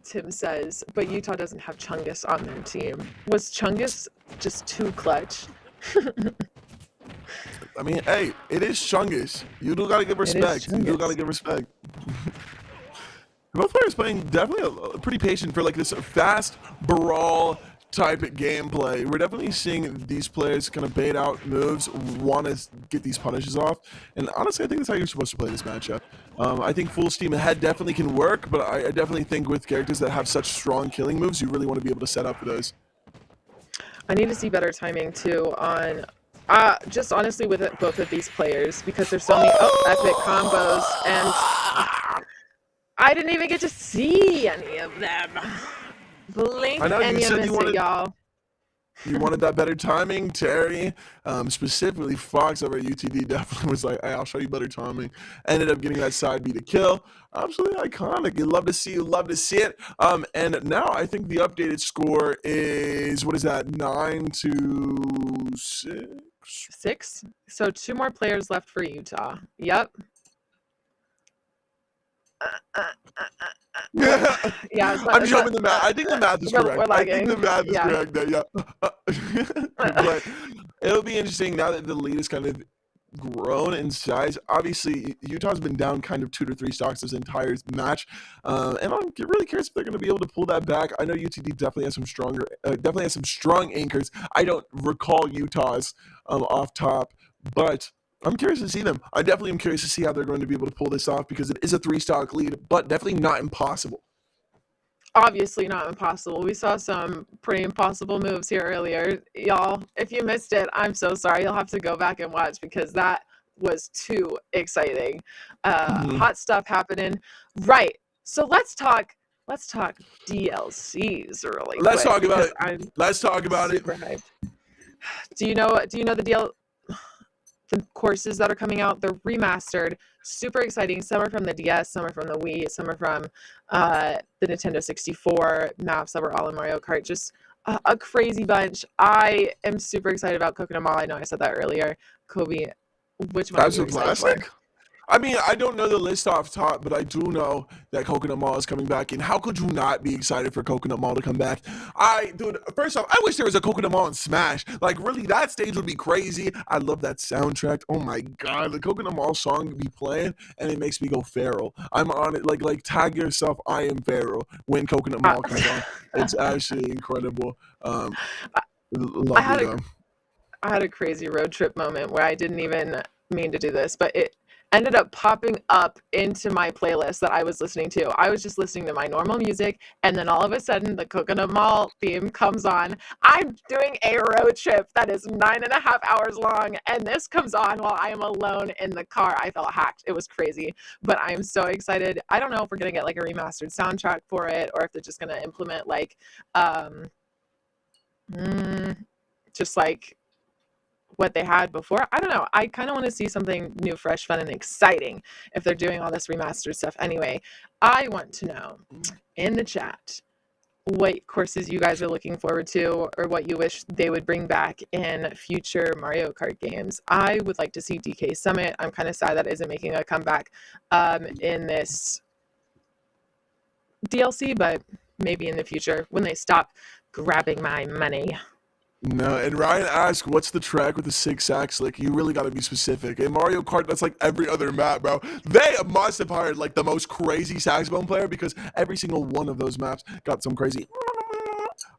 Tim says, but Utah doesn't have Chungus on their team. Was Chungus just too clutch? I mean, hey, it is Chungus. You do gotta give respect. You do Chungus. gotta give respect. Both players playing definitely pretty patient for like this fast brawl type of gameplay. We're definitely seeing these players kind of bait out moves, want to get these punishes off. And honestly, I think that's how you're supposed to play this matchup. I think full steam ahead definitely can work, but I definitely think with characters that have such strong killing moves, you really want to be able to set up for those. I need to see better timing too on just honestly with both of these players because there's so many epic combos and I didn't even get to see any of them. Blink I know, and you you said miss you it, wanted- y'all. You wanted that better timing, Terry. Specifically, Fox over at UTD definitely was like, hey, I'll show you better timing. Ended up getting that side B to kill. Absolutely iconic. You love to see it. And now I think the updated score is, what is that, 9-6? 6. So 2 more players left for Utah. Yep. Yeah, I'm showing the math. I think the math is correct. We're I think the lagging. math is Yeah. correct there, yeah. But it'll be interesting now that the lead is kind of grown in size. Obviously, Utah's been down kind of 2 to 3 stocks this entire match, and I'm really curious if they're going to be able to pull that back. I know UTD definitely has some strong anchors. I don't recall Utah's off top, but I'm curious to see them. I definitely am curious to see how they're going to be able to pull this off because it is a 3-stock lead, but definitely not impossible. Obviously not impossible. We saw some pretty impossible moves here earlier. Y'all, if you missed it, I'm so sorry. You'll have to go back and watch because that was too exciting. Hot stuff happening. Right. So let's talk DLCs really Let's quick talk about because it. I'm Let's talk about it. super hyped. Do you know the courses that are coming out? They're remastered, super exciting. Some are from the DS, some are from the Wii, some are from the Nintendo 64 maps that were all in Mario Kart. Just a crazy bunch. I am super excited about Coconut Mall. I know I said that earlier. Kobe, which one are That's you a excited for? classic. I mean, I don't know the list off top, but I do know that Coconut Mall is coming back. And how could you not be excited for Coconut Mall to come back? Dude, first off, I wish there was a Coconut Mall in Smash. Like, really, that stage would be crazy. I love that soundtrack. Oh my God, the Coconut Mall song be playing, and it makes me go feral. I'm on it. Like tag yourself, I am feral when Coconut Mall comes on. It's actually incredible. Love it. I had a crazy road trip moment where I didn't even mean to do this, but it ended up popping up into my playlist that I was listening to. I was just listening to my normal music, and then all of a sudden the Coconut Mall theme comes on. I'm doing a road trip that is 9.5 hours long, and this comes on while I am alone in the car. I felt hacked. It was crazy, but I'm so excited. I don't know if we're gonna get like a remastered soundtrack for it, or if they're just gonna implement like just like what they had before. I don't know. I kind of want to see something new, fresh, fun, and exciting if they're doing all this remastered stuff. Anyway, I want to know in the chat what courses you guys are looking forward to or what you wish they would bring back in future Mario Kart games. I would like to see DK Summit. I'm kind of sad that isn't making a comeback in this DLC, but maybe in the future when they stop grabbing my money. No, and Ryan asked, what's the track with the 6 sax lick? You really got to be specific. In Mario Kart, that's like every other map, bro. They must have hired like the most crazy saxophone player because every single one of those maps got some crazy.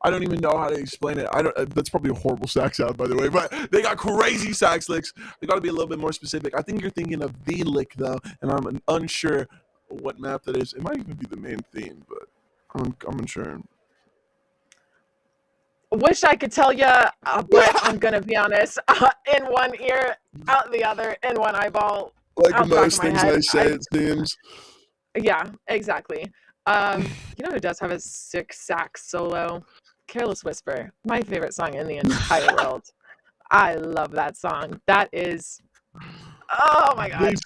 I don't even know how to explain it. I don't. That's probably a horrible sax sound, by the way. But they got crazy sax licks. They got to be a little bit more specific. I think you're thinking of the lick though, and I'm unsure what map that is. It might even be the main theme, but I'm unsure. Wish I could tell you, but I'm gonna be honest. In one ear, out the other, in one eyeball. Like out the back most of my things head. I say, it seems. Yeah, exactly. You know who does have a sick sax solo? Careless Whisper, my favorite song in the entire world. I love that song. That is, oh my god. Okay,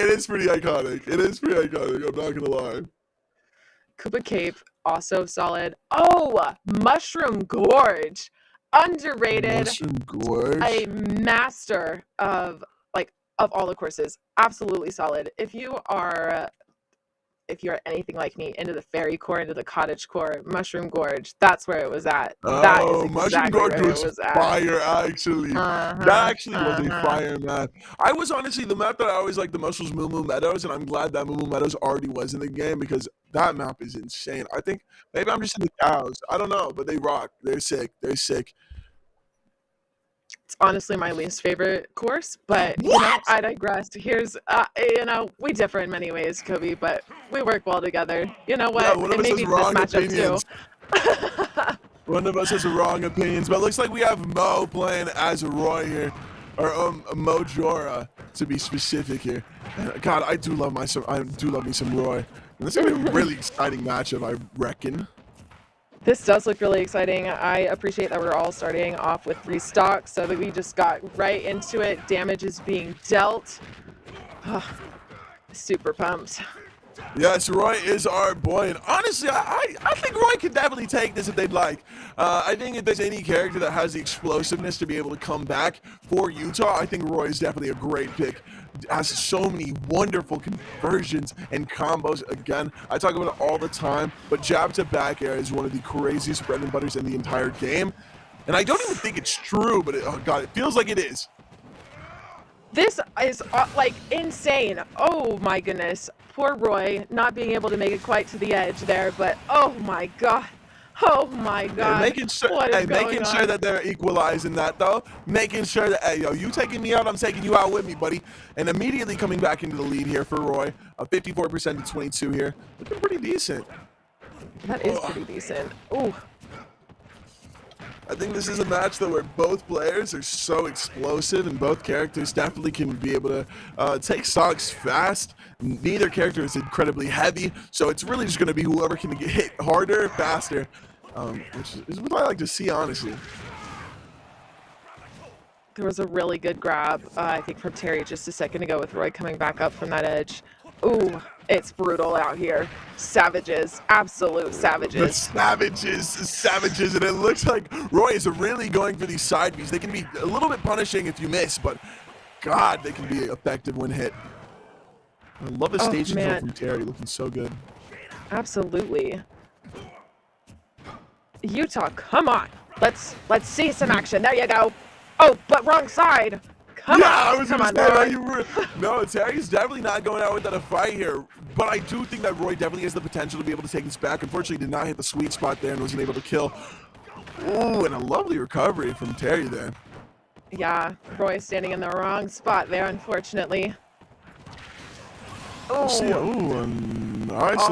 it is pretty iconic. I'm not gonna lie. Koopa Cape, also solid. Oh, Mushroom Gorge, underrated. Mushroom Gorge. A master of all the courses. Absolutely solid. If you're anything like me, into the fairy core, into the cottage core, Mushroom Gorge, that's where it was at. That is exactly Mushroom Gorge where was it was at. fire, actually. That actually was a fire map. I was honestly, the map that I always liked the most was Moo Moo Meadows, and I'm glad that Moo Moo Meadows already was in the game because that map is insane. I think maybe I'm just in the cows. I don't know, but they rock. They're sick. It's honestly my least favorite course, but I digress. Here's, we differ in many ways, Kobe, but we work well together. You know what? Yeah, one of us has wrong opinions. Too. One of us has wrong opinions, but it looks like we have Mo playing as Roy here, or Mo Jora to be specific here. God, I do love me some Roy. And this is gonna be a really exciting matchup, I reckon. This does look really exciting. I appreciate that we're all starting off with 3 stocks so that we just got right into it. Damage is being dealt. Super pumped. Yes, Roy is our boy, and honestly, I think Roy could definitely take this if they'd like. I think if there's any character that has the explosiveness to be able to come back for Utah, I think Roy is definitely a great pick. Has so many wonderful conversions and combos. Again, I talk about it all the time, but jab to back air is one of the craziest bread and butters in the entire game. And I don't even think it's true, but it feels like it is. This is insane. Oh my goodness. Poor Roy not being able to make it quite to the edge there, but oh my god. Oh my god. Making sure that they're equalizing that though. Making sure that, hey, yo, you taking me out, I'm taking you out with me, buddy. And immediately coming back into the lead here for Roy. 54% to 22 here. Looking pretty decent. That is pretty decent. Ooh. I think this is a match though where both players are so explosive and both characters definitely can be able to take stocks fast. Neither character is incredibly heavy, so it's really just going to be whoever can get hit harder, faster, which is what I like to see, honestly. There was a really good grab, I think, from Terry just a second ago with Roy coming back up from that edge. Ooh, it's brutal out here. Savages, absolute savages. The savages, and it looks like Roy is really going for these side Bs. They can be a little bit punishing if you miss, but God, they can be effective when hit. I love the stage control from Terry, looking so good. Absolutely. Utah, come on. Let's see some action. There you go. Oh, but wrong side. Come on. I was come gonna on, say Roy. that you were. No, Terry's definitely not going out without a fight here. But I do think that Roy definitely has the potential to be able to take this back. Unfortunately, did not hit the sweet spot there and wasn't able to kill. Ooh, and a lovely recovery from Terry there. Yeah, Roy standing in the wrong spot there, unfortunately. Nice. So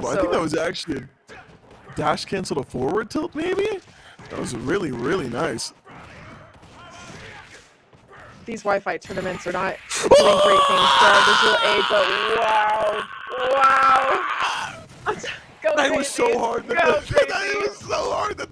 I think that was actually a dash cancel to forward tilt, maybe? That was really, really nice. These Wi-Fi tournaments are not doing great things for our visual aid, but wow. Go That crazy. was so hard. That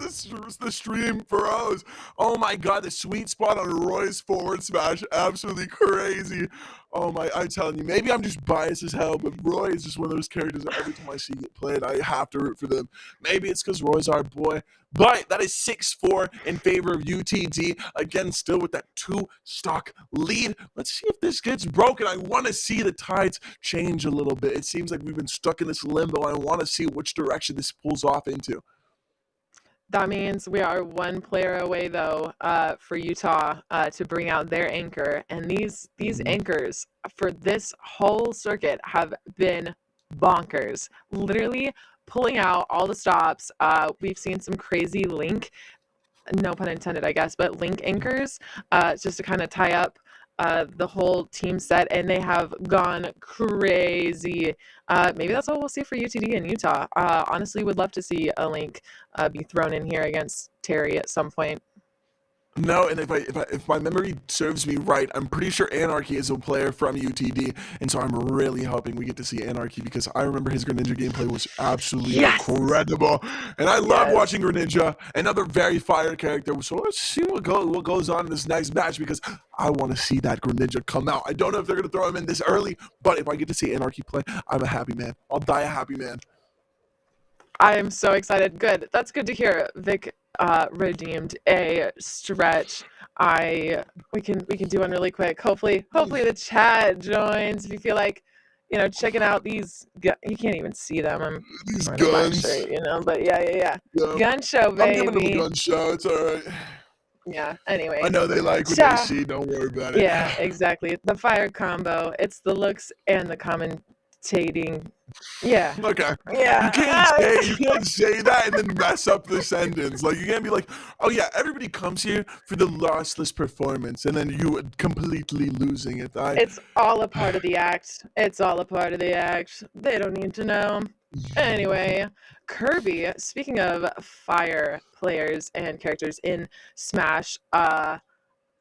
the stream froze. Oh my god, the sweet spot on Roy's forward smash, absolutely crazy. Oh my, I'm telling you, maybe I'm just biased as hell, but Roy is just one of those characters that every time I see get played, I have to root for them. Maybe it's because Roy's our boy, but that is 6-4 in favor of UTD. Again, still with that 2-stock lead. Let's see if this gets broken. I want to see the tides change a little bit. It seems like we've been stuck in this limbo. I want to see which direction this pulls off into. That means we are one player away, though, for Utah to bring out their anchor. And these anchors for this whole circuit have been bonkers. Literally pulling out all the stops. We've seen some crazy link, no pun intended, I guess, but link anchors just to kind of tie up the whole team set, and they have gone crazy. Maybe that's what we'll see for UTD and Utah. Honestly, would love to see a link be thrown in here against Terry at some point. No, and if my memory serves me right, I'm pretty sure Anarchy is a player from UTD, and so I'm really hoping we get to see Anarchy because I remember his Greninja gameplay was absolutely incredible, and I love watching Greninja, another very fire character. So let's see what goes on in this next match because I want to see that Greninja come out. I don't know if they're gonna throw him in this early, but if I get to see Anarchy play, I'm a happy man. I'll die a happy man. I am so excited. Good. That's good to hear. Vic redeemed a stretch. We can do one really quick. Hopefully the chat joins. If you feel like, checking out these, you can't even see them. I'm These wearing a black guns. shirt, but yeah. Yeah. Gun show, baby. I'm giving them a gun show. It's all right. Yeah. Anyway. I know they like what they see. Don't worry about it. Yeah, exactly. The fire combo. It's the looks and the commentating. Yeah. Okay. Yeah. You can't say that and then mess up the sentence. Like you can't be like, oh yeah, everybody comes here for the lossless performance, and then you completely losing it. It's all a part of the act. It's all a part of the act. They don't need to know. Anyway, Kirby. Speaking of fire players and characters in Smash,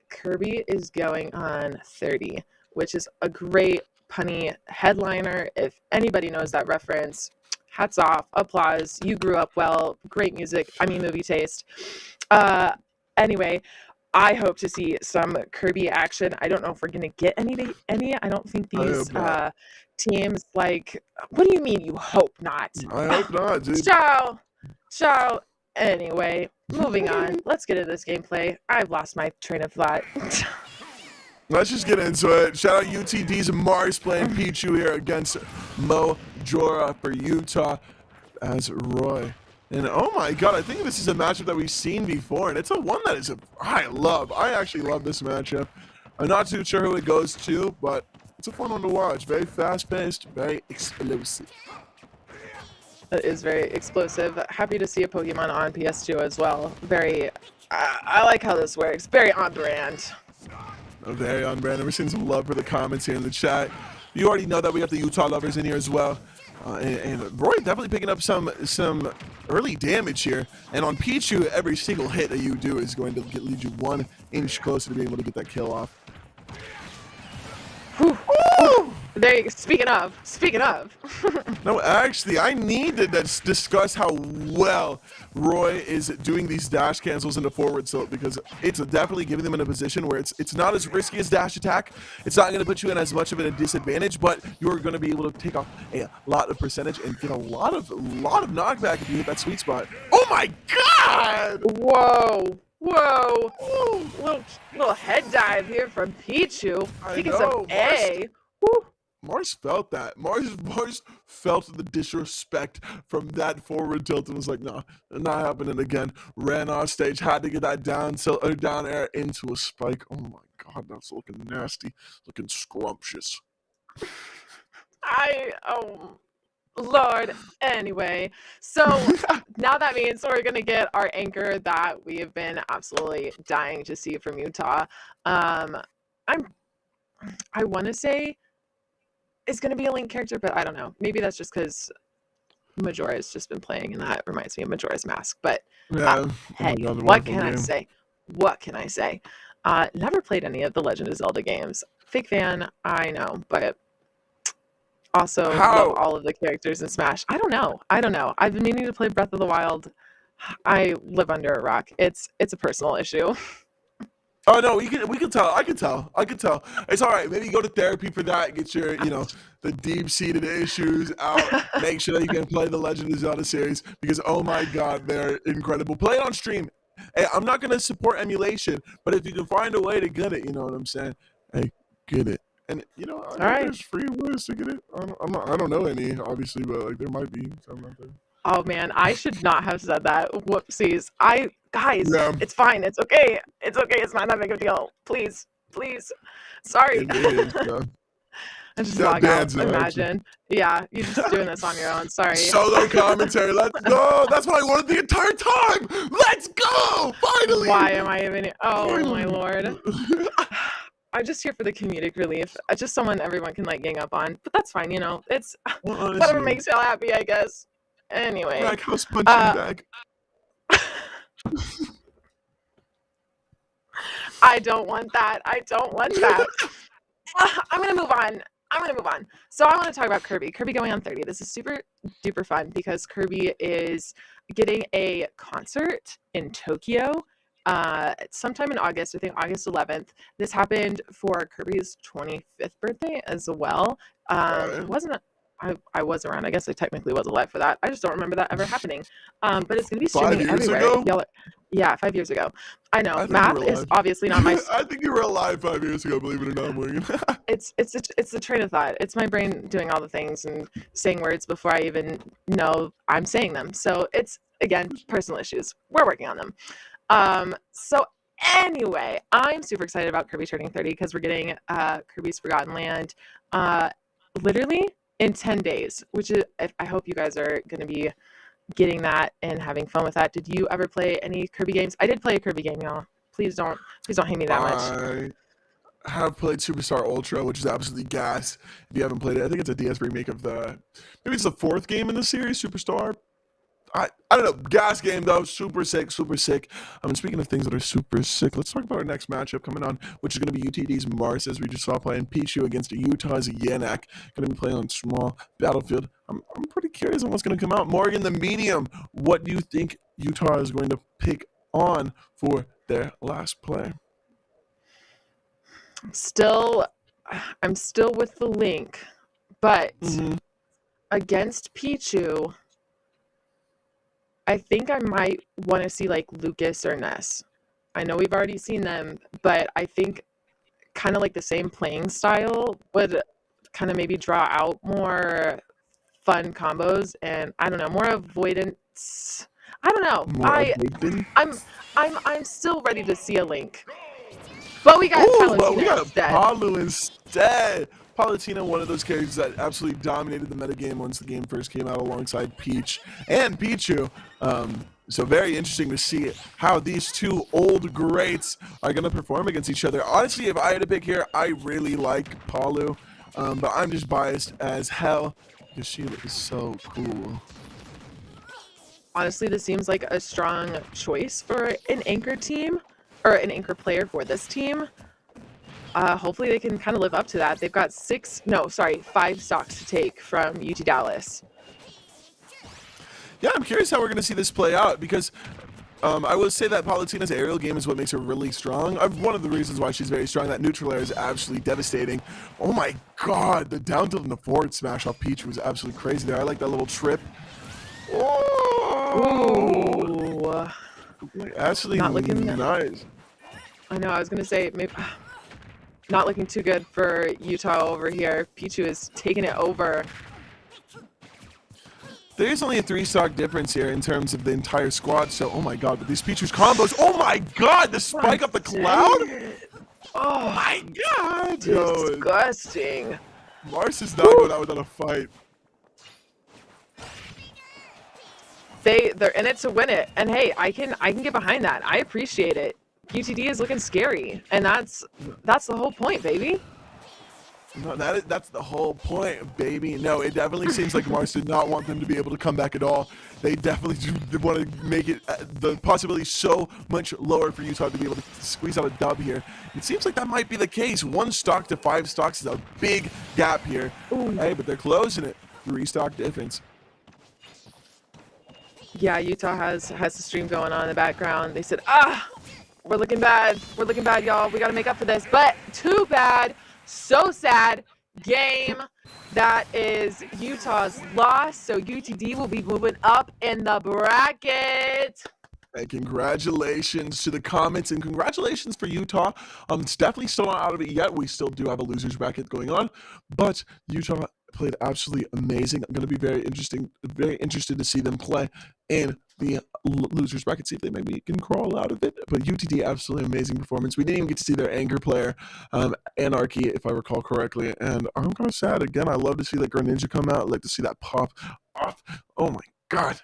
Kirby is going on 30, which is a great punny headliner. If anybody knows that reference, hats off, applause. You grew up well. Great movie taste. Anyway, I hope to see some Kirby action. I don't know if we're gonna get any. I don't think these teams what do you mean you hope not? I hope not, dude. Ciao. Anyway, moving on. Let's get into this gameplay. I've lost my train of thought. Let's just get into it. Shout out UTD's Mars playing Pichu here against Mo Jora for Utah as Roy. And oh my god, I think this is a matchup that we've seen before, and it's one that I love. I actually love this matchup. I'm not too sure who it goes to, but it's a fun one to watch. Very fast-paced, very explosive. It is very explosive. Happy to see a Pokemon on PS2 as well. I like how this works. Very on brand. Very on brand. We're seeing some love for the comments here in the chat. You already know that we have the Utah lovers in here as well. And Roy definitely picking up some early damage here. And on Pichu, every single hit that you do is going to lead you 1 inch closer to being able to get that kill off. Speaking of. No, actually, I need to discuss how well Roy is doing these dash cancels into forward tilt because it's definitely giving them in a position where it's not as risky as dash attack. It's not going to put you in as much of a disadvantage, but you're going to be able to take off a lot of percentage and get a lot of knockback if you hit that sweet spot. Oh my god! Whoa! Little head dive here from Pichu. Taking some A. Woo. Mars felt that. Mars felt the disrespect from that forward tilt and was like, nah, not happening again. Ran off stage, had to get that down air into a spike. Oh my god, that's looking nasty. Looking scrumptious. Oh, Lord. Anyway, so now that means we're going to get our anchor that we have been absolutely dying to see from Utah. I want to say it's going to be a Link character, but I don't know. Maybe that's just because Majora has just been playing, and that reminds me of Majora's Mask. But yeah, hey, what can I say? What can I say? Never played any of the Legend of Zelda games. Fake fan, I know, but also love all of the characters in Smash. I don't know. I've been meaning to play Breath of the Wild. I live under a rock. It's a personal issue. Oh no, we can tell. I can tell. It's all right. Maybe go to therapy for that. Get your, the deep-seated issues out. Make sure you can play the Legend of Zelda series because oh my god, they're incredible. Play it on stream. Hey, I'm not gonna support emulation, but if you can find a way to get it, you know what I'm saying? Hey, get it. And I think right. there's free ways to get it. I don't know any, obviously, but like there might be some out there. Oh man, I should not have said that. Whoopsies. Guys, Yeah. it's fine. It's okay. It's okay. It's not that big of a deal. Please. Sorry. It is, yeah. I just Yeah, log out. bands, Imagine. Yeah, you're just doing this on your own. Sorry. Solo commentary. Let's go. That's what I wanted the entire time. Let's go. Finally. Why am I even? Oh my lord. I'm just here for the comedic relief. Just someone everyone can like gang up on. But that's fine. It's Well, whatever makes y'all happy, I guess. Anyway. Crack house punching bag. I don't want that. I'm gonna move on. So I want to talk about Kirby. Kirby going on 30. This is super duper fun because Kirby is getting a concert in Tokyo sometime in August. I think August 11th. This happened for Kirby's 25th birthday as well. It wasn't. I was around. I guess I technically was alive for that. I just don't remember that ever happening. But it's going to be streaming 5 years everywhere. ago? Yeah, 5 years ago. I know. I think Math you were is alive. obviously not my. I think you were alive 5 years ago, believe it or not, Morgan. It's the train of thought. It's my brain doing all the things and saying words before I even know I'm saying them. So it's, again, personal issues. We're working on them. So anyway, I'm super excited about Kirby turning 30 because we're getting Kirby's Forgotten Land literally in 10 days, which is, I hope you guys are going to be getting that and having fun with that. Did you ever play any Kirby games? I did play a Kirby game, y'all. Please don't hate me that much. I have played Superstar Ultra, which is absolutely gas. If you haven't played it, I think it's a DS remake of maybe it's the 4th game in the series, Superstar. I don't know, gas game though, super sick. Speaking of things that are super sick, let's talk about our next matchup coming on, which is going to be UTD's Mars, as we just saw playing Pichu against Utah's Yanak. Going to be playing on small battlefield. I'm pretty curious on what's going to come out. Morgan, the medium, what do you think Utah is going to pick on for their last play? I'm still with the Link, but against Pichu, I think I might want to see like Lucas or Ness. I know we've already seen them, but I think kind of like the same playing style would kind of maybe draw out more fun combos and I don't know, more avoidance. I don't know. I'm still ready to see a Link. But we got Palu instead. Palutena, one of those characters that absolutely dominated the metagame once the game first came out alongside Peach and Pichu. So very interesting to see how these two old greats are going to perform against each other. Honestly, if I had to pick here, I really like Palu, but I'm just biased as hell because she is so cool. Honestly, this seems like a strong choice for an anchor team or an anchor player for this team. Hopefully they can kind of live up to that. They've got 5 stocks to take from UT Dallas. Yeah, I'm curious how we're going to see this play out because I would say that Palutena's aerial game is what makes her really strong. One of the reasons why she's very strong, that neutral air is absolutely devastating. Oh my god, the down tilt and the forward smash off Peach was absolutely crazy there. I like that little trip. Oh! Ooh. Actually, not looking nice. I know, I was going to say, maybe not looking too good for Utah over here. Pichu is taking it over. There's only a 3-stock difference here in terms of the entire squad, so oh my god, but these Pichu's combos, oh my god, the spike up the cloud? Oh my god! Disgusting. Mars is not going out without a fight. They're in it to win it, and hey, I can get behind that. I appreciate it. UTD is looking scary, and that's the whole point, baby. No, that's the whole point, baby. No, it definitely seems like Mars did not want them to be able to come back at all. They definitely want to make it the possibility so much lower for Utah to be able to squeeze out a dub here. It seems like that might be the case. 1 stock to 5 stocks is a big gap here. Ooh. Hey, but they're closing it. 3-stock difference. Yeah, Utah has the stream going on in the background. They said, we're looking bad. We're looking bad, y'all. We got to make up for this. But too bad. So sad. Game. That is Utah's loss. So UTD will be moving up in the bracket. And congratulations to the Comets, and congratulations for Utah. It's definitely still not out of it yet. We still do have a losers bracket going on, but Utah played absolutely amazing. I'm going to be very interested to see them play in the losers bracket, see if they maybe can crawl out of it. But UTD, absolutely amazing performance. We didn't even get to see their anchor player, Anarchy, if I recall correctly, and I'm kind of sad. Again, I love to see that Greninja come out. I'd like to see that pop off. Oh my god.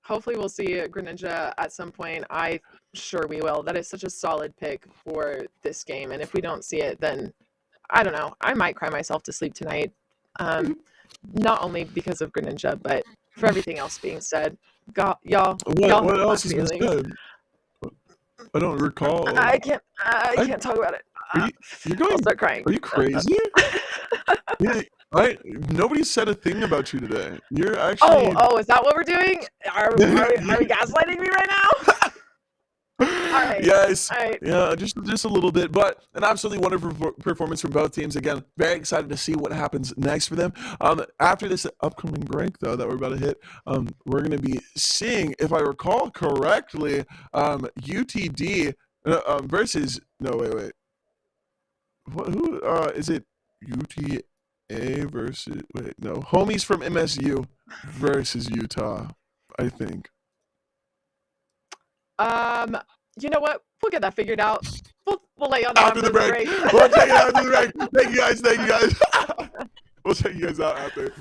Hopefully we'll see Greninja at some point. I sure we will. That is such a solid pick for this game. And if we don't see it, then I don't know. I might cry myself to sleep tonight. Not only because of Greninja, but for everything else being said. Y'all What hurt else my has been feelings. said? I don't recall. I can't talk about it. I'll start crying. Are you crazy? Yeah, nobody said a thing about you today. You're actually. Oh, is that what we're doing? Are we gaslighting me right now? All right. Yes. All right. Yeah, just a little bit, but an absolutely wonderful performance from both teams. Again, very excited to see what happens next for them. After this upcoming break, though, that we're about to hit, we're going to be seeing, if I recall correctly, UTD versus. No, wait. Who is it? UTA versus. Wait, no. Homies from MSU versus Utah, I think. You know what? We'll get that figured out. We'll let y'all know After the break. We'll check it out after the break. Thank you guys. We'll check you guys out after.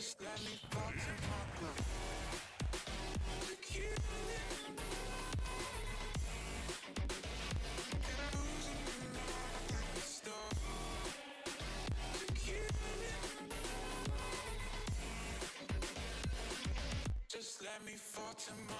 Just let me fall to my groove. Look you. Just let me fall to my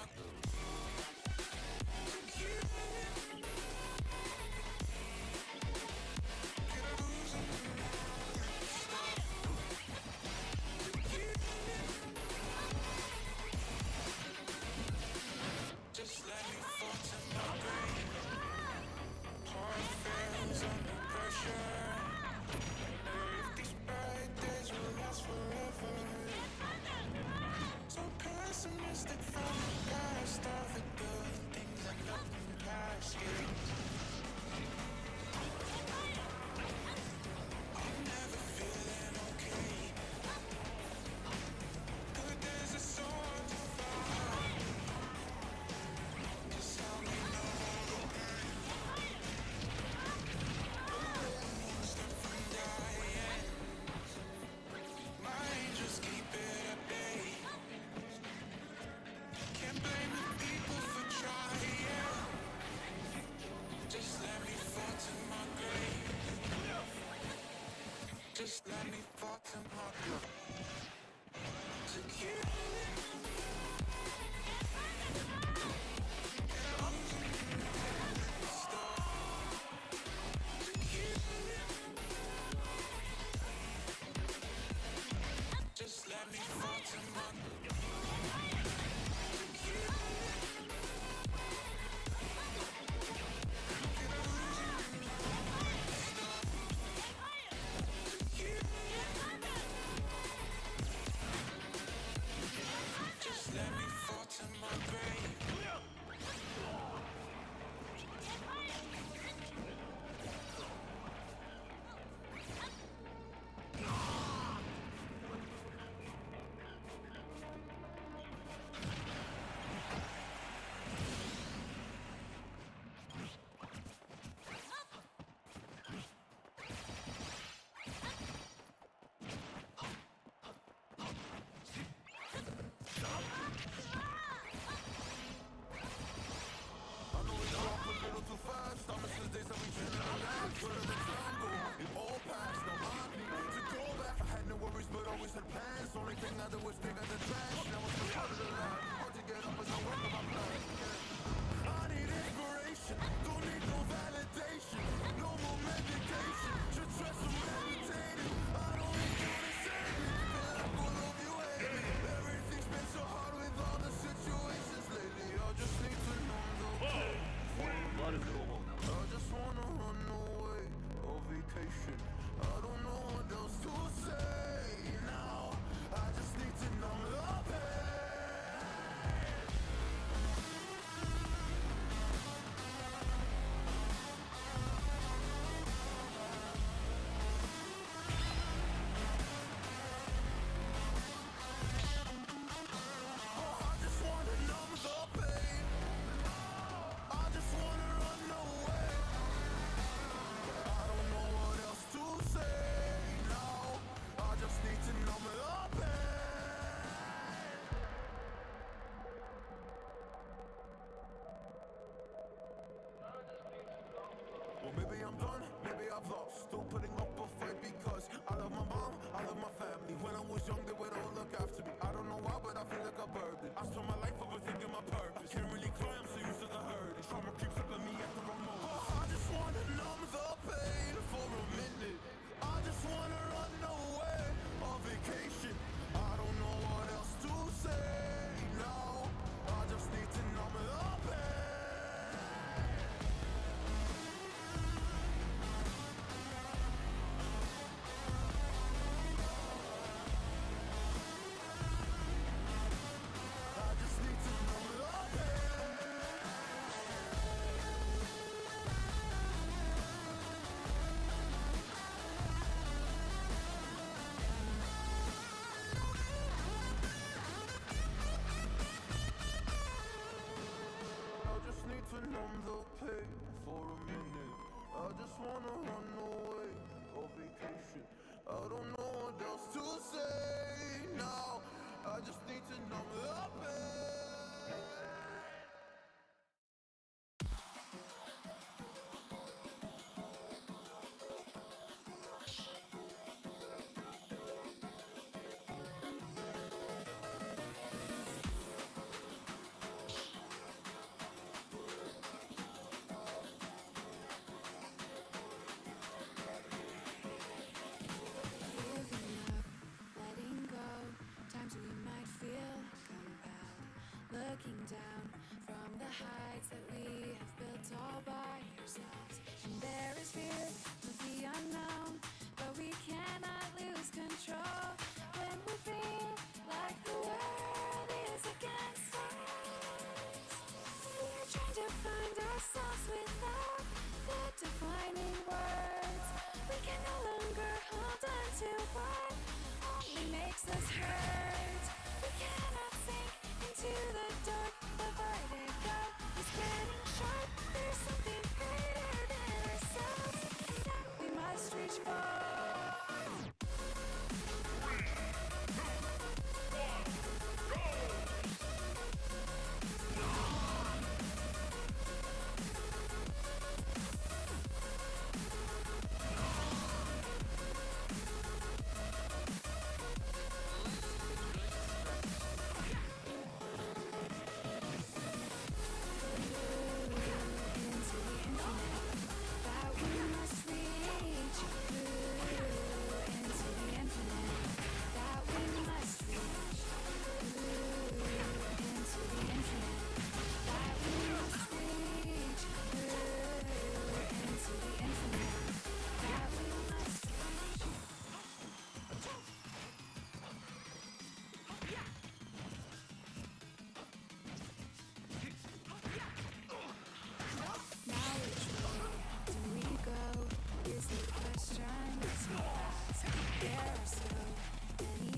Just let me fall to my grave. Heart fails under pressure. If these bad days will last forever. So pessimistic from the past, all the good things end up in past years. I'm never feeling okay. Good days are so hard to find. Just help me know the pain. Stop from dying. My angels keep it at bay. Can't blame the people for trying. Just let me fall to my grave. Just let me fall to my grave. To kill Just let me fall to my Just let me fall to my grave. Too fast, I'm missing days that we chillin' out loud. Put in the jungle, it all passed. No, I need to go back. I had no worries, but always had plans. Only thing I did was dig out the trash. Now I'm still part of the line. Hard to get up as I work on my plan. I need inspiration, don't need no validation. No more medication, just try some meditating. I don't need you to save me, feel like all of you hate me. Everything's been so hard with all the situations lately. I just need to know the way. I just wanna run away on vacation. I don't know what else to say now. I just need to know love. putting on the pain. Giving up, letting go. Times we might feel compelled. Looking down from the heights that we have built all by ourselves. And there is fear of the unknown, but we cannot lose control. When we feel like the world is against us, we're trying to find ourselves without the defining words. We can no longer hold on to what only makes us hurt. We cannot sink into the dark. The vertigo is getting sharp. There's something greater than ourselves that we must reach for.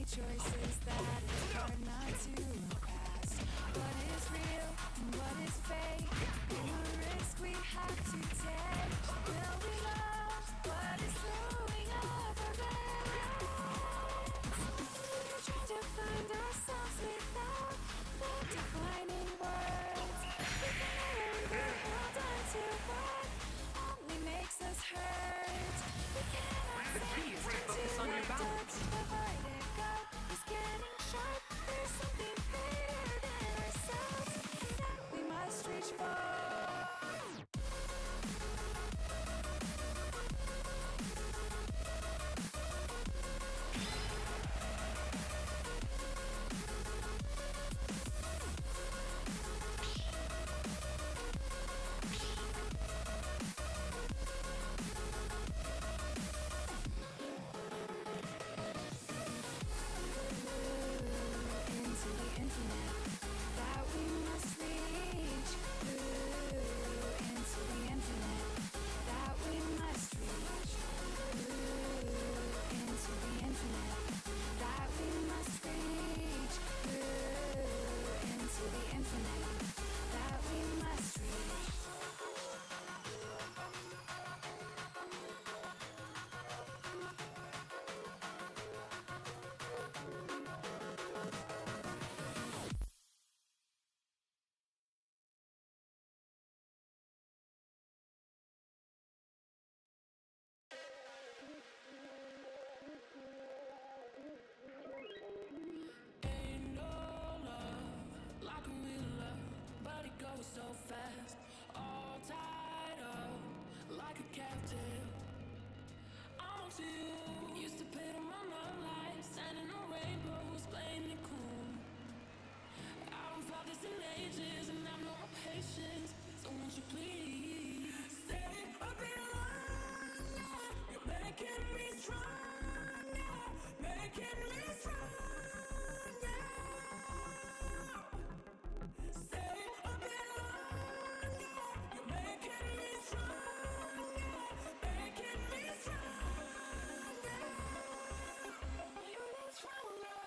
Choices that it's hard not to look past. What is real and what is fake? And the risk we have to take. Will we know what is throwing up our veins? We're trying to find ourselves without the defining words. We can no longer hold on to what only makes us hurt. We cannot sink into the depths of vertigo. It's getting sharp. There's something greater than ourselves that we must reach for. Into the infinite that we must reach. Into the infinite that we must reach. Into the infinite that we must reach. Into the infinite that we must reach. Ain't no love like a real love, but it goes so fast. All tied up like a captive. I'm on to you. Used to pay to my love life, standing on rainbows, playing it cool. I haven't felt this in ages, and I've no more patience. So won't you please stay a bit longer? You're making me stronger, making me stronger. Stay a bit longer. You're making me stronger, making me stronger. You need stronger.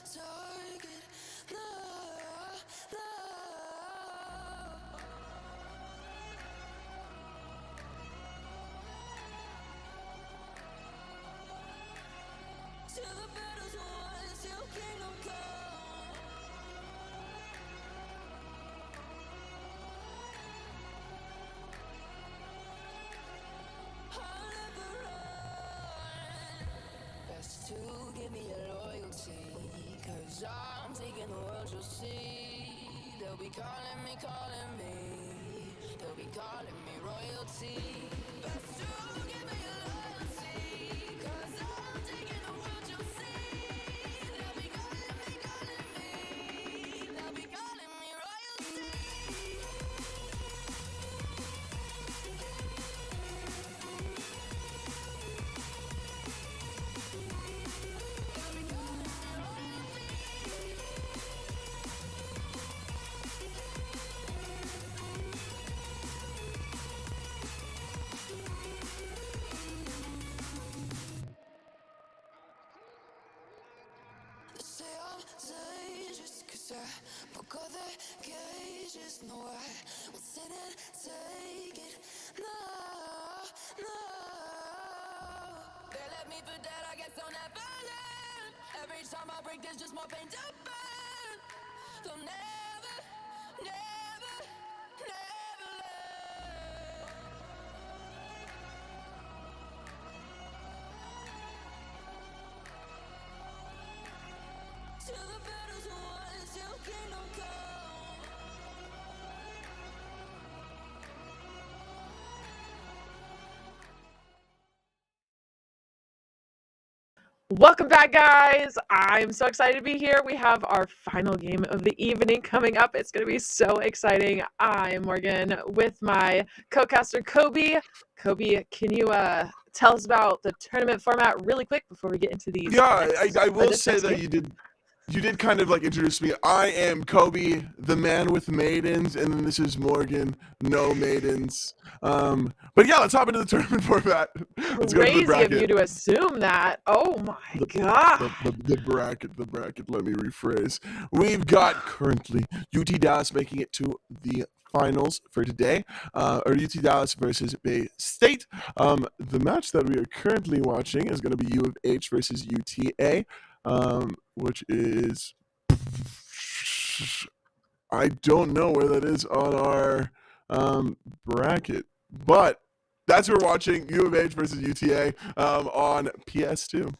Circuit. No, no. Till the battle's won, till kingdom come. I'll never run. Best to give me your loyalty, 'cause I'm taking the world, you'll see. They'll be calling me, they'll be calling me royalty. Best to give me your loyalty, 'cause I'm taking the world, you'll see. They'll be calling me, they'll be calling me royalty. They say I'm dangerous 'cause I broke all the cages. No, I won't stand and take it. No, no. They left me for dead, I guess I'll never learn. Every time I break, there's just more pain to burn. They'll never, never, never learn. Till the battle's won, till kingdom come. Welcome back, guys. I'm so excited to be here. We have our final game of the evening coming up. It's going to be so exciting. I'm Morgan with my co-caster, Kobe. Kobe, can you tell us about the tournament format really quick before we get into these? Yeah, I will this say next that game? you did kind of like introduce me. I am Kobe, the man with maidens, and then this is Morgan, no maidens. But yeah, let's hop into the tournament format. Let's go to the Crazy of bracket. you to assume that. Oh my The god. bracket. Let me rephrase. We've got currently UT Dallas making it to the finals for today, or UT Dallas versus Bay State. The match that we are currently watching is going to be U of H versus UTA, which is, I don't know where that is on our bracket, but that's what we're watching, U of H versus UTA on PS2.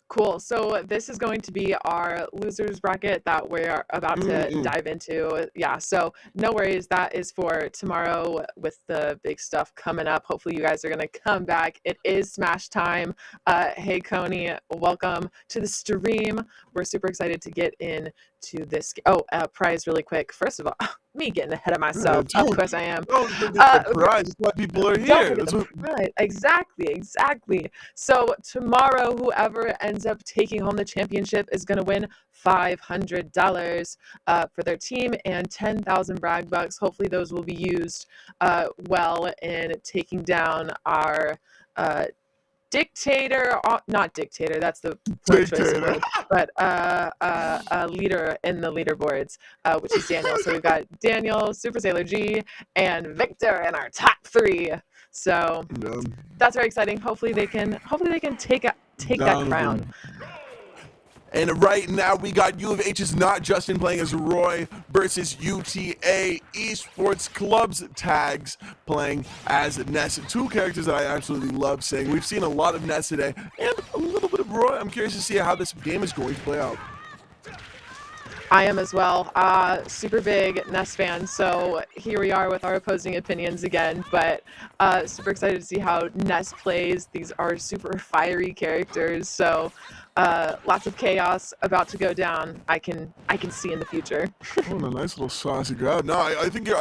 Cool. So this is going to be our losers bracket that we're about to dive into. Yeah. So no worries. That is for tomorrow with the big stuff coming up. Hopefully you guys are going to come back. It is Smash time. Hey, Coney, welcome to the stream. We're super excited to get into this. Oh, prize really quick. First of all, me getting ahead of myself. Of course I am. Don't forget the prize. That's why people are Don't here. forget That's the what, prize. Exactly. So tomorrow, whoever ends up taking home the championship is going to win $500 for their team and 10,000 brag bucks. Hopefully those will be used well in taking down our not dictator, that's the poor choice of Dictator. word, but leader in the leaderboards, which is Daniel. So we've got Daniel, Super Sailor G, and Victor in our top 3. So that's very exciting. Hopefully they can take that crown. And right now we got U of H's Not Justin playing as Roy versus UTA Esports Club's Tags playing as Ness. 2 characters that I absolutely love seeing. We've seen a lot of Ness today and a little bit of Roy. I'm curious to see how this game is going to play out. I am as well. Super big Ness fan, so here we are with our opposing opinions again, but super excited to see how Ness plays. These are super fiery characters, so lots of chaos about to go down. I can see in the future. Oh, a nice little saucy grab. No, I think your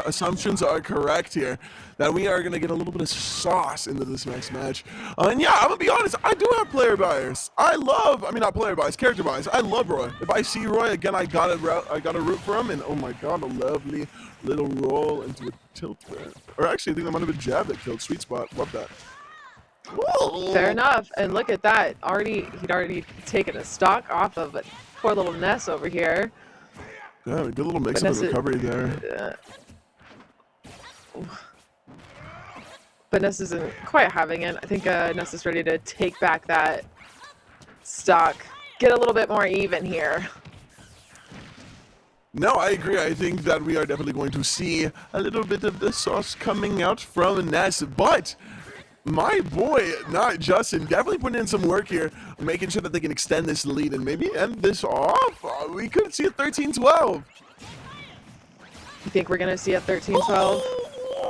assumptions are correct here. That we are gonna get a little bit of sauce into this next match. And yeah, I'm gonna be honest. I do have player bias. Not player bias, character bias. I love Roy. If I see Roy again, I gotta root for him. And oh my god, a lovely little roll into a tilt there. Or actually, I think that might have been jab that killed. Sweet spot. Love that. Fair enough. And look at that. He'd already taken a stock off of poor little Ness over here. Yeah, good little mix But of Ness recovery there. But Ness isn't quite having it. I think Ness is ready to take back that stock. Get a little bit more even here. No, I agree. I think that we are definitely going to see a little bit of the sauce coming out from Ness, but my boy, not Justin, definitely putting in some work here, making sure that they can extend this lead and maybe end this off. We could see a 13-12. You think we're gonna see a 13-12?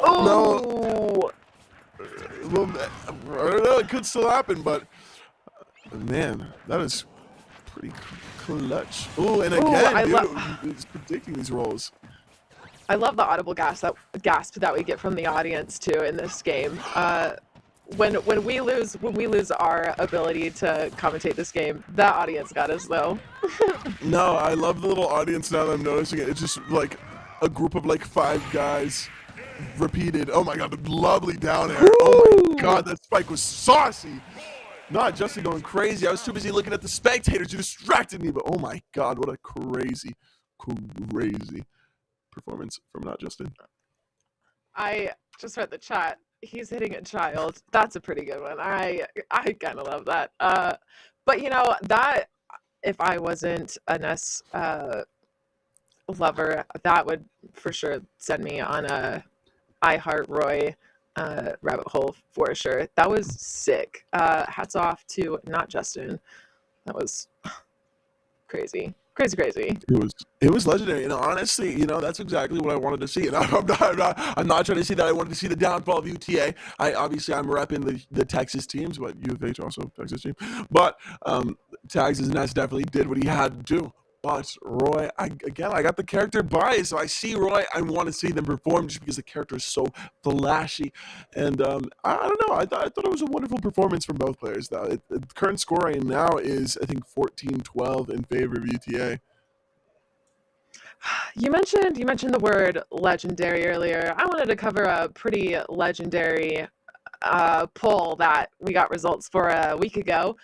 No. Well, I don't know. It could still happen, but man, that is pretty clutch. Oh, and again, dude, he's predicting these rolls. I love the audible gasp that we get from the audience too in this game. When we lose our ability to commentate this game, the audience got us though. No, I love the little audience now that I'm noticing it. It's just like a group of like 5 guys repeated. Oh my god, the lovely down air. Oh my god, that spike was saucy. Not Justin going crazy. I was too busy looking at the spectators. You distracted me, but oh my god, what a crazy performance from Not Justin. I just read the chat. He's hitting a child. That's a pretty good one. I kind of love that. But you know that if I wasn't a Ness lover, that would for sure send me on a I Heart Roy rabbit hole for sure. That was sick. Hats off to Not Justin. That was crazy. It was legendary, and honestly, you know, that's exactly what I wanted to see. And I'm not trying to see that. I wanted to see the downfall of UTA. I'm repping the Texas teams, but U of H also Texas team. But Tags and Ness definitely did what he had to do. But Roy, I got the character bias. So I see Roy, I want to see them perform just because the character is so flashy. And I don't know. I thought it was a wonderful performance from both players. Though the current score right now is, I think, 14-12 in favor of UTA. You mentioned the word legendary earlier. I wanted to cover a pretty legendary poll that we got results for a week ago.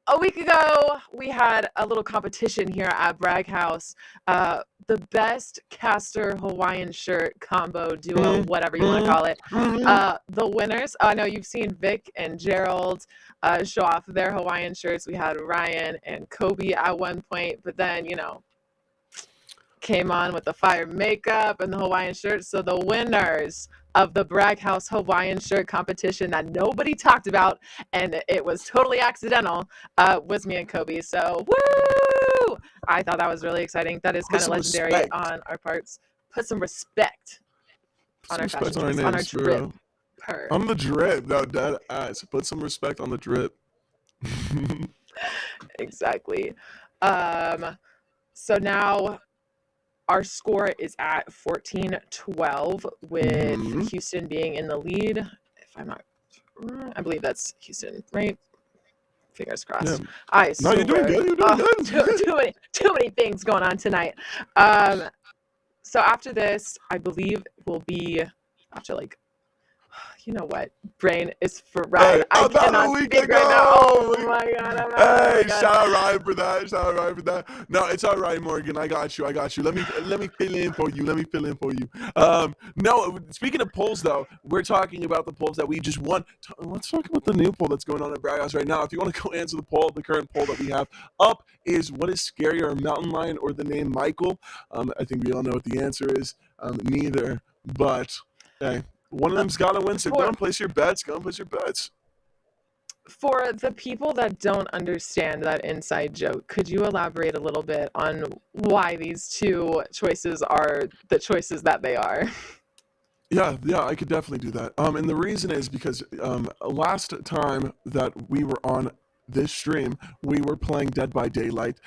A week ago, we had a little competition here at Bragg House. The best caster Hawaiian shirt combo duo, whatever you want to call it. The winners, I know you've seen Vic and Gerald show off their Hawaiian shirts. We had Ryan and Kobe at one point, but then, you know, came on with the fire makeup and the Hawaiian shirt. So the winners of the Bragg House Hawaiian shirt competition that nobody talked about, and it was totally accidental, was me and Kobe. So, woo! I thought that was really exciting. That is kind of legendary on our parts. Put some respect on our fashion choice, on our drip. On the drip, no, dead ass. Put some respect on the drip. Exactly. So now our score is at 14-12 with Houston being in the lead. If I'm not, I believe that's Houston, right? Fingers crossed. Yeah. No, you're doing good. You're doing good. Too many things going on tonight. So after this, I believe will be after like, you know what? Brain is fried. Hey, I cannot speak right now. Oh my god. Shout out Ryan for that. No, it's all right, Morgan. I got you. Let me fill in for you. No, speaking of polls though, we're talking about the polls that we just won. Let's talk about the new poll that's going on at Bragg House right now. If you want to go answer the poll, the current poll that we have up is, what is scarier, a mountain lion or the name Michael? I think we all know what the answer is. Neither, but hey. One of them's got to win, so go and place your bets. For the people that don't understand that inside joke, could you elaborate a little bit on why these two choices are the choices that they are? Yeah, I could definitely do that. And the reason is because last time that we were on this stream, we were playing Dead by Daylight,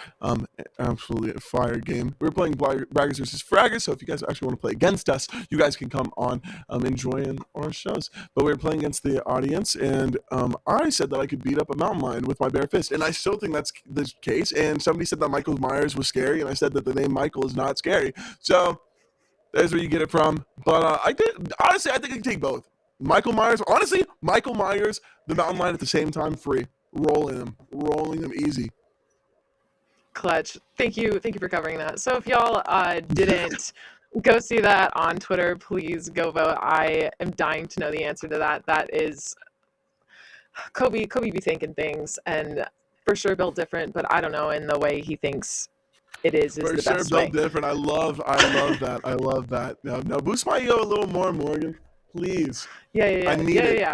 absolutely a fire game. We were playing Braggers versus Fraggers, so if you guys actually want to play against us, you guys can come on enjoying our shows. But we were playing against the audience, and I said that I could beat up a mountain lion with my bare fist, and I still think that's the case. And somebody said that Michael Myers was scary, and I said that the name Michael is not scary. So there's where you get it from. But I think I can take both. Michael Myers, honestly, Michael Myers, the Mountain Lion at the same time, free. Rolling them easy. Clutch. Thank you for covering that. So if y'all didn't go see that on Twitter, please go vote. I am dying to know the answer to that. That is Kobe be thinking things, and for sure built different, but I don't know, in the way he thinks it is For the sure, best built way. different. I love that. I love that. Now boost my ego a little more, Morgan. Please. I need it.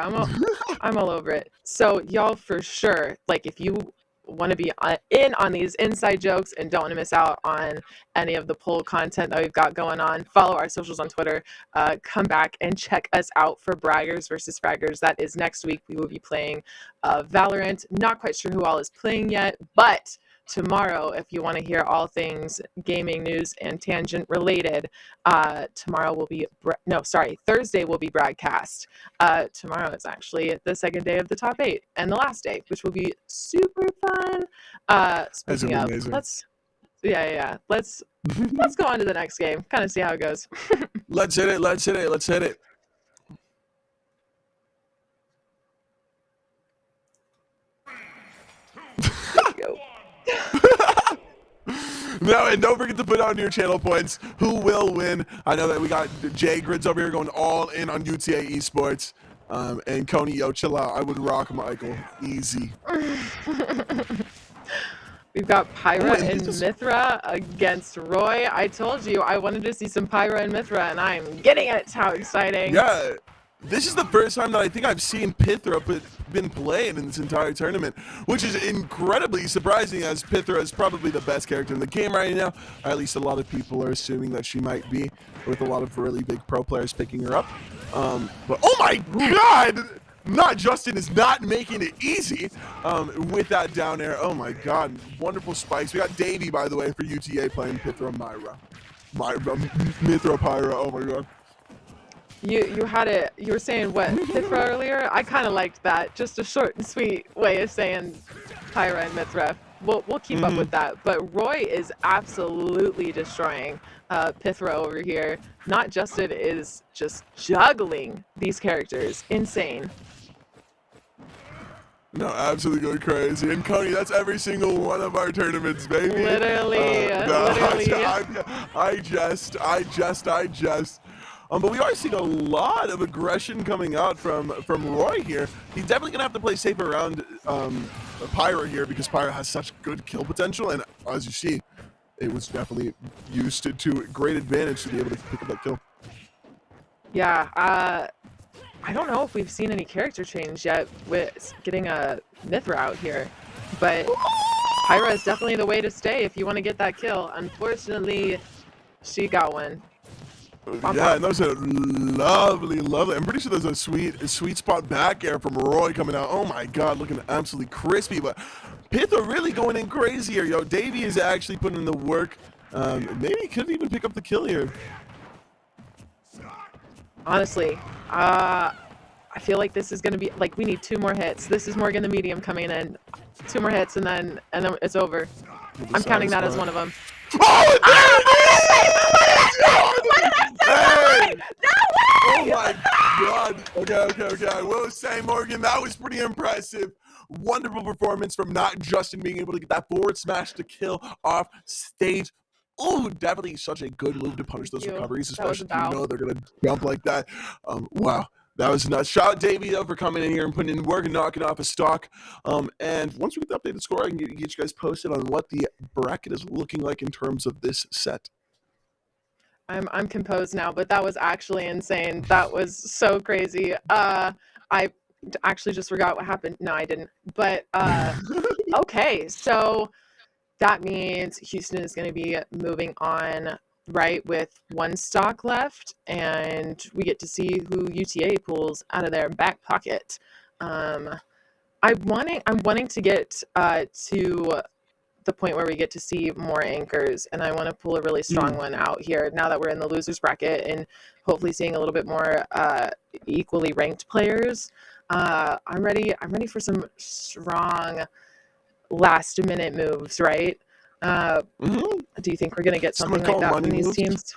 I'm all over it. So y'all, for sure, like, if you want to be in on these inside jokes and don't want to miss out on any of the poll content that we've got going on, follow our socials on Twitter. Come back and check us out for Braggers versus Fraggers. That is next week. We will be playing Valorant. Not quite sure who all is playing yet, but tomorrow, if you want to hear all things gaming news and tangent related, Thursday will be broadcast. Tomorrow is actually the second day of the top 8 and the last day, which will be super fun. Speaking of, amazing. let's go on to the next game, kind of see how it goes. Let's hit it. Go. No, and don't forget to put on your channel points. Who will win? I know that we got Jay Grids over here going all in on UTA Esports. And Coney, yo, chill out. I would rock Michael. Easy. We've got Pyra and Mithra against Roy. I told you I wanted to see some Pyra and Mithra, and I'm getting it. How exciting. Yeah. This is the first time that I think I've seen Pithra been playing in this entire tournament, which is incredibly surprising, as Pithra is probably the best character in the game right now. At least a lot of people are assuming that she might be, with a lot of really big pro players picking her up. But oh my god! Not Justin is not making it easy with that down air. Oh my god, wonderful spikes. We got Davey, by the way, for UTA playing Pithra Mithra Pyra. Oh my god. You had it. You were saying what, Mithra earlier? I kind of liked that. Just a short and sweet way of saying Pyra and Mithra. We'll keep up with that. But Roy is absolutely destroying Pithra over here. Not Justin is just juggling these characters. Insane. No, absolutely going crazy. And Coney, that's every single one of our tournaments, baby. Literally. I jest. But we are seeing a lot of aggression coming out from Roy here. He's definitely going to have to play safe around Pyra here, because Pyra has such good kill potential. And as you see, it was definitely used to great advantage to be able to pick up that kill. Yeah, I don't know if we've seen any character change yet with getting a Mithra out here, but Pyra is definitely the way to stay if you want to get that kill. Unfortunately, she got one. Yeah, and that was a lovely. I'm pretty sure there's a sweet spot back air from Roy coming out. Oh my god, looking absolutely crispy. But Pitha really going in crazy here, yo. Davey is actually putting in the work. Maybe he could even pick up the kill here. Honestly, I feel like this is going to be, like, we need 2 more hits. This is Morgan the Medium coming in. 2 more hits, and then it's over. I'm counting that as one of them. Oh, Hey! Oh my god. Okay. I will say, Morgan, that was pretty impressive. Wonderful performance from not Justin being able to get that forward smash to kill off stage. Oh, definitely such a good move to punish those recoveries, especially if you know they're going to jump like that. Wow. That was nuts. Shout out Davey, though, for coming in here and putting in work and knocking off a stock. And once we get the updated score, I can get you guys posted on what the bracket is looking like in terms of this set. I'm composed now, but that was actually insane. That was so crazy. I actually just forgot what happened. No, I didn't. But okay, so that means Houston is going to be moving on, right, with 1 stock left, and we get to see who UTA pulls out of their back pocket. I'm wanting to get to the point where we get to see more anchors, and I want to pull a really strong one out here now that we're in the losers bracket, and hopefully seeing a little bit more equally ranked players. I'm ready for some strong last minute moves, right? Do you think we're gonna get something like that from these teams?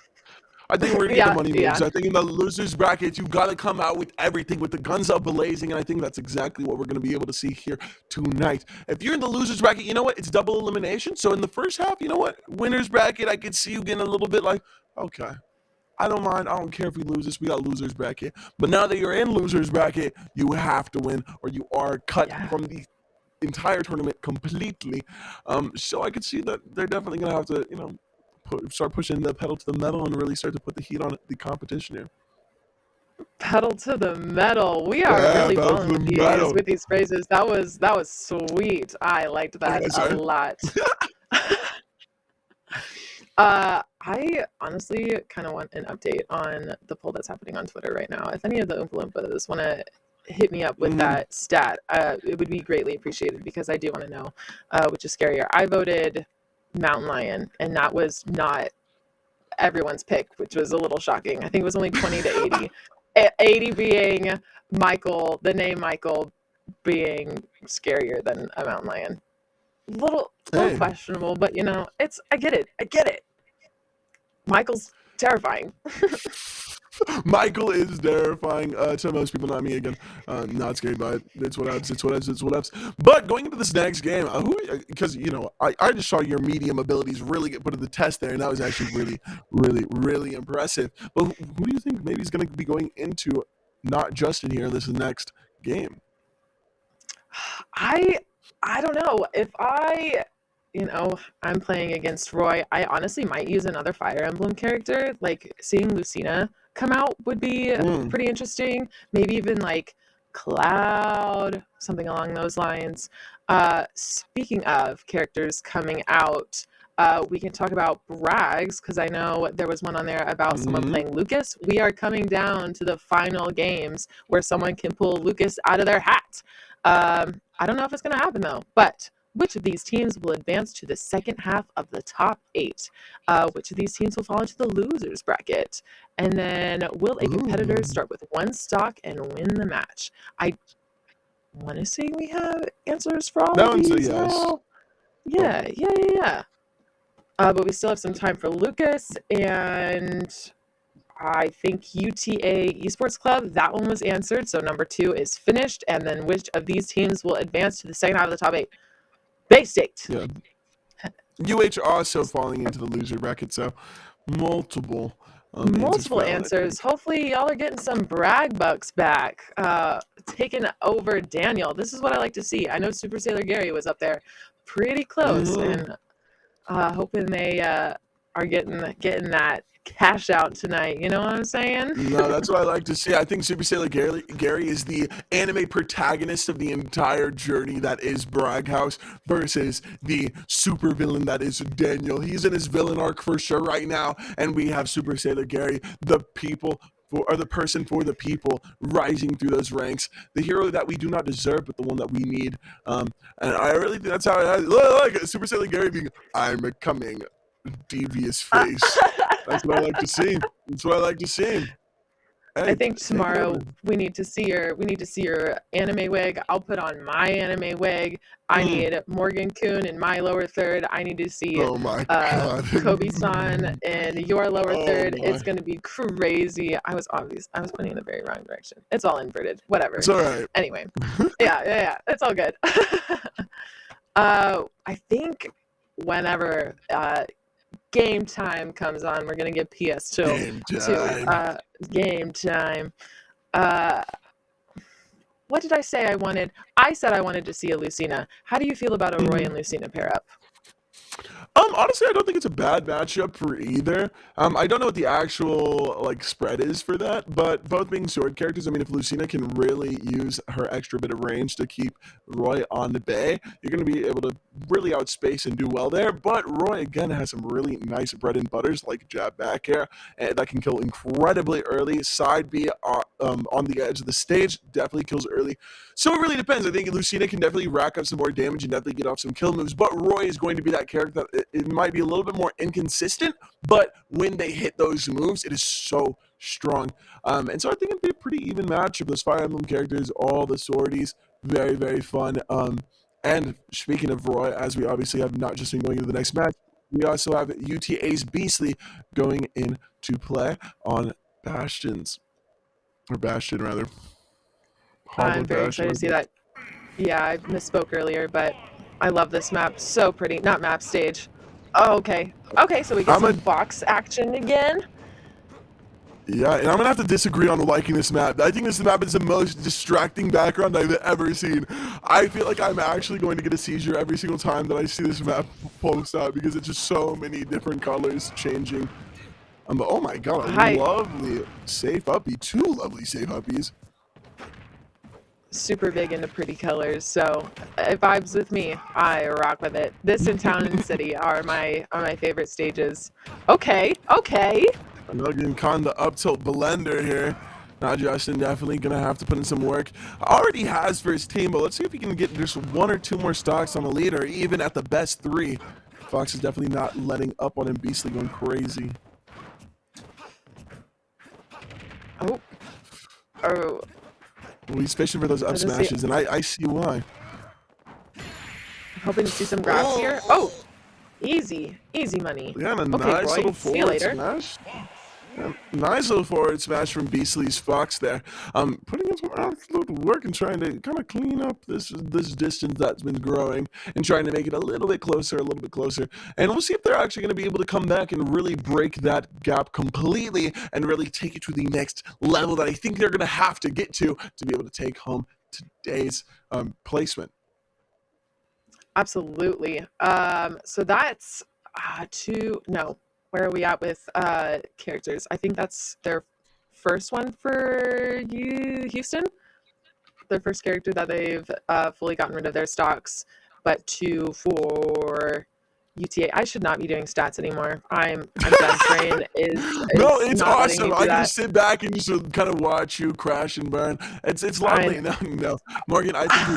I think we're gonna get the Yeah, money moves. yeah. I think in the losers bracket, you gotta come out with everything, with the guns up blazing, and I think that's exactly what we're gonna be able to see here tonight. If you're in the losers bracket, you know what? It's double elimination. So in the first half, you know what? Winners bracket, I could see you getting a little bit like, okay, I don't mind. I don't care if we lose this. We got losers bracket. But now that you're in losers bracket, you have to win, or you are cut Yeah. from the entire tournament completely. So I could see that they're definitely gonna have to, start pushing the pedal to the metal and really start to put the heat on the competition here. Pedal to the metal. We are Yeah, really pedal to balling the with metal. these phrases. That was sweet. I liked that Okay, a sorry. lot. I honestly kind of want an update on the poll that's happening on Twitter right now. If any of the Oompa Loompas want to hit me up with Mhm. that stat, it would be greatly appreciated because I do want to know which is scarier. I voted Mountain Lion, and that was not everyone's pick, which was a little shocking. I think it was only 20 to 80. 80 being Michael, the name Michael being scarier than a mountain lion. Little Hey. questionable, but I get it. Michael's terrifying. Michael is terrifying to most people, not me again. Not scared by it. It's what happens. It's what happens. It's what happens. But going into this next game, because I just saw your medium abilities really get put to the test there, and that was actually really, really, really impressive. But who do you think maybe is going to be going into not Justin here this next game? I don't know if I'm playing against Roy. I honestly might use another Fire Emblem character. Like seeing Lucina come out would be pretty interesting. Maybe even like Cloud, something along those lines. Speaking of characters coming out, we can talk about Brags because I know there was one on there about someone playing Lucas. We are coming down to the final games where someone can pull Lucas out of their hat. I don't know if it's going to happen though, but which of these teams will advance to the second half of the top 8? Which of these teams will fall into the losers bracket? And then will a competitor start with 1 stock and win the match? I want to say we have answers for all That of one's a these yes. now. Yeah. But we still have some time for Lucas, and I think UTA Esports Club, that one was answered. So number 2 is finished. And then which of these teams will advance to the second half of the top 8? Bay State. Yeah. UH also falling into the loser bracket, so multiple answers. Hopefully y'all are getting some brag bucks back. Taking over Daniel. This is what I like to see. I know Super Sailor Gary was up there pretty close, and hoping they are getting that cash out tonight. You know what I'm saying? No, that's what I like to see. I think Super Sailor Gary is the anime protagonist of the entire journey that is Brag House versus the super villain that is Daniel. He's in his villain arc for sure right now, and we have Super Sailor Gary, the person for the people, rising through those ranks, the hero that we do not deserve, but the one that we need. And I really think that's how I like Super Sailor Gary being, I'm coming, devious face. That's what I like to see. That's what I like to see. Hey, I think tomorrow we need to see your anime wig. I'll put on my anime wig. I need Morgan Kuhn in my lower third. I need to see oh my God. Kobe-san in your lower third. my. It's gonna be crazy. I was pointing in the very wrong direction. It's all inverted. Whatever. It's all right. Anyway. Yeah. It's all good. I think whenever game time comes on, we're gonna get PS2 game time. What did I say I wanted? I said I wanted to see a Lucina. How do you feel about a Roy and Lucina pair up? Honestly, I don't think it's a bad matchup for either. I don't know what the actual spread is for that, but both being sword characters, I mean, if Lucina can really use her extra bit of range to keep Roy on the bay, you're going to be able to really outspace and do well there. But Roy, again, has some really nice bread and butters like jab back air that can kill incredibly early. Side B on the edge of the stage definitely kills early. So it really depends. I think Lucina can definitely rack up some more damage and definitely get off some kill moves, but Roy is going to be that character that it might be a little bit more inconsistent, but when they hit those moves, it is so strong. And so I think it'd be a pretty even match of those Fire Emblem characters, all the swordies, very, very fun. And speaking of Roy, as we obviously have not just been going into the next match, we also have UTA's Beastly going into play on Bastion rather. I'm very excited to see that. Yeah, I misspoke earlier, but I love this map. So pretty. Not map, stage. Oh, okay. Okay, so we get some Fox action again. Yeah, and I'm gonna have to disagree on liking this map. I think this map is the most distracting background I've ever seen. I feel like I'm actually going to get a seizure every single time that I see this map post out because it's just so many different colors changing. But oh my god, a lovely safe uppie. 2 lovely safe uppies. Super big into pretty colors, so it vibes with me. I rock with it. This and Town and City are my favorite stages. Okay. Getting caught in the up tilt blender here. Now Justin definitely gonna have to put in some work. Already has first team, but let's see if he can get just 1 or 2 more stocks on the lead, or even at the best 3. Fox is definitely not letting up on him. Beastly going crazy. Oh. Well, he's fishing for those up smashes, and I see why. I'm hoping to see some grabs here. Oh, easy money. Yeah, and a okay, nice Roy, little see you forward later. smash. Yeah, nice little forward smash from Beastly's Fox there. Putting in some absolute work and trying to kind of clean up this distance that's been growing and trying to make it a little bit closer. And we'll see if they're actually going to be able to come back and really break that gap completely and really take it to the next level that I think they're going to have to get to be able to take home today's placement. Absolutely. So that's where are we at with characters? I think that's their first one for Houston. Their first character that they've fully gotten rid of their stocks, but 2 for UTA. I should not be doing stats anymore. I'm done. Brain is no, it's not letting awesome. me do I can that. just sit back and just kind of watch you crash and burn. It's lovely. No, Morgan, I think you're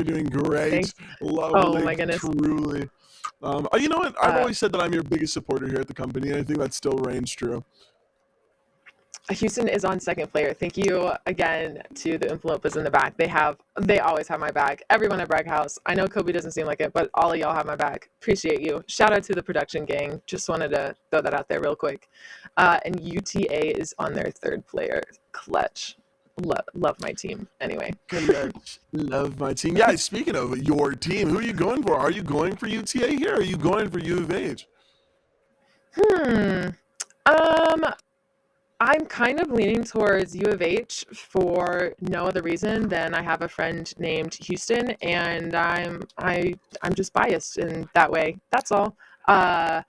doing great. Thanks. Lovely. Oh my goodness. Truly. You know what? I've always said that I'm your biggest supporter here at the company, and I think that still reigns true. Houston is on second player. Thank you again to the Influences in the back. They always have my back. Everyone at Bragg House. I know Kobe doesn't seem like it, but all of y'all have my back. Appreciate you. Shout out to the production gang. Just wanted to throw that out there real quick. And UTA is on their third player. Clutch. Love my team. Anyway. Love my team. Yeah, speaking of your team, who are you going for? Are you going for UTA here, or are you going for U of H? I'm kind of leaning towards U of H for no other reason than I have a friend named Houston, and I'm just biased in that way. That's all. Fair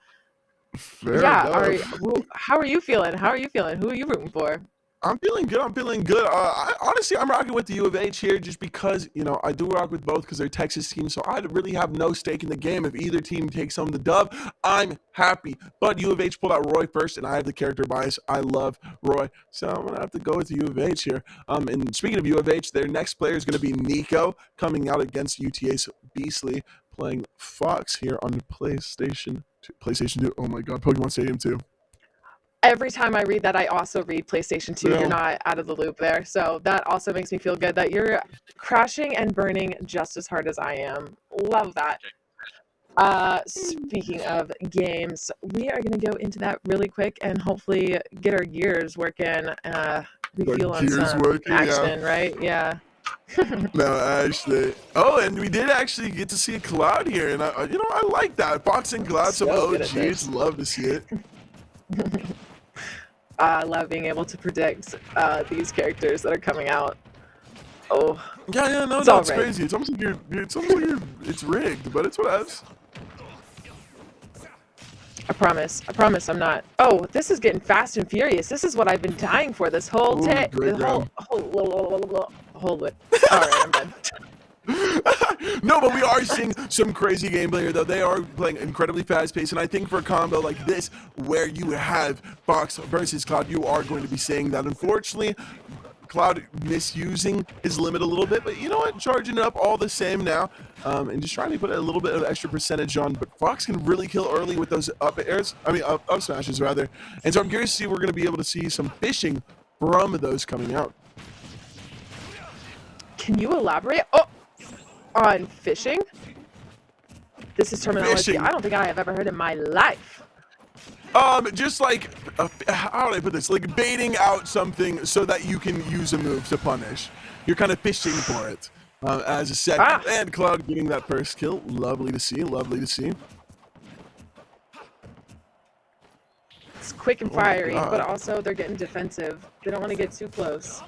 yeah. enough. How are you feeling? Who are you rooting for? I'm feeling good. Honestly, I'm rocking with the U of H here just because, I do rock with both because they're Texas teams, so I really have no stake in the game. If either team takes home the dub, I'm happy. But U of H pulled out Roy first, and I have the character bias. I love Roy, so I'm going to have to go with the U of H here. And speaking of U of H, their next player is going to be Nico, coming out against UTA's Beastly, playing Fox here on the PlayStation 2. Oh my god, Pokemon Stadium 2. Every time I read that, I also read PlayStation 2. Yeah. You're not out of the loop there. So that also makes me feel good that you're crashing and burning just as hard as I am. Love that. Speaking of games, we are going to go into that really quick and hopefully get our gears working. We feel on some action, right? Yeah. No, actually. Oh, and we did actually get to see a Cloud here. And, I like that. Fox and Cloud, some OGs. Love to see it. I love being able to predict these characters that are coming out. Oh, yeah, no, it's crazy. It's almost like it's rigged, but it's what else. I promise I'm not. Oh, this is getting fast and furious. This is what I've been dying for this whole day. Hold it. All right, I'm done. No, but we are seeing some crazy gameplay here, though. They are playing incredibly fast-paced, and I think for a combo like this, where you have Fox versus Cloud, you are going to be seeing that. Unfortunately, Cloud misusing his limit a little bit, but you know what? Charging it up all the same now, and just trying to put a little bit of extra percentage on. But Fox can really kill early with those up smashes, rather. And so I'm curious to see if we're going to be able to see some fishing from those coming out. Can you elaborate? Oh! On fishing? This is terminology Fishing. I don't think I have ever heard in my life. Just like, how do I put this? Like baiting out something so that you can use a move to punish. You're kind of fishing for it as a second. And Cloud getting that first kill. Lovely to see. Lovely to see. It's quick and fiery, but also they're getting defensive. They don't want to get too close.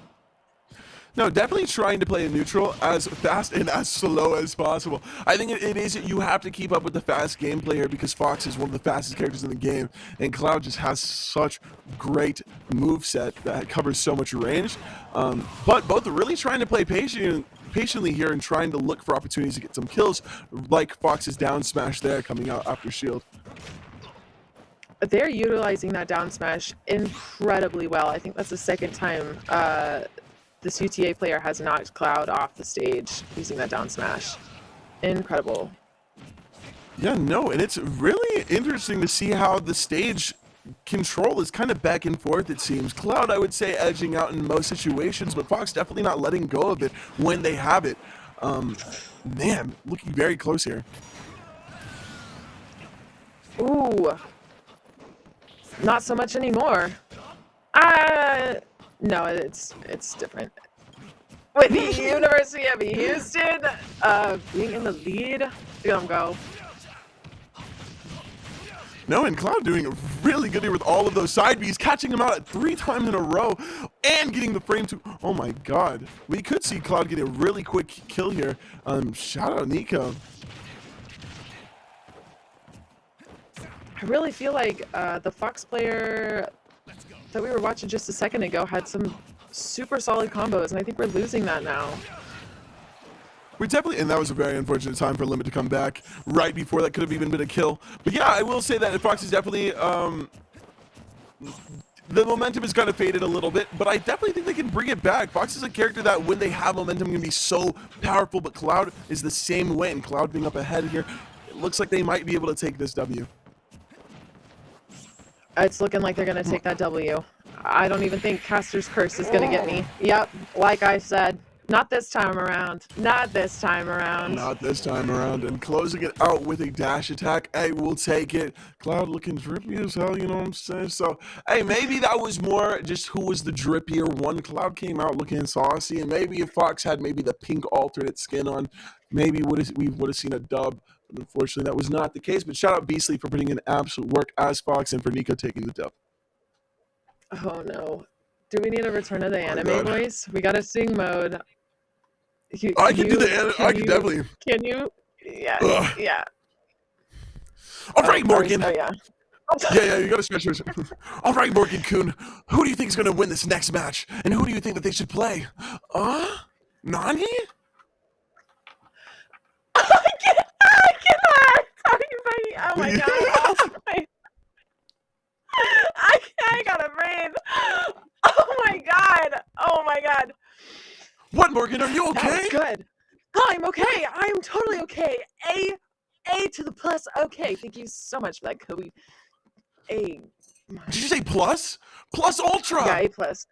No, definitely trying to play a neutral as fast and as slow as possible. I think it is you have to keep up with the fast gameplay here because Fox is one of the fastest characters in the game, and Cloud just has such great moveset that covers so much range. But both are really trying to play patiently here and trying to look for opportunities to get some kills, like Fox's down smash there coming out after shield. They're utilizing that down smash incredibly well. I think that's the second time this UTA player has knocked Cloud off the stage using that down smash. Incredible. Yeah, no, and it's really interesting to see how the stage control is kind of back and forth, it seems. Cloud, I would say, edging out in most situations, but Fox definitely not letting go of it when they have it. Man, looking very close here. Ooh. Not so much anymore. No, it's different. With the University of Houston being in the lead, look at them go. No, and Cloud doing really good here with all of those side Bs, catching him out 3 times in a row, and getting the frame to. Oh my God, we could see Cloud get a really quick kill here. Shout out Nico. I really feel like the Fox player that we were watching just a second ago had some super solid combos, and I think we're losing that now. We definitely, and that was a very unfortunate time for Limit to come back right before that could have even been a kill. But yeah, I will say that Fox is definitely, the momentum has kind of faded a little bit, but I definitely think they can bring it back. Fox is a character that when they have momentum can be so powerful, but Cloud is the same way, and Cloud being up ahead here, it looks like they might be able to take this W. It's looking like they're going to take that W. I don't even think Caster's Curse is going to get me. Yep, like I said. Not this time around. Not this time around. Not this time around. And closing it out with a dash attack. Hey, we'll take it. Cloud looking drippy as hell, you know what I'm saying? So, hey, maybe that was more just who was the drippier one. Cloud came out looking saucy. And maybe if Fox had maybe the pink alternate skin on, maybe we would have seen a dub. But unfortunately, that was not the case. But shout out Beastly for putting in absolute work as Fox and for Nico taking the dub. Oh, no. Do we need a return of the anime voice? We got a sing mode. I can do the anime. I can definitely. Can you? Yeah. Ugh. Yeah. All right, Morgan. Oh, yeah. Yeah, you got to stretch yours. All right, Morgan Kuhn. Who do you think is going to win this next match? And who do you think that they should play? Nani? I cannot. Oh my God. I gotta breathe. Oh my God. Oh my God. What, Morgan? Are you okay? That was good. I'm okay. I'm totally okay. A to the plus. Okay. Thank you so much for that, Kobe. A. Did you say plus? Plus ultra. Yeah, A plus.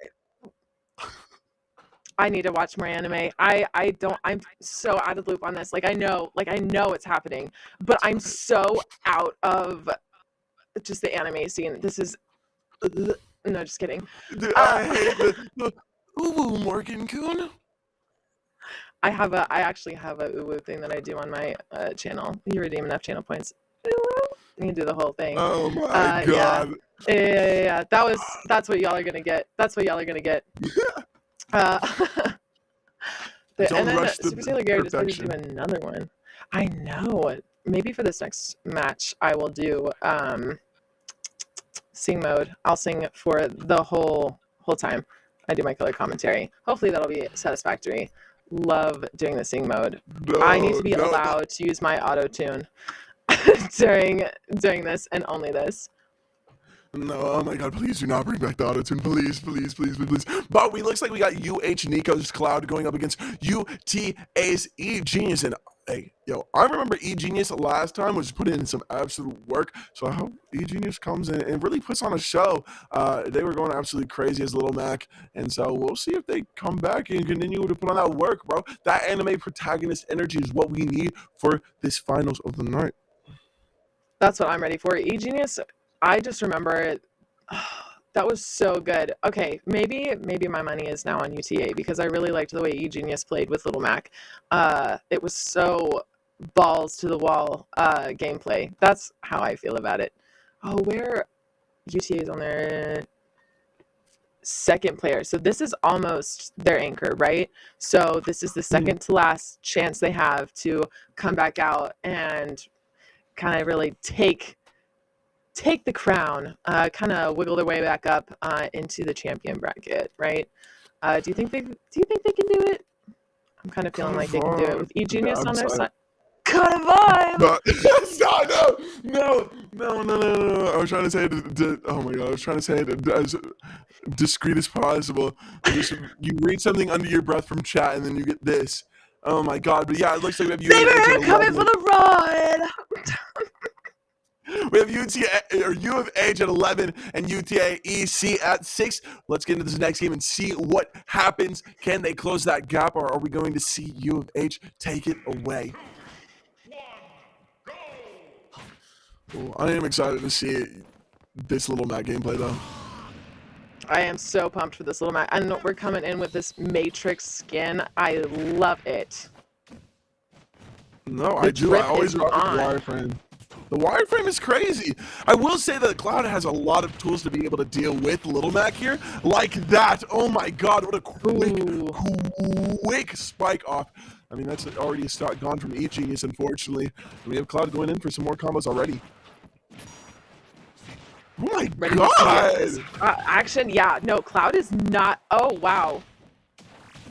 I need to watch more anime. I'm so out of the loop on this. I know it's happening, but I'm so out of just the anime scene. This is no, just kidding. Dude, I hate the ooh, Morgan Kuhn. I actually have a uwu thing that I do on my channel. You redeem enough channel points. You can do the whole thing. Oh my God. Yeah. That's what y'all are gonna get. That's what y'all are gonna get. And then Super Sailor Gary decided to do another one. I know. Maybe for this next match, I will do sing mode. I'll sing for the whole time I do my color commentary. Hopefully that'll be satisfactory. Love doing the sing mode. I need to be allowed to use my auto tune during this and only this. No, oh my God, please do not bring back the auto-tune. Please. But we looks like we got UH Nico's Cloud going up against UTA's E-Genius. And hey, yo, I remember E-Genius last time was putting in some absolute work. So I hope E-Genius comes in and really puts on a show. They were going absolutely crazy as Little Mac. And so we'll see if they come back and continue to put on that work, bro. That anime protagonist energy is what we need for this finals of the night. That's what I'm ready for. E-Genius, I just remember it. That was so good. Okay, maybe my money is now on UTA because I really liked the way E-Genius played with Little Mac. It was so balls to the wall gameplay. That's how I feel about it. Oh, where UTA is on their second player. So this is almost their anchor, right? So this is the second to last chance they have to come back out and kind of really take the crown, kind of wiggle their way back up into the champion bracket, right? Do you think they can do it? I'm kind of feeling like they can do it with E-Genius on their side. Kind of vibe. No. I was trying to say it. Oh my god! I was trying to say it as discreet as possible. You read something under your breath from chat, and then you get this. Oh my god! But yeah, it looks like we have Saber coming for the ride. We have U of H at 11 and UTA EC at 6. Let's get into this next game and see what happens. Can they close that gap, or are we going to see U of H take it away? Ooh, I am excited to see this Little Mac gameplay, though. I am so pumped for this Little Mac. And we're coming in with this Matrix skin. I love it. No, I do. I always rock the wireframe. The wireframe is crazy. I will say that Cloud has a lot of tools to be able to deal with Little Mac here. Like that. Oh my god, what a quick spike off. I mean, that's already a start gone from E-Genius, unfortunately. We have Cloud going in for some more combos already. Oh my god! Action, yeah. No, Cloud is not. Oh, wow.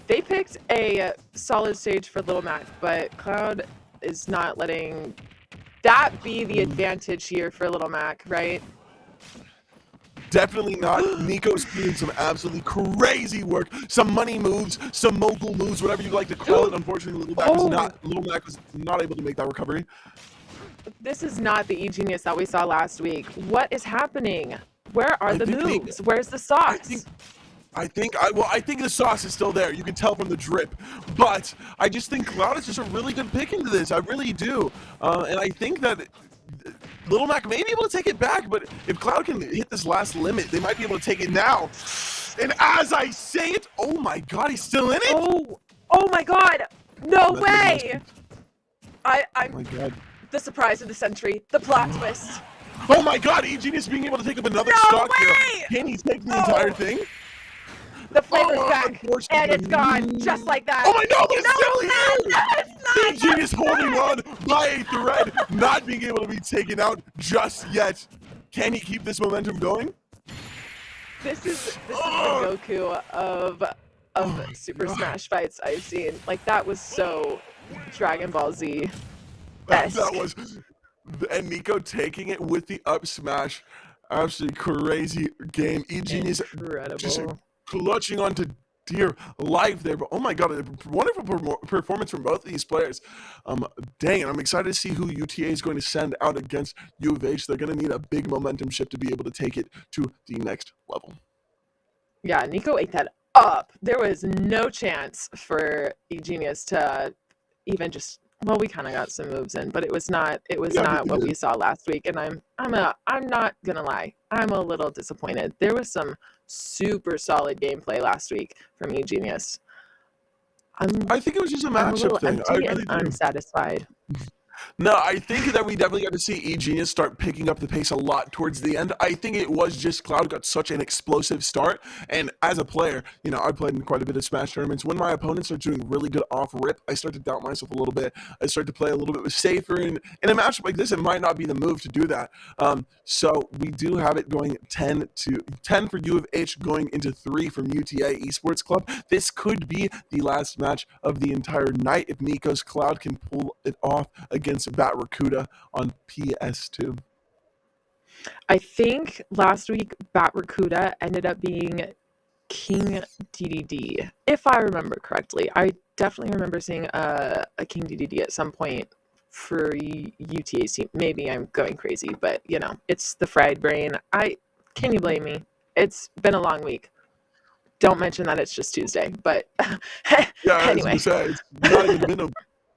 They picked a solid stage for Little Mac, but Cloud is not letting that be the advantage here for Little Mac, right? Definitely not. Nico's doing some absolutely crazy work. Some money moves, some mogul moves, whatever you like to call it. Unfortunately, Little Mac was not able to make that recovery. This is not the E-Genius that we saw last week. What is happening? Where are the moves? Where's the sauce? I think the sauce is still there. You can tell from the drip. But I just think Cloud is just a really good pick into this. I really do. And I think that Little Mac may be able to take it back, but if Cloud can hit this last limit, they might be able to take it now. And as I say it, oh my god, he's still in it? Oh my god! No way! Oh my god. The surprise of the century, the plot twist. Oh my god, E-Genius being able to take up another stock here. Can he take the entire thing? The flavor's back, and it's gone, just like that. Oh my god, but it's still here! E-Genius holding on by a thread, not being able to be taken out just yet. Can he keep this momentum going? This is the Goku of Super Smash fights I've seen. Like, that was so Dragon Ball Z. That was, and Nico taking it with the up smash. Absolutely crazy game. E-Genius just clutching onto dear life there. But oh my god, a wonderful performance from both of these players. Dang it, I'm excited to see who UTA is going to send out against U of H. They're going to need a big momentum shift to be able to take it to the next level. Yeah, Nico ate that up. There was no chance for E-Genius to even just. Well, we kind of got some moves in, but it was not what we saw last week. And I'm not gonna lie, I'm a little disappointed. There was some super solid gameplay last week from E-Genius. I think it was just a matchup thing. I really do. Unsatisfied. No, I think that we definitely got to see E-Genius start picking up the pace a lot towards the end. I think it was just Cloud got such an explosive start. And as a player, you know, I played in quite a bit of Smash tournaments. When my opponents are doing really good off rip, I start to doubt myself a little bit. I start to play a little bit safer. And in a matchup like this, it might not be the move to do that. So we do have it going 10 for U of H, going into 3 from UTA Esports Club. This could be the last match of the entire night if Nico's Cloud can pull it off against Batracuda on PS2. I think last week Batracuda ended up being King DDD, if I remember correctly. I definitely remember seeing a King DDD at some point for UTA's team. Maybe I'm going crazy, but you know, it's the fried brain. Can you blame me? It's been a long week. Don't mention that it's just Tuesday, but yeah, anyway. It's not even been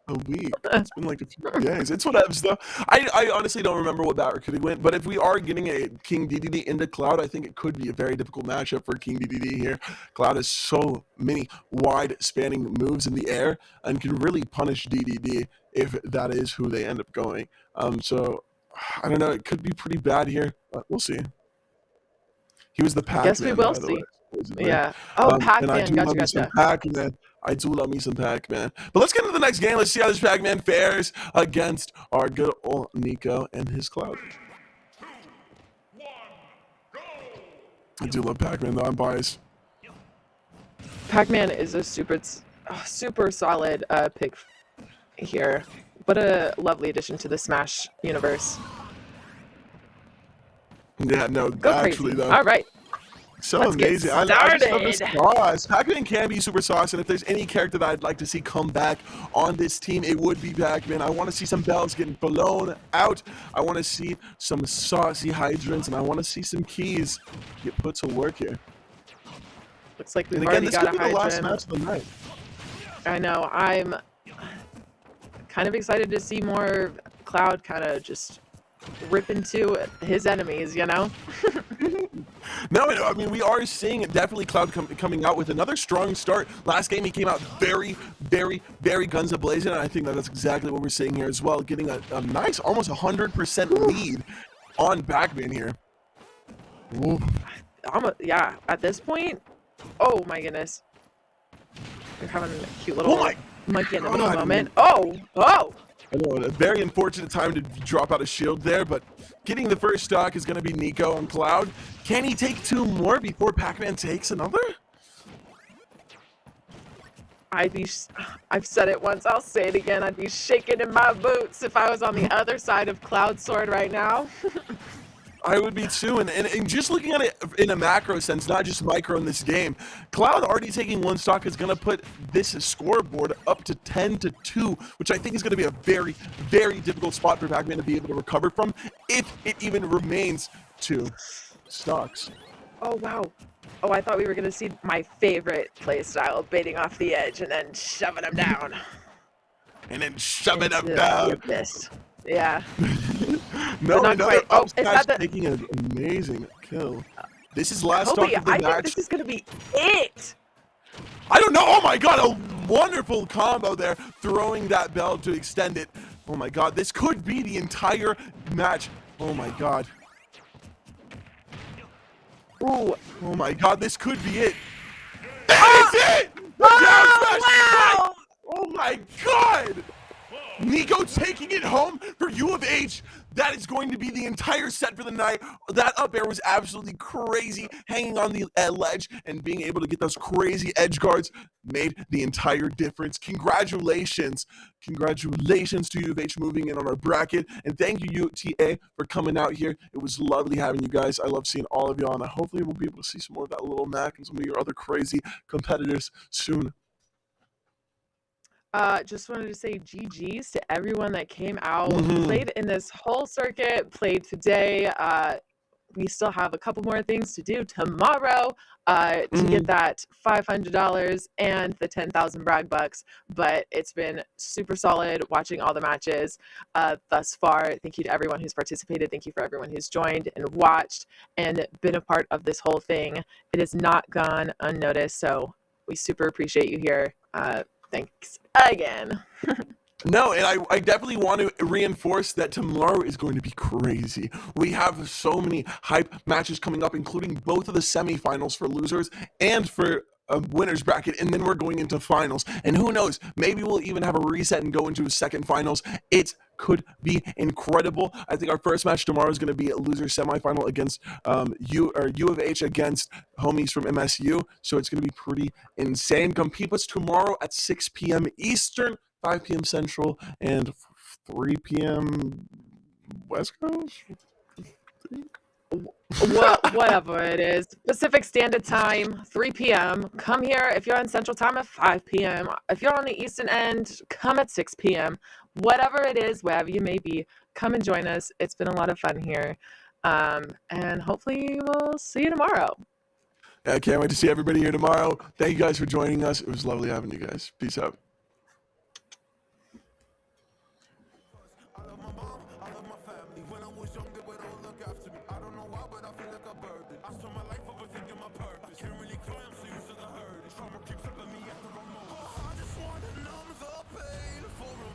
A week. It's been like a few days. It's whatever though. I honestly don't remember what Batter could went, but if we are getting a King DDD into Cloud, I think it could be a very difficult matchup for King DDD here. Cloud has so many wide spanning moves in the air and can really punish DDD if that is who they end up going. So I don't know. It could be pretty bad here, but we'll see. He was the Pac-Man. Guess we will by the see. way, supposedly. Yeah. Oh, And I Pac-Man. do love me some Gotcha. Pac-Man. I do love me some Pac-Man. But let's get into the next game. Let's see how this Pac-Man fares against our good old Nico and his Cloud. I do love Pac-Man, though. I'm biased. Pac-Man is a super solid pick here. What a lovely addition to the Smash universe. Yeah, no, Go actually, crazy. though. All right. So Let's get amazing. I just love this started. sauce. Pac-Man can be super sauce, and if there's any character that I'd like to see come back on this team, it would be Pac-Man. I want to see some bells getting blown out. I want to see some saucy hydrants, and I want to see some keys get put to work here. Looks like we've And again, already this got could a be the last hydrant. match of the night. I know. I'm kind of excited to see more Cloud kind of just rip into his enemies, you know? No, I mean, we are seeing definitely Cloud coming out with another strong start. Last game, he came out very, very, very guns a-blazing, and I think that's exactly what we're seeing here as well, getting a nice, almost 100% lead on Pac-Man here. Ooh. Yeah, at this point, oh my goodness. You're having a cute little monkey in the middle God. moment. Oh! I know, a very unfortunate time to drop out a shield there, but getting the first stock is going to be Nico on Cloud. Can he take two more before Pac-Man takes another? I've said it once, I'll say it again. I'd be shaking in my boots if I was on the other side of Cloud Sword right now. I would be too, and just looking at it in a macro sense, not just micro in this game, Cloud already taking one stock is going to put this scoreboard up to 10-2, which I think is going to be a very, very difficult spot for Pac-Man to be able to recover from, if it even remains 2 stocks. Oh, wow. Oh, I thought we were going to see my favorite playstyle, baiting off the edge and then shoving him down. And then shoving him Into down. the abyss. Yeah. No, not another quite. Oh, up is smash that the- taking an amazing kill. This is last stock Kobe, of the I think match. this is going to be it. I don't know. Oh my god, a wonderful combo there, throwing that bell to extend it. Oh my god, this could be the entire match. Oh my god. Ooh. Oh my god, this could be it. That is it! The down smash! Wow. Oh my god! Nico taking it home for U of H. That is going to be the entire set for the night. That up air was absolutely crazy. Hanging on the ledge and being able to get those crazy edge guards made the entire difference. Congratulations. Congratulations to U of H moving in on our bracket. And thank you, UTA, for coming out here. It was lovely having you guys. I love seeing all of y'all. And hopefully we'll be able to see some more of that little Mac and some of your other crazy competitors soon. Just wanted to say GG's to everyone that came out, Mhm. played in this whole circuit, played today. We still have a couple more things to do tomorrow to get that $500 and the 10,000 brag bucks. But it's been super solid watching all the matches thus far. Thank you to everyone who's participated. Thank you for everyone who's joined and watched and been a part of this whole thing. It has not gone unnoticed, so we super appreciate you here. Thanks again. No, and I definitely want to reinforce that tomorrow is going to be crazy. We have so many hype matches coming up, including both of the semifinals for losers and for a winner's bracket, and then we're going into finals. And who knows, maybe we'll even have a reset and go into a second finals. It could be incredible. I think our first match tomorrow is going to be a loser semifinal against U of H against homies from MSU. So it's going to be pretty insane. Compete with us tomorrow at 6 p.m. Eastern, 5 p.m. Central, and 3 p.m. West Coast. Whatever it is. Pacific Standard Time, 3 p.m. Come here if you're on Central Time at 5 p.m. If you're on the Eastern End, come at 6 p.m. Whatever it is, wherever you may be, come and join us. It's been a lot of fun here. And hopefully we'll see you tomorrow. I can't wait to see everybody here tomorrow. Thank you guys for joining us. It was lovely having you guys. Peace out. family. When I was young, they would all look after me. I don't know why, but I feel like a burden. I spent my life overthinking my purpose. Can't really cry, I'm so used to the hurt. Trauma keeps up at me at the wrong moment. I just wanna numb the pain for a